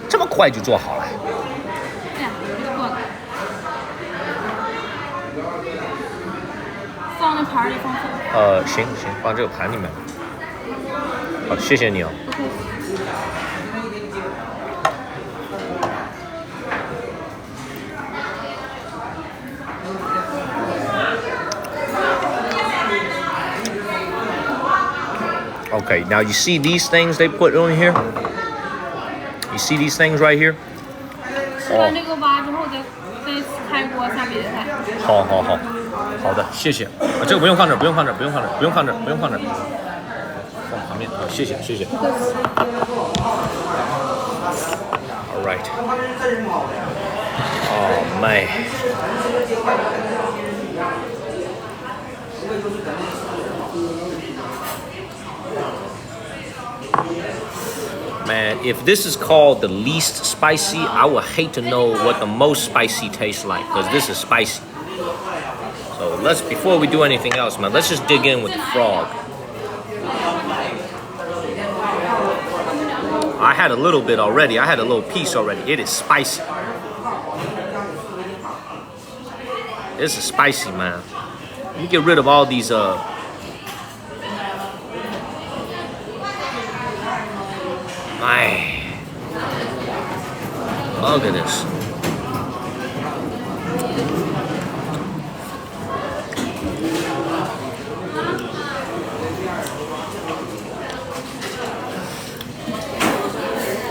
这么快就做好了？对呀，这个做的。放那盘里放。行，放这个盘里面。好，谢谢你哦。Okay, now you see these things they put on here? You see these things right here? 吃完这个蛙之后再开锅下别的菜。好的，谢谢。这个不用放这儿，放旁边。好，谢谢。All right. Oh man. Man, if this is called the least spicy, I would hate to know what the most spicy tastes like, because this is spicy. So before we do anything else, man, let's just dig in with the frog. I had a little bit already. I had a little piece already. It is spicy. This is spicy, man. Let me get rid of all these, Man, look at this.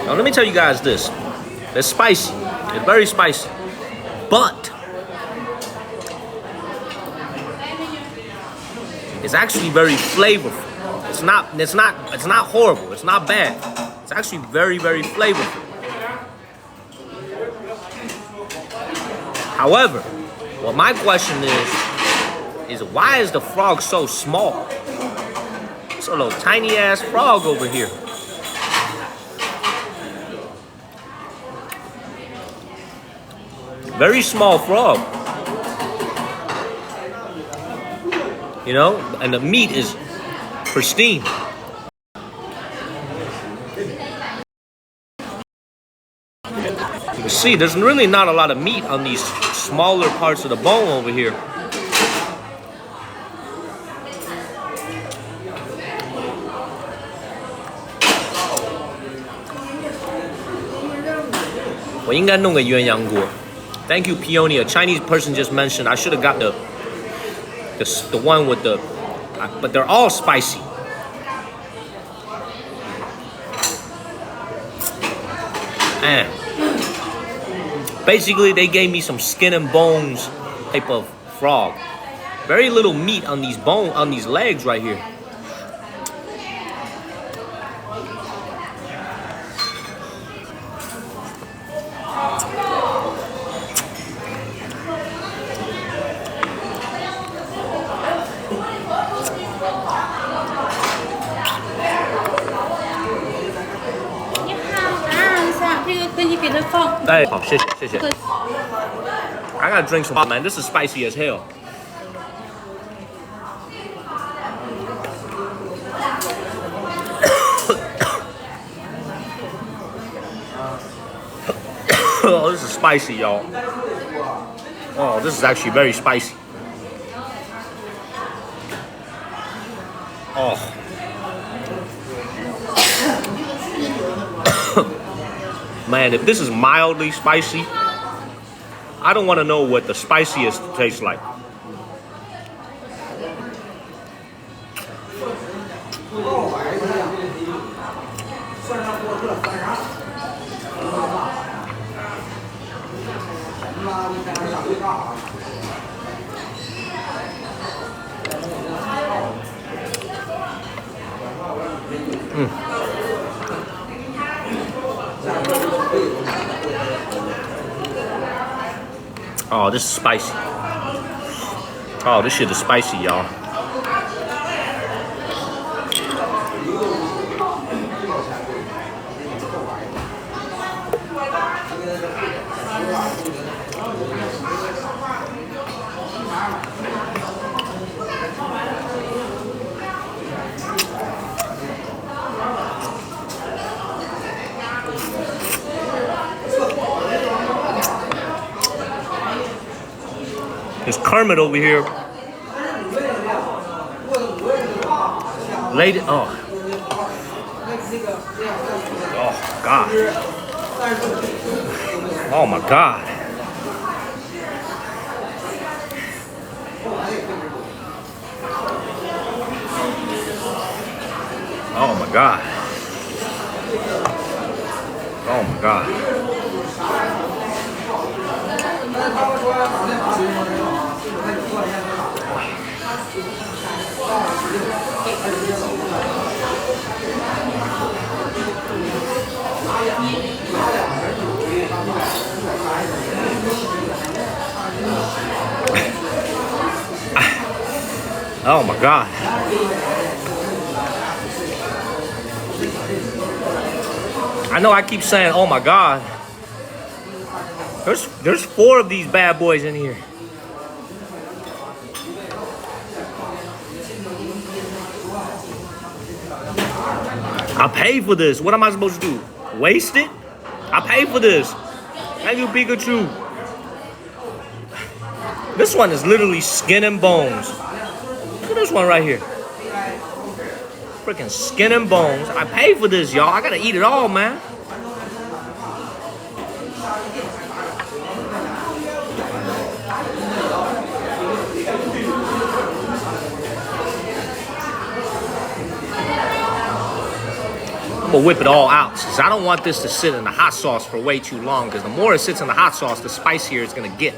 Now let me tell you guys this. It's spicy. It's very spicy. But it's actually very flavorful. It's not horrible. It's not bad. It's actually very, very flavorful. However, what my question is why is the frog so small? It's a little tiny ass frog over here. Very small frog. You know, and the meat is pristine. You can see there's really not a lot of meat on these smaller parts of the bone over here. Thank you, Peony. A Chinese person just mentioned I should have got the one with the, but they're all spicy. And basically, they gave me some skin and bones type of frog. Very little meat on these legs right here. Hey, oh, shit. I gotta drink some, man. This is spicy as hell. Oh, this is spicy, y'all. Oh, this is actually very spicy. Oh. Man, if this is mildly spicy, I don't want to know what the spiciest tastes like. Oh, this is spicy. Oh, this shit is spicy, y'all. There's Kermit over here. Lady, oh God. Oh my God. Oh my God. Oh my God. Oh my God. I know I keep saying, oh my God. There's 4 of these bad boys in here. I paid for this. What am I supposed to do? Waste it? I paid for this. Thank you, Pikachu. This one is literally skin and bones. Look at this one right here. Freaking skin and bones. I paid for this, y'all. I gotta eat it all, man. I'm gonna whip it all out because I don't want this to sit in the hot sauce for way too long, because the more it sits in the hot sauce, the spicier it's gonna get.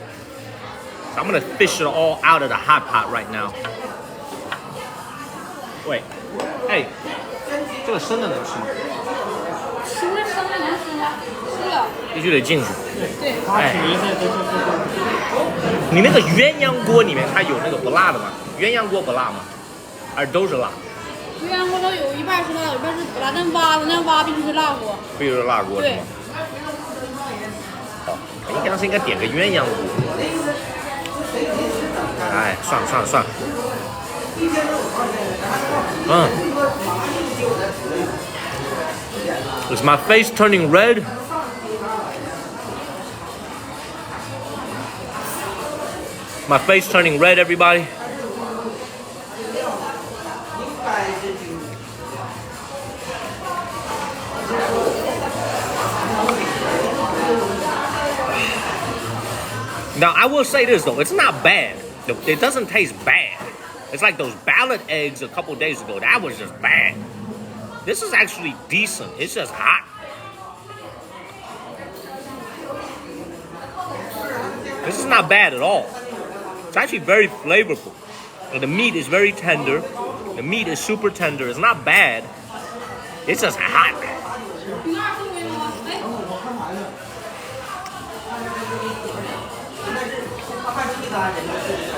So I'm gonna fish it all out of the hot pot right now. Wait, hey, 这个生的能吃吗？熟了生了能吃吗？吃了。必须得进去。对。哎，你那个鸳鸯锅里面它有那个不辣的吗？鸳鸯锅不辣吗？还是都是辣？鸳鸯锅它有一半是辣，有一半是不辣，但蛙的那蛙必须是辣锅。必须是辣锅是吗？对。好。你刚是应该点个鸳鸯锅。哎，算了算了算了。Is my face turning red? My face turning red, everybody? Now, I will say this, though. It's not bad. It doesn't taste bad. It's like those ballot eggs a couple days ago. That was just bad. This is actually decent. It's just hot. This is not bad at all. It's actually very flavorful. And the meat is very tender. The meat is super tender. It's not bad. It's just hot.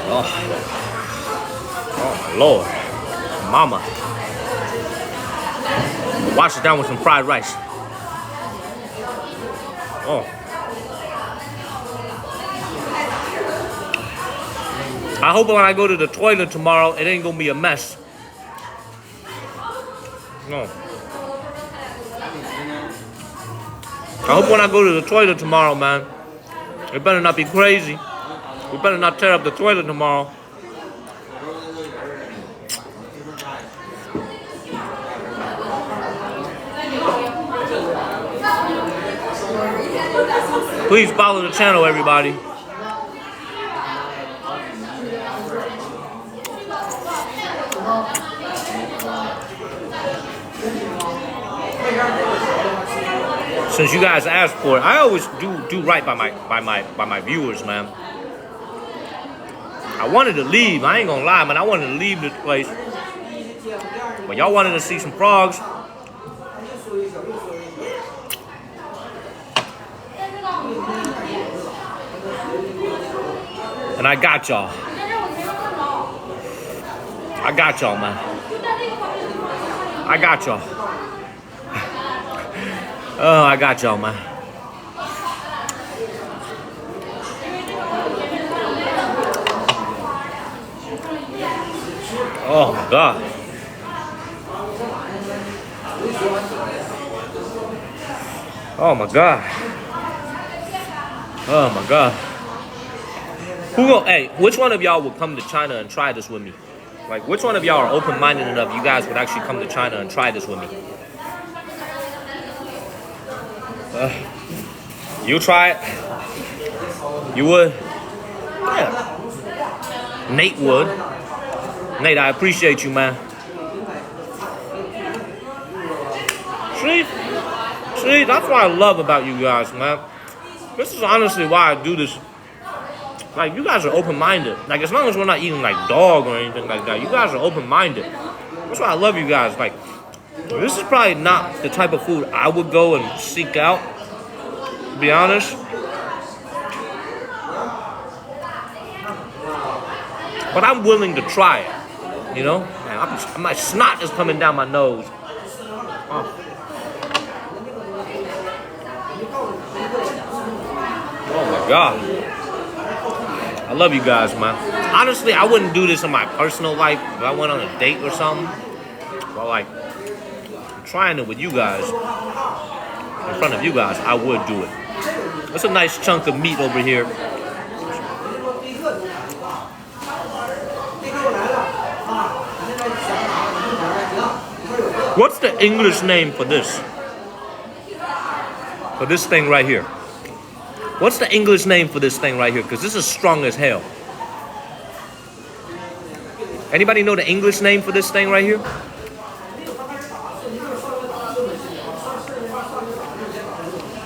Oh my Lord. Mama. Wash it down with some fried rice. Oh. I hope when I go to the toilet tomorrow, it ain't gonna be a mess. No. I hope when I go to the toilet tomorrow, man, it better not be crazy. We better not tear up the toilet tomorrow. Please follow the channel, everybody. Since you guys asked for it, I always do right by my viewers, man. I wanted to leave. I ain't gonna lie, man. I wanted to leave this place, but y'all wanted to see some frogs. And I got y'all. I got y'all, man. I got y'all. Oh, I got y'all, man. Oh my God. Oh my God. Oh my God. Hey, which one of y'all would come to China and try this with me? Like, which one of y'all are open-minded enough you guys would actually come to China and try this with me? You try it? You would? Yeah. Nate would. Nate, I appreciate you, man. See, that's what I love about you guys, man. This is honestly why I do this. Like, you guys are open-minded. Like, as long as we're not eating, like, dog or anything like that, you guys are open-minded. That's why I love you guys. Like, this is probably not the type of food I would go and seek out, to be honest. But I'm willing to try it, you know? Man, my snot is coming down my nose. Oh. Oh, my God. I love you guys, man. Honestly, I wouldn't do this in my personal life if I went on a date or something. But, like, I'm trying it with you guys, in front of you guys, I would do it. That's a nice chunk of meat over here. What's the English name for this? For this thing right here? What's the English name for this thing right here? Because this is strong as hell. Anybody know the English name for this thing right here?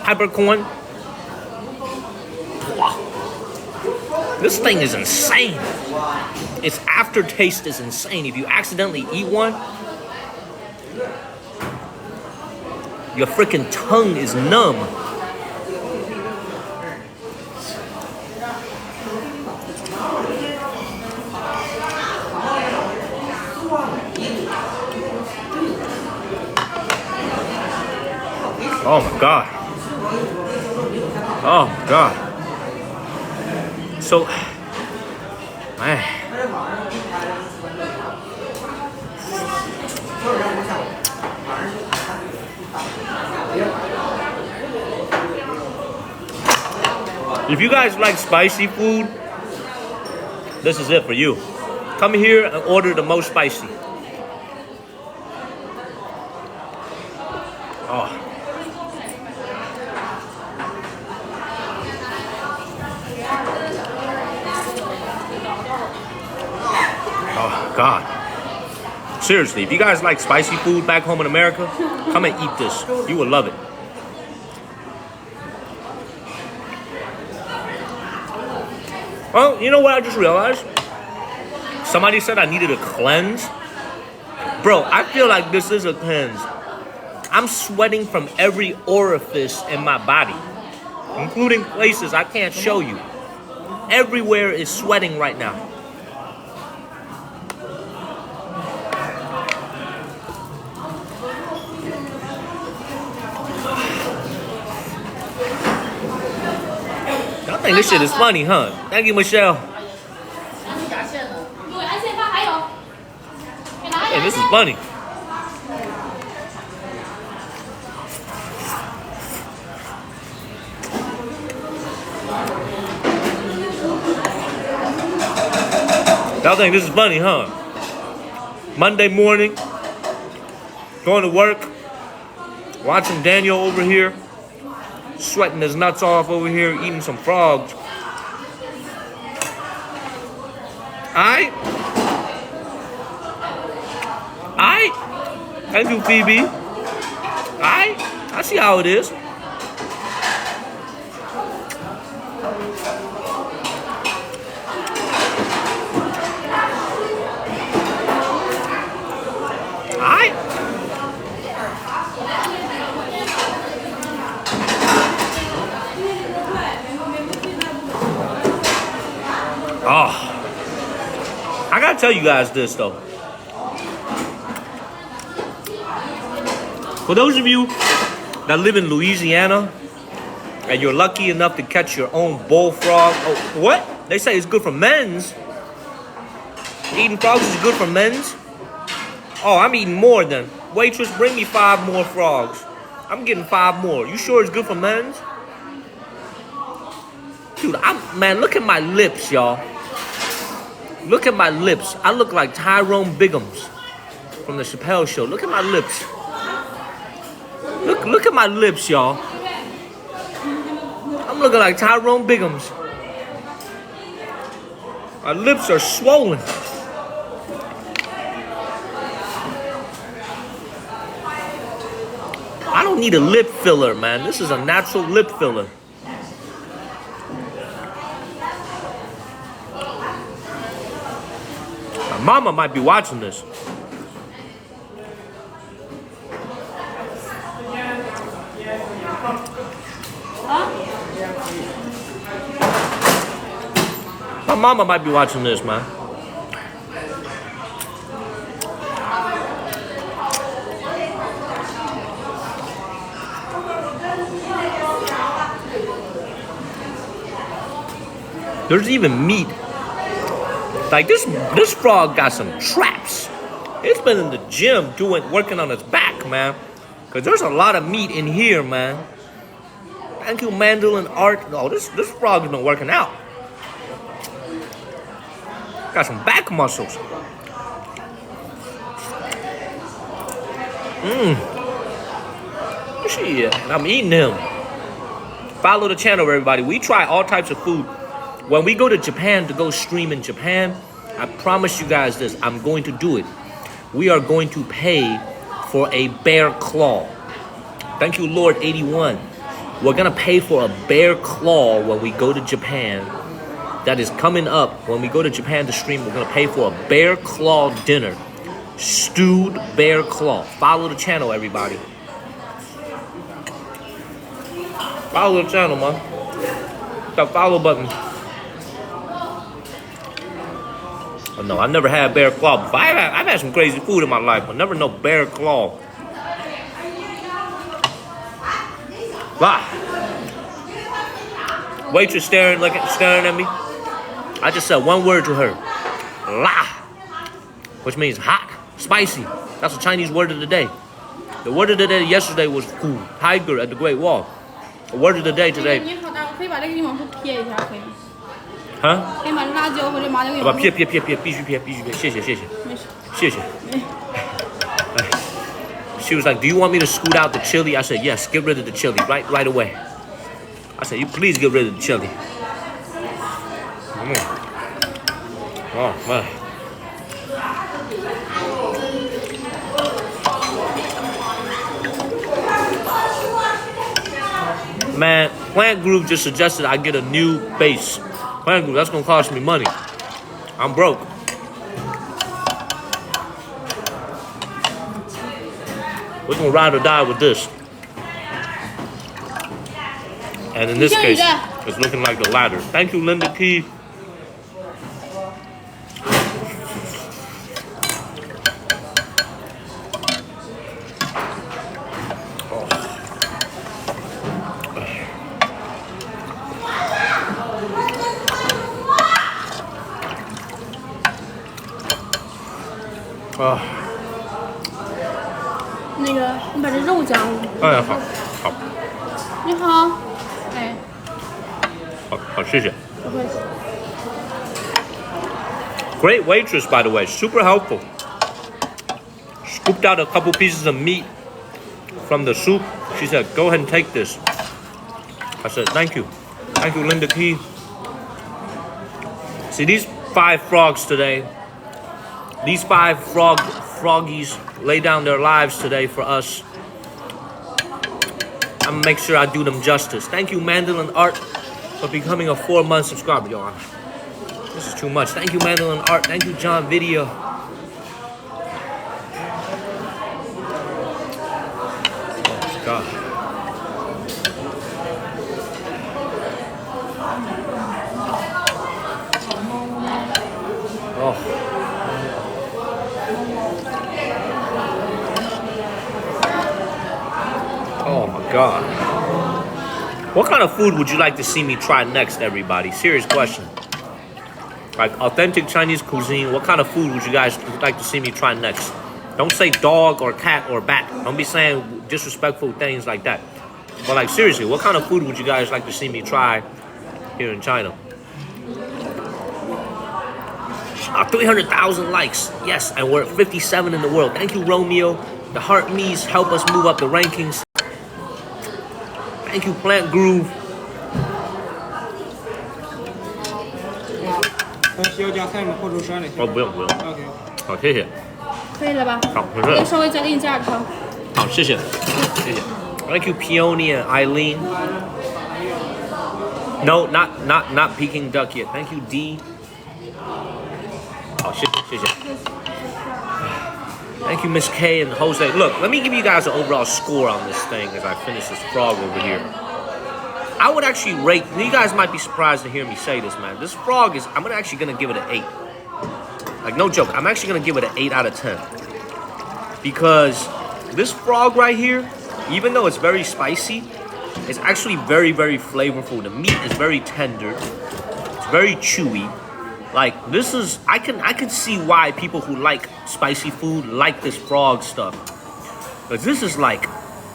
Peppercorn. This thing is insane. Its aftertaste is insane. If you accidentally eat one, your freaking tongue is numb. Oh my God. Oh my God. So, man. If you guys like spicy food, this is it for you. Come here and order the most spicy. Oh. Oh, God. Seriously, if you guys like spicy food back home in America, come and eat this. You will love it. Well, you know what I just realized? Somebody said I needed a cleanse. Bro, I feel like this is a cleanse. I'm sweating from every orifice in my body, including places I can't show you. Everywhere is sweating right now. I think this shit is funny, huh? Thank you, Michelle. Hey, this is funny. Y'all think this is funny, huh? Monday morning, going to work, watching Daniel over here, sweating his nuts off over here, eating some frogs. Thank you, Phoebe. I see how it is. Oh, I gotta tell you guys this though. For those of you that live in Louisiana and you're lucky enough to catch your own bullfrog, oh, what? They say it's good for men's. Eating frogs is good for men's. Oh, I'm eating more then. Waitress, bring me 5 more frogs. I'm getting 5 more. You sure it's good for men's? Dude, man, look at my lips, y'all. Look at my lips. I look like Tyrone Biggums from the Chappelle Show. Look at my lips. Look at my lips, y'all. I'm looking like Tyrone Biggums. My lips are swollen. I don't need a lip filler, man. This is a natural lip filler. My mama might be watching this. My mama might be watching this, man. There's even meat. Like this frog got some traps. It's been in the gym working on its back, man. Cause there's a lot of meat in here, man. Thank you, Mandolin Art. Oh, this frog has been working out. Got some back muscles. Shit, and I'm eating him. Follow the channel, everybody. We try all types of food. When we go to Japan to go stream in Japan, I promise you guys this, I'm going to do it. We are going to pay for a bear claw. Thank you, Lord 81. We're gonna pay for a bear claw when we go to Japan. That is coming up. When we go to Japan to stream, we're gonna pay for a bear claw dinner. Stewed bear claw. Follow the channel, everybody. Follow the channel, man. Hit that follow button. Oh, no, I've never had bear claw before. I've had some crazy food in my life, but never no bear claw. Wow. Waitress staring at me. I just said one word to her. La. Which means hot, spicy. That's the Chinese word of the day. The word of the day yesterday was Gu, tiger at the Great Wall. The word of the day today. 你好大，我可以把这个地方不撇一下，可以吗？ Huh? 可以把这辣椒和这麻酱给好吧，撇，必须撇，谢谢。没事。谢谢。She was like, "Do you want me to scoot out the chili?" I said, "Yes, get rid of the chili right away." I said, "You please get rid of the chili." Oh man. Man, Plant Group just suggested I get a new base. Plant Group, that's gonna cost me money. I'm broke. We're gonna ride or die with this. And in this case, it's looking like the latter. Thank you, Linda Key. Oh. 那个，你把这肉夹了。哎，好，好，你好，哎，好，谢谢。不客气。 Great waitress, by the way, super helpful. Scooped out a couple pieces of meat from the soup. She said, "Go ahead and take this." I said, "Thank you, Linda Key." See these 5 frogs today. These 5 froggies lay down their lives today for us. I'm gonna make sure I do them justice. Thank you, Mandolin Art, for becoming a 4-month subscriber. Yo, this is too much. Thank you, Mandolin Art. Thank you, John Video. Oh, God. Oh. Oh my God. What kind of food would you like to see me try next, everybody? Serious question. Like authentic Chinese cuisine, what kind of food would you guys like to see me try next? Don't say dog or cat or bat. Don't be saying disrespectful things like that. But like seriously, what kind of food would you guys like to see me try here in China? 300,000 likes. Yes, and we're at 57 in the world. Thank you, Romeo. The heart me's help us move up the rankings. Thank you, Plant Groove. 需要加菜吗？或者12点？哦，不用。 OK。好，谢谢。可以了吧？好，没事。再稍微再给你加点汤。好，谢谢。Thank you, Peony and Eileen. No, not Peking duck yet. Thank you, D. 好，谢谢。Thank you, Miss K and Jose. Look, let me give you guys an overall score on this thing as I finish this frog over here. I would actually rate, you guys might be surprised to hear me say this, man. This frog is, I'm actually going to give it an 8. Like, no joke, I'm actually going to give it an 8 out of 10. Because this frog right here, even though it's very spicy, it's actually very, very flavorful. The meat is very tender. It's very chewy. Like, this is, I can see why people who like spicy food like this frog stuff. But this is like,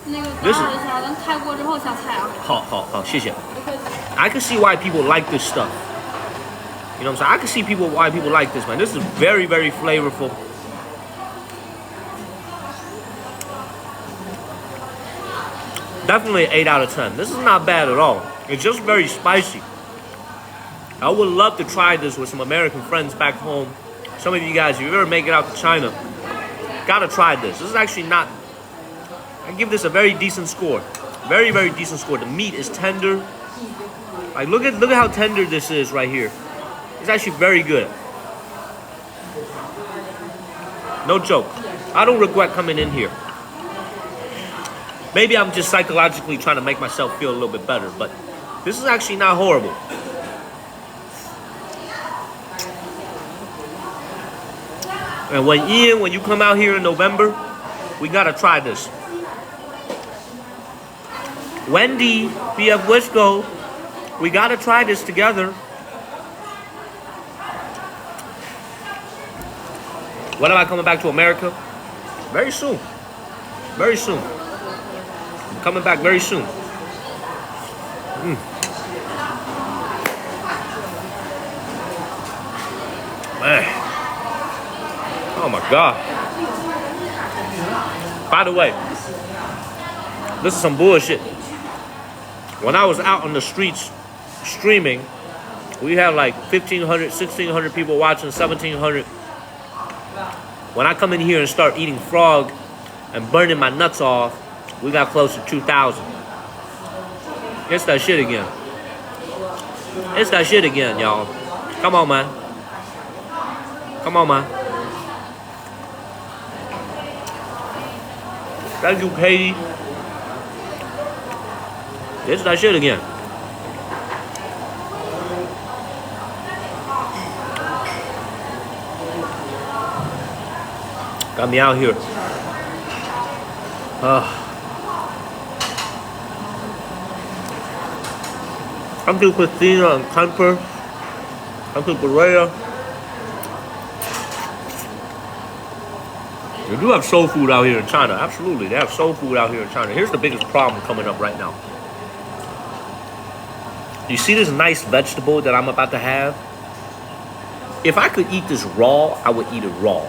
那个等会儿一下，咱开锅之后下菜啊。好，谢谢。I can see why people like this stuff. You know what I'm saying? I can see why people like this, man. This is very, very flavorful. Definitely an 8 out of 10. This is not bad at all. It's just very spicy. I would love to try this with some American friends back home. Some of you guys, if you ever make it out to China, gotta try this. This is actually not, I give this a very decent score. Very, very decent score. The meat is tender. Like, look at how tender this is right here. It's actually very good. No joke. I don't regret coming in here. Maybe I'm just psychologically trying to make myself feel a little bit better, but this is actually not horrible. And when you come out here in November, we gotta try this. Wendy, BF Wisco, we gotta try this together. When am I coming back to America? Very soon. Very soon. I'm coming back very soon. Man. Oh my God. By the way, this is some bullshit. When I was out on the streets streaming, we had like 1,500, 1,600 people watching, 1,700. When I come in here and start eating frog and burning my nuts off, we got close to 2,000. It's that shit again. It's that shit again, y'all. Come on, man. Come on, man. Thank you, Katie. It's that shit again. Got me out here. Thank you, Christina and Kemper. Thank you, Berea. They do have soul food out here in China. Absolutely, they have soul food out here in China. Here's the biggest problem coming up right now. You see this nice vegetable that I'm about to have? If I could eat this raw, I would eat it raw.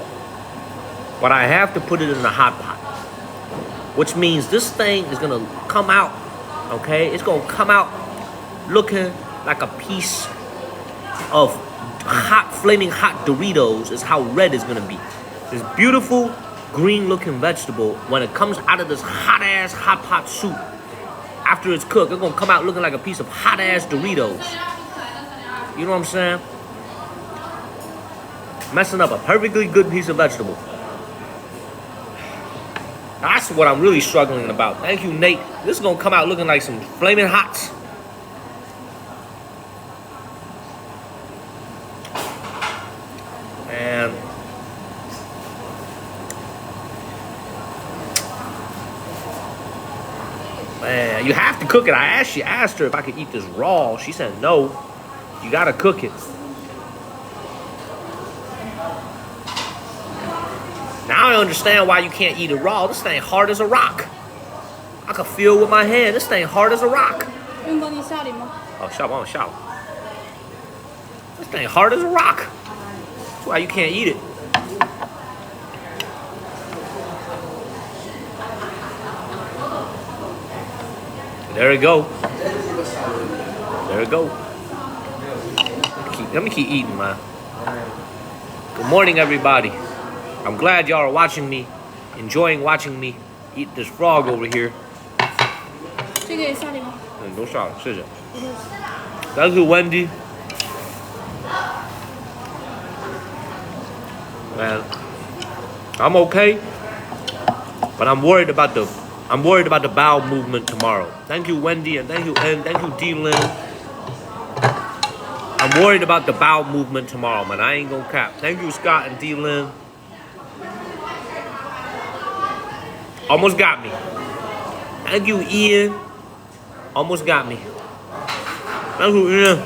But I have to put it in the hot pot. Which means this thing is gonna come out, okay? It's gonna come out looking like a piece of hot, flaming hot Doritos is how red it's gonna be. This beautiful green looking vegetable, when it comes out of this hot ass hot pot soup, after it's cooked, it's gonna come out looking like a piece of hot ass Doritos. You know what I'm saying? Messing up a perfectly good piece of vegetable. That's what I'm really struggling about. Thank you, Nate. This is gonna come out looking like some flaming hots. And man, you have to cook it. I asked her if I could eat this raw. She said no. You gotta cook it. Now I understand why you can't eat it raw. This thing hard as a rock. I can feel with my hand. This thing hard as a rock. Oh, 下帮我下了. This thing hard as a rock. That's why you can't eat it. There we go. There we go. Let me keep eating, man. Good morning, everybody. I'm glad y'all are watching me, enjoying watching me eat this frog over here. 这个也下里吗？都下了，谢谢。Thank you, Wendy. Man, I'm okay, but I'm worried about the bowel movement tomorrow. Thank you, Wendy, and thank you, D-Lin. I'm worried about the bowel movement tomorrow, man. I ain't gonna cap. Thank you, Scott and D-Lin. Almost got me. Thank you, Ian. Almost got me. Thank you, Ian.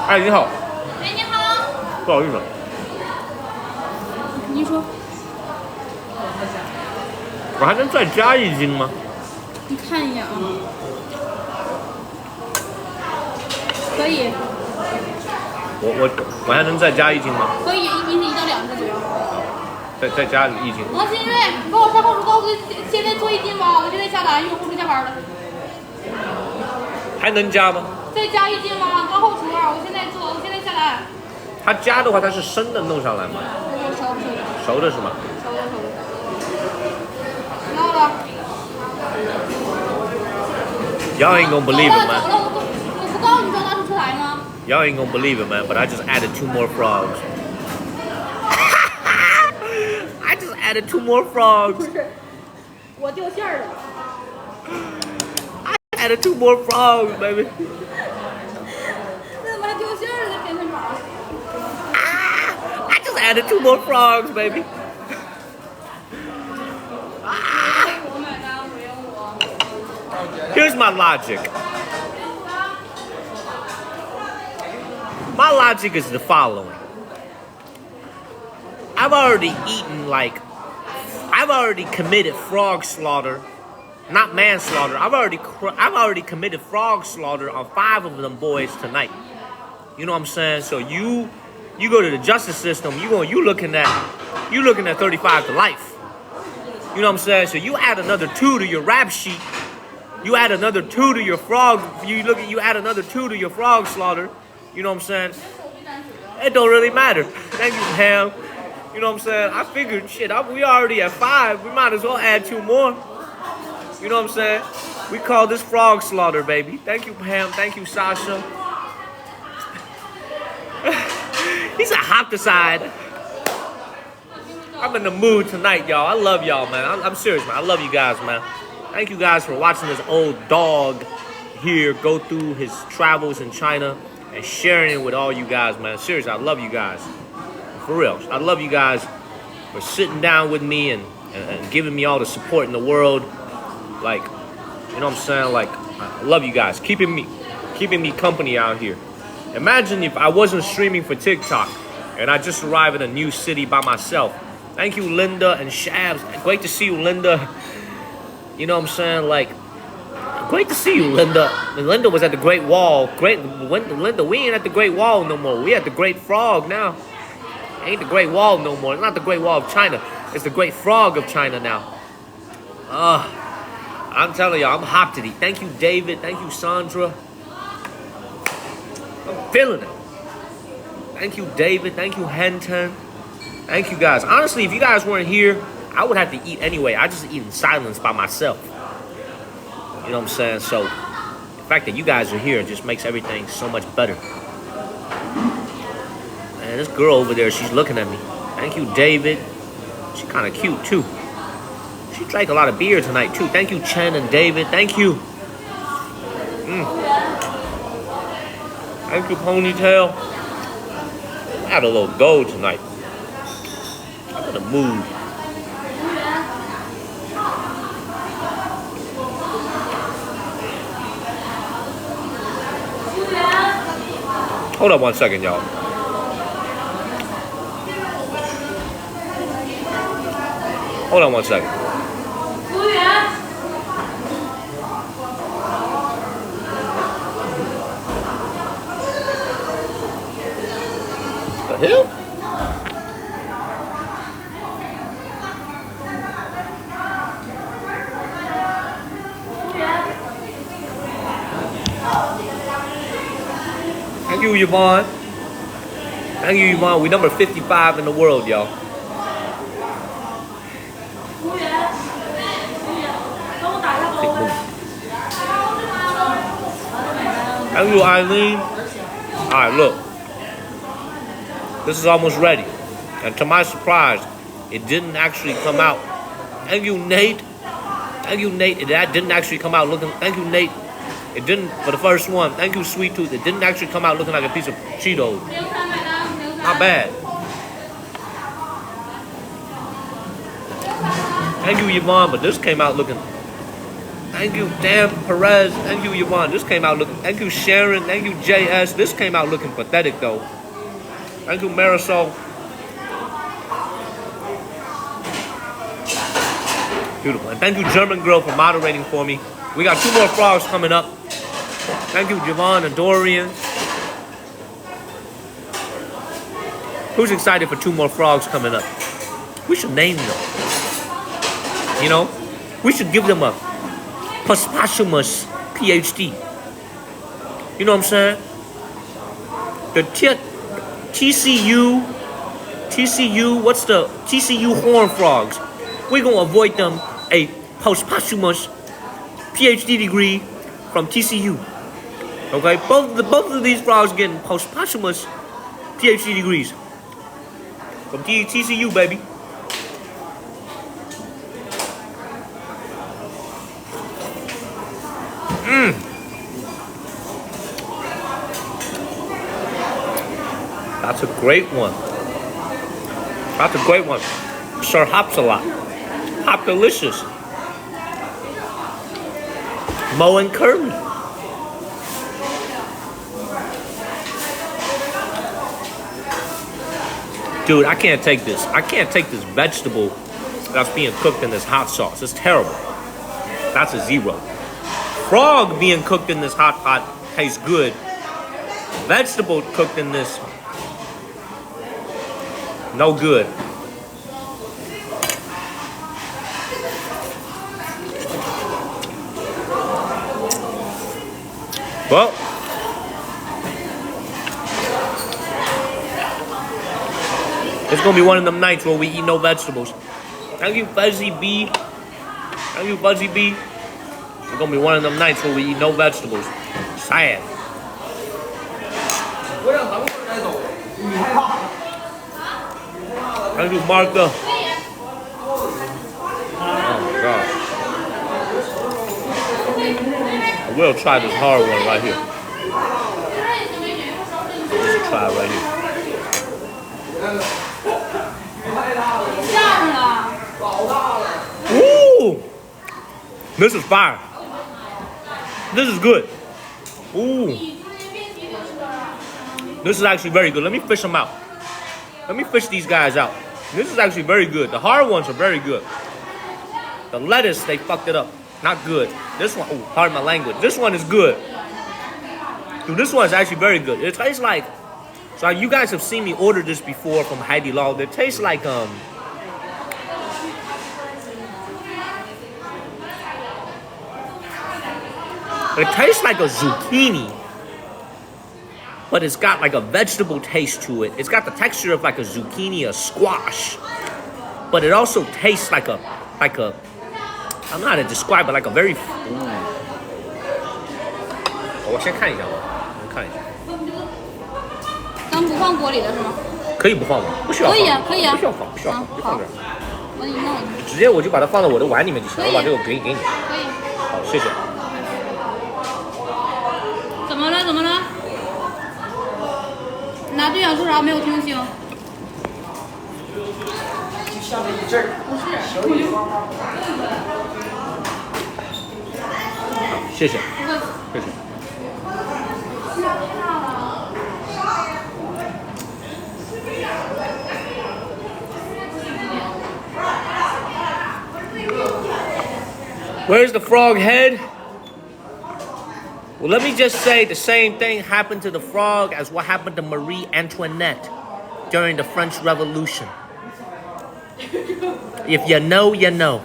Hey, 你好。哎，你好。不好意思。你说。我还能再加一斤吗？你看一眼啊。可以。我还能再加一斤吗？可以，1到2只左右。再加1斤。王新瑞，你帮我上后厨，告诉现在做1斤吗？我现在下单，因为后厨加班了。还能加吗？再加1斤吗？刚后厨，我现在下单。他加的话，他是生的弄上来吗？熟的是吗？熟的。到了。Y'all ain't gonna believe it, man. 我不告诉你说当时出来吗 Y'all ain't gonna believe it, man. But I just added 2 more frogs. I just added 2 more frogs. 不是，我掉馅儿了。I added 2 more frogs, baby. 那怎么还掉馅儿了？天天马。added 2 more frogs, baby. Here's my logic. My logic is the following. I've already committed frog slaughter, not manslaughter. I've already committed frog slaughter on 5 of them boys tonight. You know what I'm saying? So you go to the justice system, you looking at 35 to life. You know what I'm saying? So you add another 2 to your rap sheet. You add another 2 to your frog. You add another 2 to your frog slaughter. You know what I'm saying? It don't really matter. Thank you, Pam. You know what I'm saying? I figured, shit, we already at 5. We might as well add 2 more. You know what I'm saying? We call this frog slaughter, baby. Thank you, Pam. Thank you, Sasha. He said, hop aside. I'm in the mood tonight, y'all. I love y'all, man. I'm serious, man. I love you guys, man. Thank you guys for watching this old dog here go through his travels in China and sharing it with all you guys, man. Seriously, I love you guys. For real. I love you guys for sitting down with me and giving me all the support in the world. Like, you know what I'm saying? Like, I love you guys. Keeping me company out here. Imagine if I wasn't streaming for TikTok and I just arrived in a new city by myself. Thank you, Linda and Shabs. Great to see you, Linda. You know what I'm saying? Like, great to see you, Linda. Linda was at the Great Wall. Linda, we ain't at the Great Wall no more. We at the Great Frog now. Ain't the Great Wall no more. It's not the Great Wall of China. It's the Great Frog of China now. I'm telling y'all, I'm hopped. Thank you, David. Thank you, Sandra. I'm feeling it. Thank you, David. Thank you, Henton. Thank you, guys. Honestly, if you guys weren't here, I would have to eat anyway. I just eat in silence by myself. You know what I'm saying? So, the fact that you guys are here just makes everything so much better. Man, this girl over there, she's looking at me. Thank you, David. She's kind of cute, too. She drank a lot of beer tonight, too. Thank you, Chen and David. Thank you. Thank you, Ponytail. I had a little gold tonight. I'm in the mood. Hold on 1 second, y'all. Hold on 1 second. The hell? Thank you, Yvonne. Thank you, Yvonne. We number 55 in the world, y'all. Thank you, Eileen. Alright, look. This is almost ready. And to my surprise, it didn't actually come out. Thank you, Nate. Thank you, Nate. That didn't actually come out looking. Thank you, Nate. It didn't, for the first one. Thank you, Sweet Tooth. It didn't actually come out looking like a piece of Cheetos. Not bad. Thank you, Yvonne, but this came out looking. Thank you, Dan Perez. Thank you, Yvonne. This came out looking. Thank you, Sharon. Thank you, JS. This came out looking pathetic, though. Thank you, Marisol. Beautiful. And thank you, German Girl, for moderating for me. We got 2 more frogs coming up. Thank you, Javon and Dorian. Who's excited for 2 more frogs coming up? We should name them. You know? We should give them a posthumous PhD. You know what I'm saying? The TCU, what's the TCU horn frogs? We're going to avoid them a posthumous PhD degree from TCU. Okay? Both of these frogs getting posthumous PhD degrees from TCU, baby. That's a great one. That's a great one. Sir hops a lot. Hop delicious. Mo and curly. Dude, I can't take this. I can't take this vegetable that's being cooked in this hot sauce. It's terrible. That's a 0. Frog being cooked in this hot pot tastes good. Vegetable cooked in this, no good. Well, it's gonna be one of them nights where we eat no vegetables. Thank you, Fuzzy B. Thank you, Fuzzy B. It's gonna be one of them nights where we eat no vegetables. Sad. Thank you, Martha. Oh my God. I will try this hard one right here. Let's try it right here. Ooh! This is fire. This is good. Ooh. This is actually very good. Let me fish them out. Let me fish these guys out. This is actually very good. The hard ones are very good. The lettuce, they fucked it up. Not good. This one, oh, pardon my language. This one is good. Dude, this one is actually very good. It tastes like, so you guys have seen me order this before from Hai Di Lao. It tastes like, it tastes like a zucchini, but it's got like a vegetable taste to it. It's got the texture of like a zucchini, a squash, but it also tastes like a, I don't know how to describe it, like a very, 我先看一下，我看一下。咱不放锅里的是吗？可以不放吗？不需要放。可以啊，可以啊。不需要放，不需要放，就放这儿。我给你弄。直接我就把它放到我的碗里面就行，我把这个给你。可以。好，谢谢。怎么了？怎么了？你拿对讲说啥？没有听清。就像那一阵儿。不是。好，谢谢。谢谢。Where's the frog head? Well, let me just say the same thing happened to the frog as what happened to Marie Antoinette during the French Revolution. If you know, you know.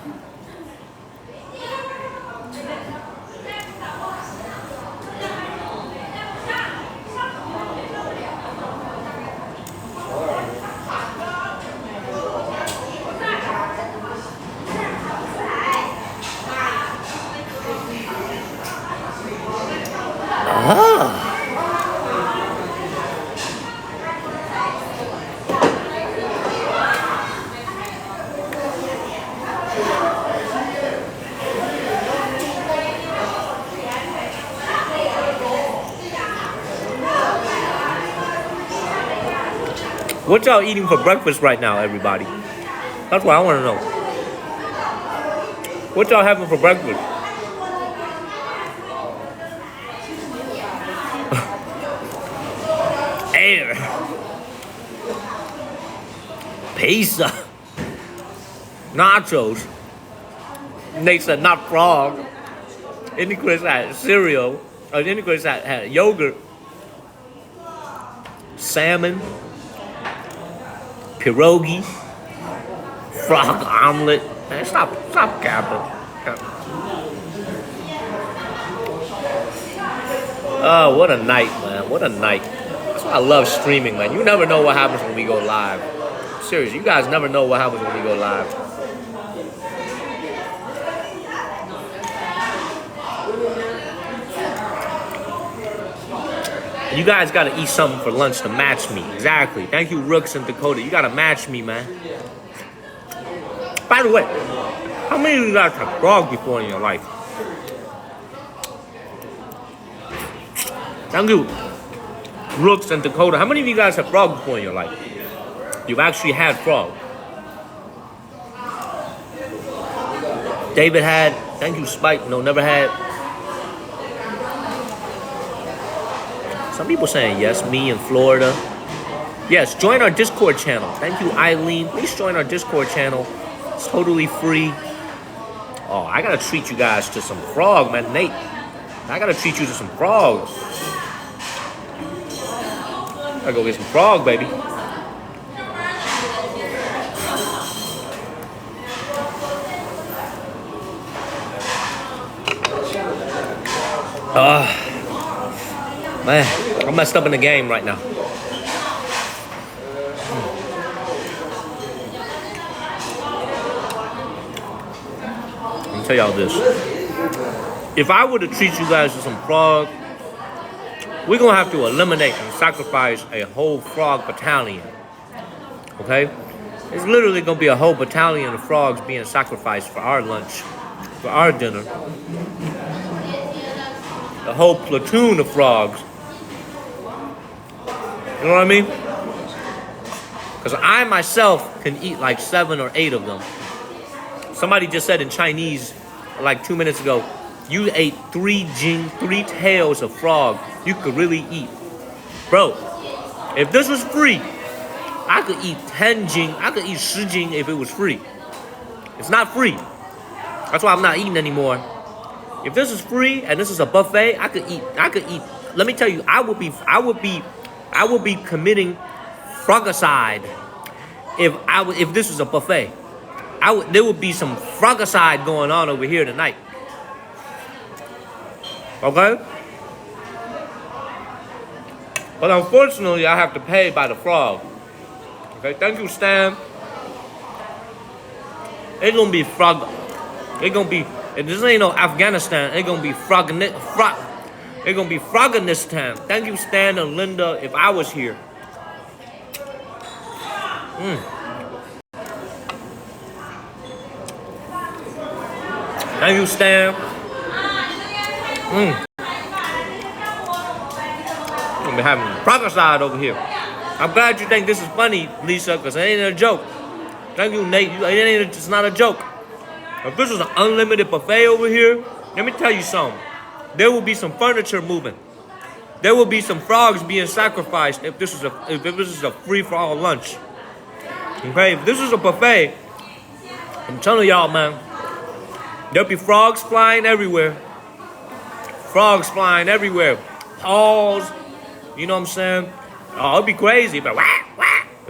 What y'all eating for breakfast right now, everybody? That's what I want to know. What y'all having for breakfast? Air. Pizza. Nachos. Nate said not frog. Any Chris had cereal. Any Chris had yogurt. Salmon. Pierogi, frog omelet. Man, stop capping. Oh, what a night, man. What a night. That's why I love streaming, man. You never know what happens when we go live. Seriously, you guys never know what happens when we go live. You guys gotta eat something for lunch to match me. Exactly. Thank you, Rooks and Dakota. You gotta match me, man. By the way, how many of you guys have frog before in your life? Thank you, Rooks and Dakota. How many of you guys have frog before in your life? you've actually had frog. David had. Thank you, Spike. No, never had. Some people saying yes. Me in Florida. Yes, join our Discord channel. Thank you, Eileen. Please join our Discord channel. It's totally free. Oh, I gotta treat you guys to some frog, man. Nate, I gotta treat you to some frogs. I gotta go get some frog, baby. Man, I'm messed up in the game right now. Let me tell y'all this. If I were to treat you guys to some frog, we're gonna have to eliminate and sacrifice a whole frog battalion. Okay? It's literally gonna be a whole battalion of frogs being sacrificed for our lunch, for our dinner. A whole platoon of frogs. You know what I mean? Because I myself can eat like 7 or 8 of them. Somebody just said in Chinese like 2 minutes ago, you ate 3 tails of frog you could really eat. Bro, if this was free, I could eat 10 jing, I could eat 10 jing if it was free. It's not free. That's why I'm not eating anymore. If this is free and this is a buffet, I could eat. Let me tell you, I would be committing frogicide if this was a buffet. There would be some frogicide going on over here tonight. Okay? But unfortunately, I have to pay by the frog. Okay, thank you, Stan. It's gonna be frog. It's gonna be. This ain't no Afghanistan. It's gonna be It's gonna be Froganistan. Thank you, Stan and Linda. If I was here. Thank you, Stan. Gonna be having frogicide over here. I'm glad you think this is funny, Lisa, because it ain't a joke. Thank you, Nate. It's not a joke. If this was an unlimited buffet over here, let me tell you something. There will be some furniture moving. There will be some frogs being sacrificed if this is a free-for-all lunch. Okay, if this is a buffet, I'm telling y'all, man, there'll be frogs flying everywhere. Frogs flying everywhere. Paws, you know what I'm saying? Oh, it'll be crazy, but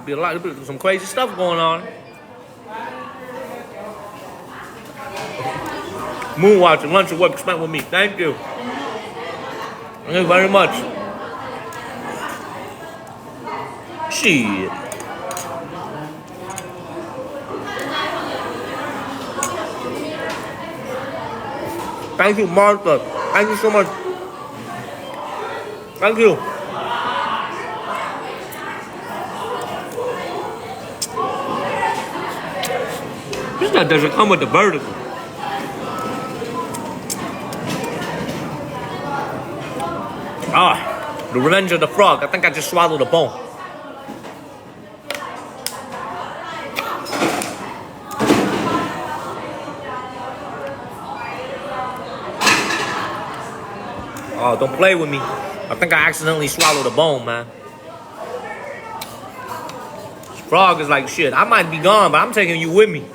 there'll be some crazy stuff going on. Moonwatching, lunch and work spent with me. Thank you. Thank you very much. Shit. Thank you, Martha. Thank you so much. Thank you. This stuff doesn't come with the vertical. The Revenge of the Frog. I think I just swallowed a bone. Oh, don't play with me. I think I accidentally swallowed a bone, man. This frog is like shit. I might be gone, but I'm taking you with me.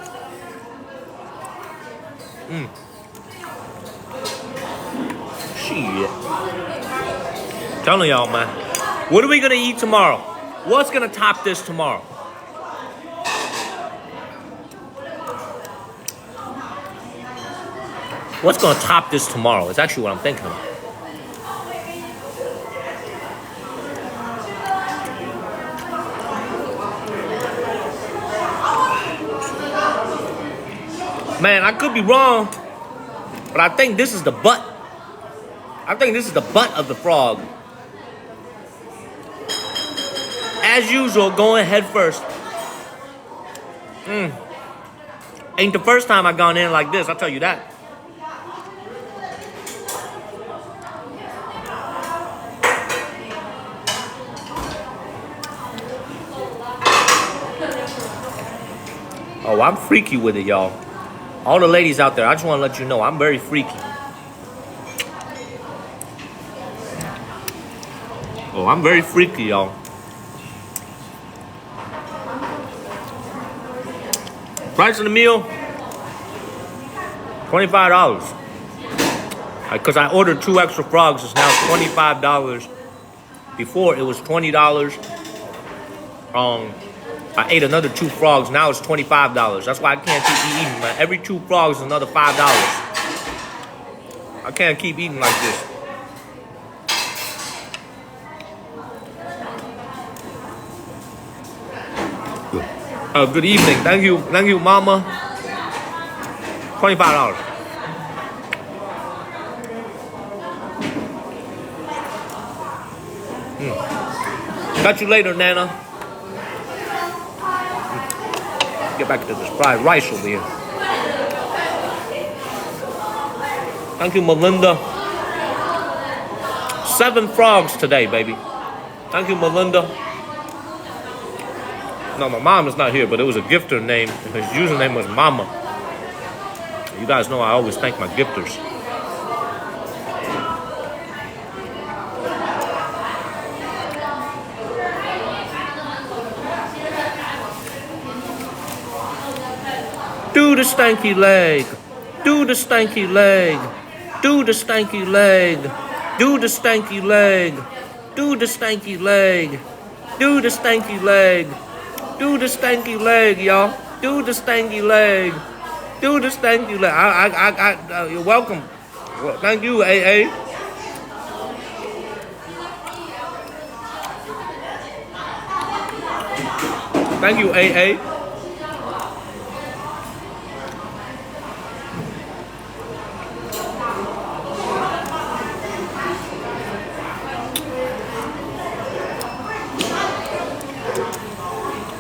Shit. Telling y'all, man. What are we gonna eat tomorrow? What's gonna top this tomorrow? What's gonna top this tomorrow? It's actually what I'm thinking about. Man, I could be wrong, but I think this is the butt. I think this is the butt of the frog. As usual, going head first. Ain't the first time I've gone in like this, I'll tell you that. Oh, I'm freaky with it, y'all. All the ladies out there, I just want to let you know I'm very freaky. Oh, I'm very freaky, y'all. Price of the meal, $25. Because I ordered 2 extra frogs, it's now $25. Before it was $20. I ate another 2 frogs, now it's $25. That's why I can't keep eating, man. Every 2 frogs is another $5. I can't keep eating like this. Good evening. Thank you, mama. $25. Got you later, Nana. Get back to this fried rice over here. Thank you, Melinda. 7 frogs today, baby. Thank you, Melinda. No, my mom is not here, but it was a gifter name. His username was Mama. You guys know I always thank my gifters. Do the stanky leg. Do the stanky leg. Do the stanky leg. Do the stanky leg. Do the stanky leg. Do the stanky leg. Do the stanky leg, y'all. Do the stanky leg. Do the stanky leg. You're welcome. Well, thank you, AA. Thank you, AA.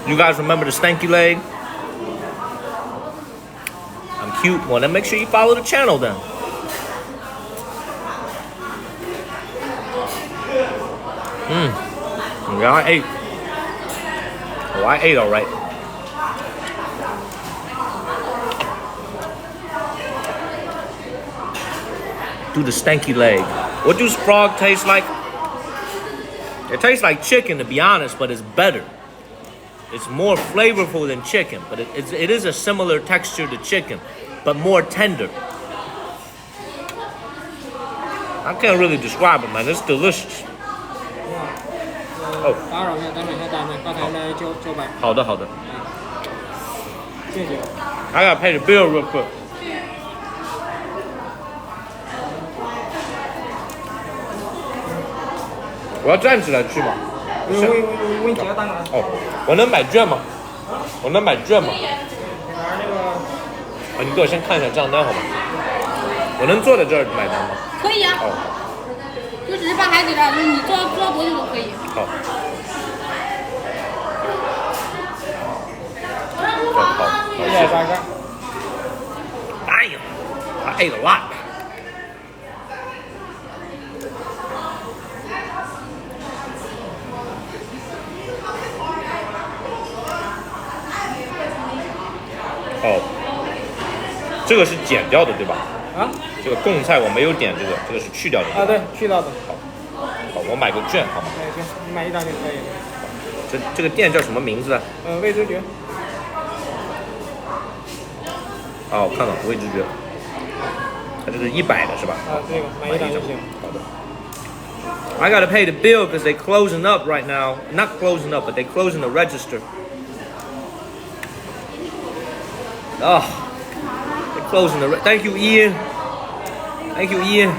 You guys remember the stanky leg? I'm cute. Well, then make sure you follow the channel then. Yeah, I ate. Oh, I ate all right. Do the stanky leg. What does frog taste like? It tastes like chicken, to be honest, but it's better. It's more flavorful than chicken, but it is a similar texture to chicken, but more tender. I can't really describe it, man. It's delicious. Oh. 打扰一下，等一下，刚才那900。好的，好的。谢谢。I gotta pay the bill real quick. 我要站起来去吗？我给你结个单了。哦，我能买券吗？我能买券吗？你给我先看一下账单好吗？我能坐在这儿买单吗？可以啊。哦。就只是办孩子的，就是你坐多久都可以。好。好，谢谢。Damn, I ate a lot. Oh, 这个是减掉的对吧？啊？这个贡菜我没有点这个，这个是去掉的。啊，对，去掉的。好，我买个券好吗？哎，行，你买一张就可以了。这个店叫什么名字啊？味之觉。哦，我看到味之觉，它这是100的是吧？啊，这个买一张就行。好的。I gotta pay the bill because they closing up right now. Not closing up, but they closing the register. Oh, they're closing the. Thank you, Ian. Thank you, Ian.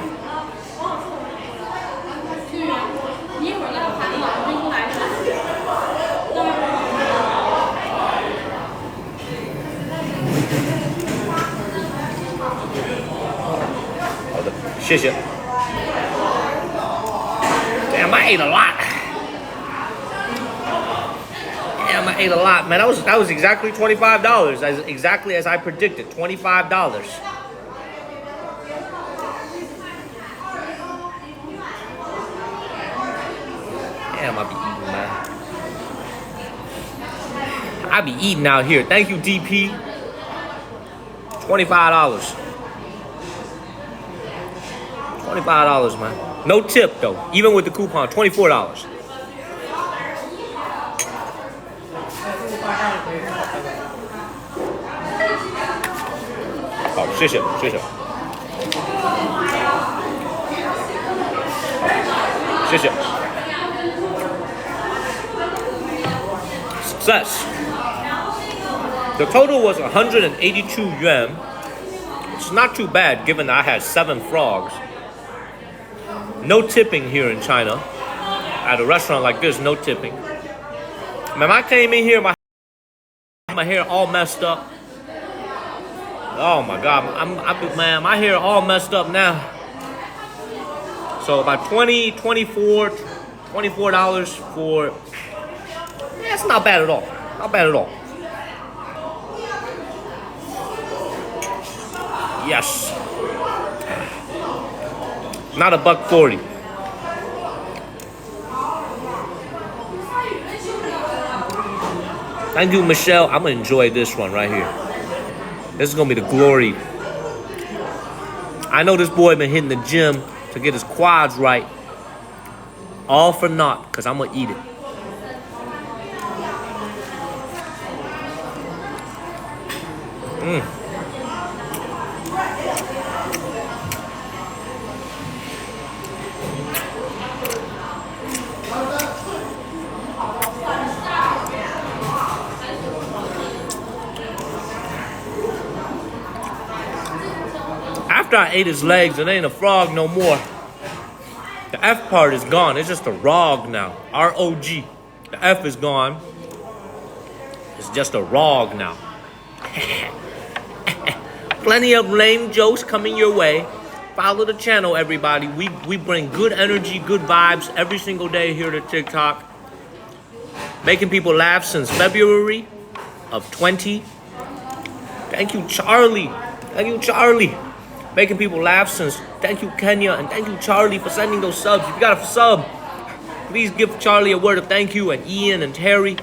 你一会儿给他盘了，拎出来是吧？好的，谢谢。Damn, I ate a lot. Damn, I ate a lot, man. That was exactly $25, exactly as I predicted. $25. Damn, I be eating, man. I be eating out here. Thank you, DP. $25. $25, man. No tip though. Even with the coupon, $24. 好，谢谢，谢谢。谢谢。Success. The total was 182 yuan. It's not too bad given that I had 7 frogs. No tipping here in China. At a restaurant like this, no tipping. Man, I came in here, my hair all messed up. Oh my God, man, my hair all messed up now. So about $24 for, yeah, it's not bad at all. Not bad at all. Yes. Not $1.40. Thank you, Michelle. I'm gonna enjoy this one right here. This is gonna be the glory. I know this boy been hitting the gym to get his quads right. All for naught, because I'm gonna eat it. After I ate his legs, it ain't a frog no more. The F part is gone. It's just a rog now. R-O-G. The F is gone. It's just a rog now. Plenty of lame jokes coming your way. Follow the channel, everybody. We bring good energy, good vibes every single day here to TikTok. Making people laugh since February of 20. Thank you, Charlie. Thank you, Charlie. Making people laugh since. Thank you, Kenya, and thank you, Charlie, for sending those subs. If you got a sub, please give Charlie a word of thank you, and Ian and Terry.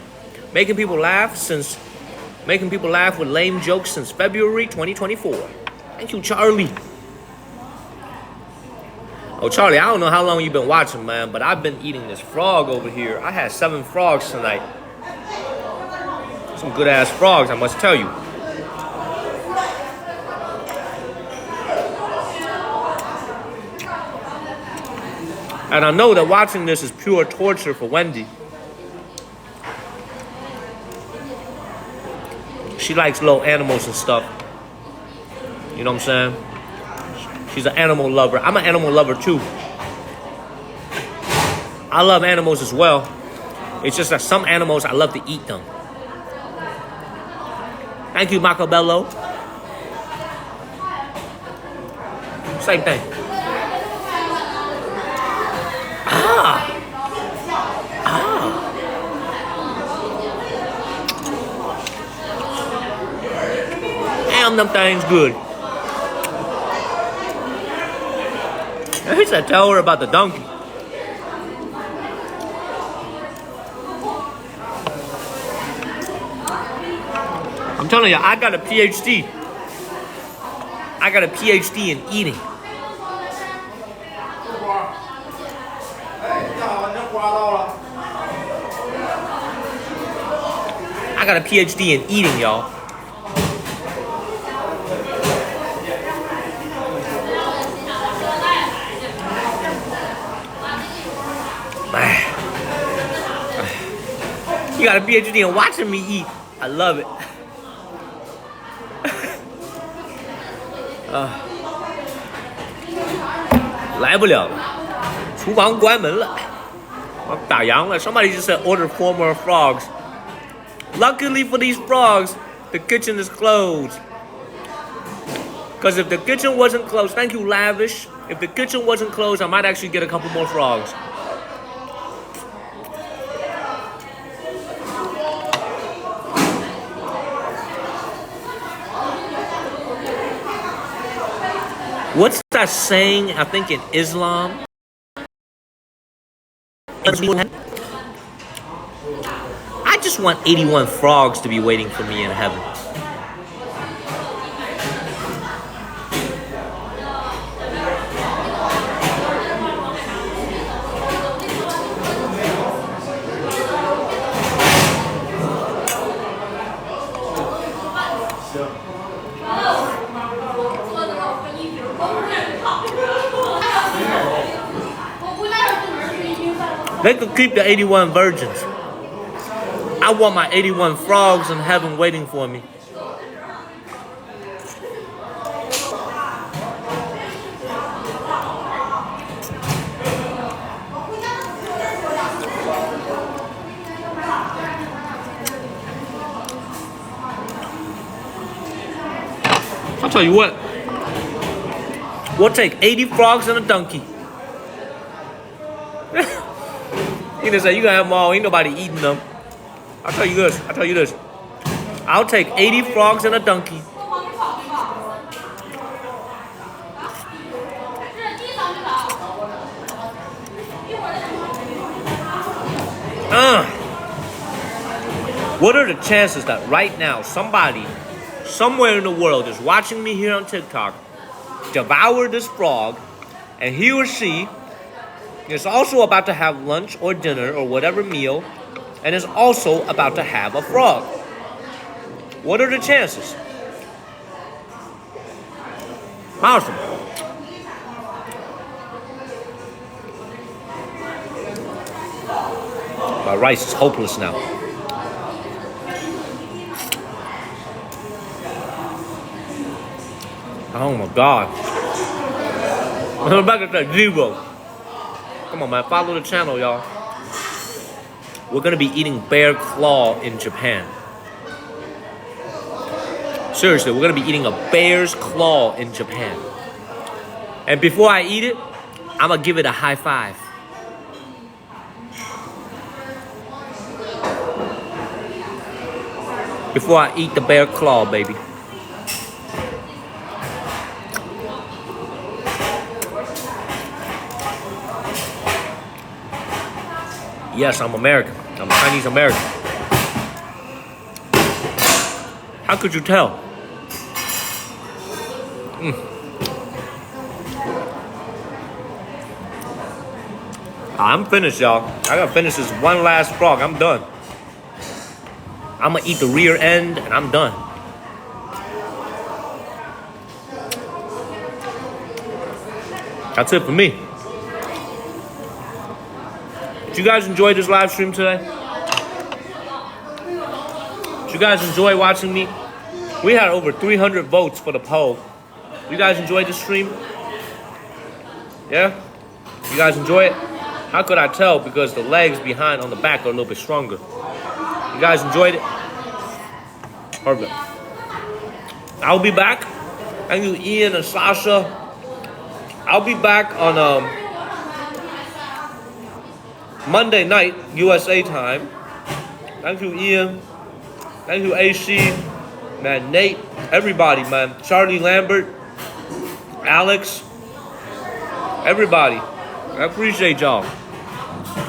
Making people laugh with lame jokes since February 2024. Thank you, Charlie. Oh, Charlie, I don't know how long you've been watching, man, but I've been eating this frog over here. I had 7 frogs tonight. Some good-ass frogs, I must tell you. And I know that watching this is pure torture for Wendy. She likes little animals and stuff. You know what I'm saying? She's an animal lover. I'm an animal lover too. I love animals as well. It's just that some animals, I love to eat them. Thank you, Macabello. Same thing. Damn, them things good. He said, tell her about the donkey. I'm telling you, I got a PhD. I got a PhD in eating. I got a PhD in eating, y'all. You got a PhD in watching me eat. I love it. 来不了了，厨房关门了，我打烊了。Somebody just said order 4 more frogs. Luckily for these frogs, the kitchen is closed. Because if the kitchen wasn't closed, thank you, Lavish. If the kitchen wasn't closed, I might actually get a couple more frogs. What's that saying, I think in Islam? I just want 81 frogs to be waiting for me in heaven. They could keep the 81 virgins. I want my 81 frogs in heaven waiting for me. I'll tell you what. We'll take 80 frogs and a donkey. You gonna say you gonna have them all, ain't nobody eating them. I'll tell you this. I'll take 80 frogs and a donkey. What are the chances that right now somebody somewhere in the world is watching me here on TikTok devour this frog, and he or she is also about to have lunch or dinner or whatever meal, and is also about to have a frog? What are the chances? Awesome. My rice is hopeless now. Oh my God. I'm back at that zero. Come on, man. Follow the channel, y'all. We're going to be eating bear claw in Japan. Seriously, we're going to be eating a bear's claw in Japan. And before I eat it, I'm going to give it a high five. Before I eat the bear claw, baby. Yes, I'm American. I'm Chinese American. How could you tell? I'm finished, y'all. I gotta finish this one last frog. I'm done. I'm gonna eat the rear end and I'm done. That's it for me. Did you guys enjoy this live stream today? Did you guys enjoy watching me? We had over 300 votes for the poll. You guys enjoyed the stream? Yeah? You guys enjoy it? How could I tell? Because the legs behind on the back are a little bit stronger. You guys enjoyed it? Perfect. I'll be back. Thank you, Ian and Sasha. I'll be back on Monday night, USA time. Thank you, Ian. Thank you, AC. Man, Nate. Everybody, man. Charlie Lambert. Alex. Everybody. I appreciate y'all.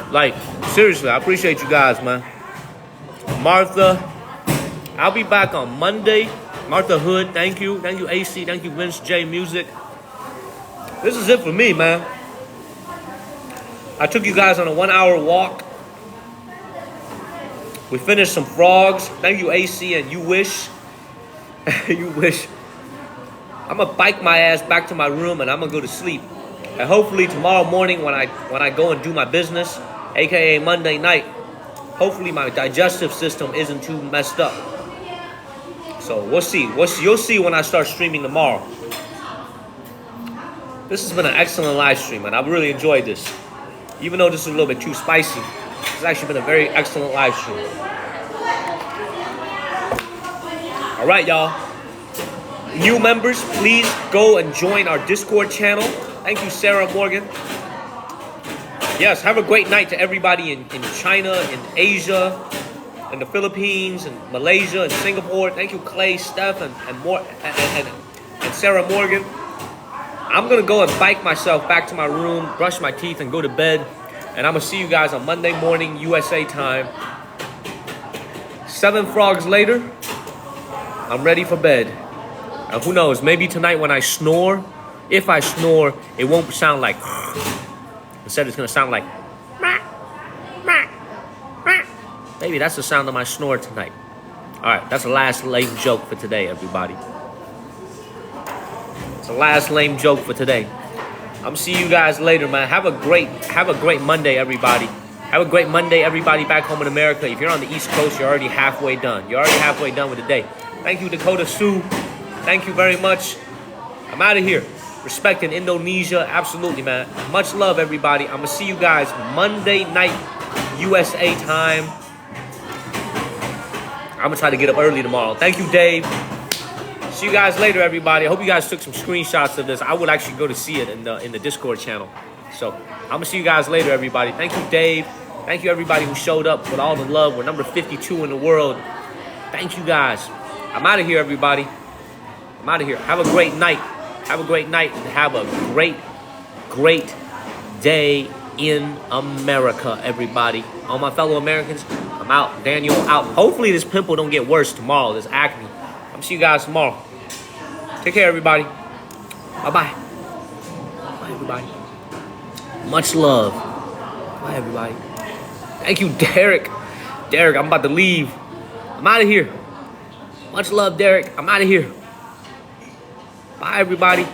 Like, seriously, I appreciate you guys, man. Martha. I'll be back on Monday. Martha Hood, thank you. Thank you, AC. Thank you, Vince J Music. This is it for me, man. I took you guys on a 1-hour walk. We finished some frogs. Thank you, AC, and You Wish. You Wish. I'm gonna bike my ass back to my room and I'm gonna go to sleep. And hopefully tomorrow morning when I go and do my business, aka Monday night, hopefully my digestive system isn't too messed up. So we'll see. You'll see when I start streaming tomorrow. This has been an excellent live stream, and I've really enjoyed this. Even though this is a little bit too spicy, it's actually been a very excellent live stream. All right, y'all. New members, please go and join our Discord channel. Thank you, Sarah Morgan. Yes, have a great night to everybody in China, in Asia, in the Philippines, and Malaysia, and Singapore. Thank you, Clay, Steph, and Sarah Morgan. I'm going to go and bike myself back to my room, brush my teeth, and go to bed. And I'm going to see you guys on Monday morning, USA time. 7 frogs later, I'm ready for bed. And who knows, maybe tonight when I snore, if I snore, it won't sound like instead it's going to sound like maybe that's the sound of my snore tonight. All right, that's the last lame joke for today, everybody. It's the last lame joke for today. I'm see you guys later, man. Have a great Monday, everybody. Have a great Monday, everybody back home in America. If you're on the East Coast, you're already halfway done. You're already halfway done with the day. Thank you, Dakota Sue. Thank you very much. I'm out of here. Respect in Indonesia. Absolutely, man. Much love, everybody. I'm going to see you guys Monday night, USA time. I'm going to try to get up early tomorrow. Thank you, Dave. See you guys later, everybody. I hope you guys took some screenshots of this. I would actually go to see it in the Discord channel. So I'm going to see you guys later, everybody. Thank you, Dave. Thank you, everybody who showed up with all the love. We're number 52 in the world. Thank you, guys. I'm out of here, everybody. I'm out of here. Have a great night. Have a great night and have a great, great day in America, everybody. All my fellow Americans, I'm out. Daniel out. Hopefully this pimple don't get worse tomorrow, this acne. I'm see you guys tomorrow. Take care, everybody. Bye-bye. Bye, everybody. Much love. Bye, everybody. Thank you, Derek. Derek, I'm about to leave. I'm out of here. Much love, Derek. I'm out of here. Bye, everybody.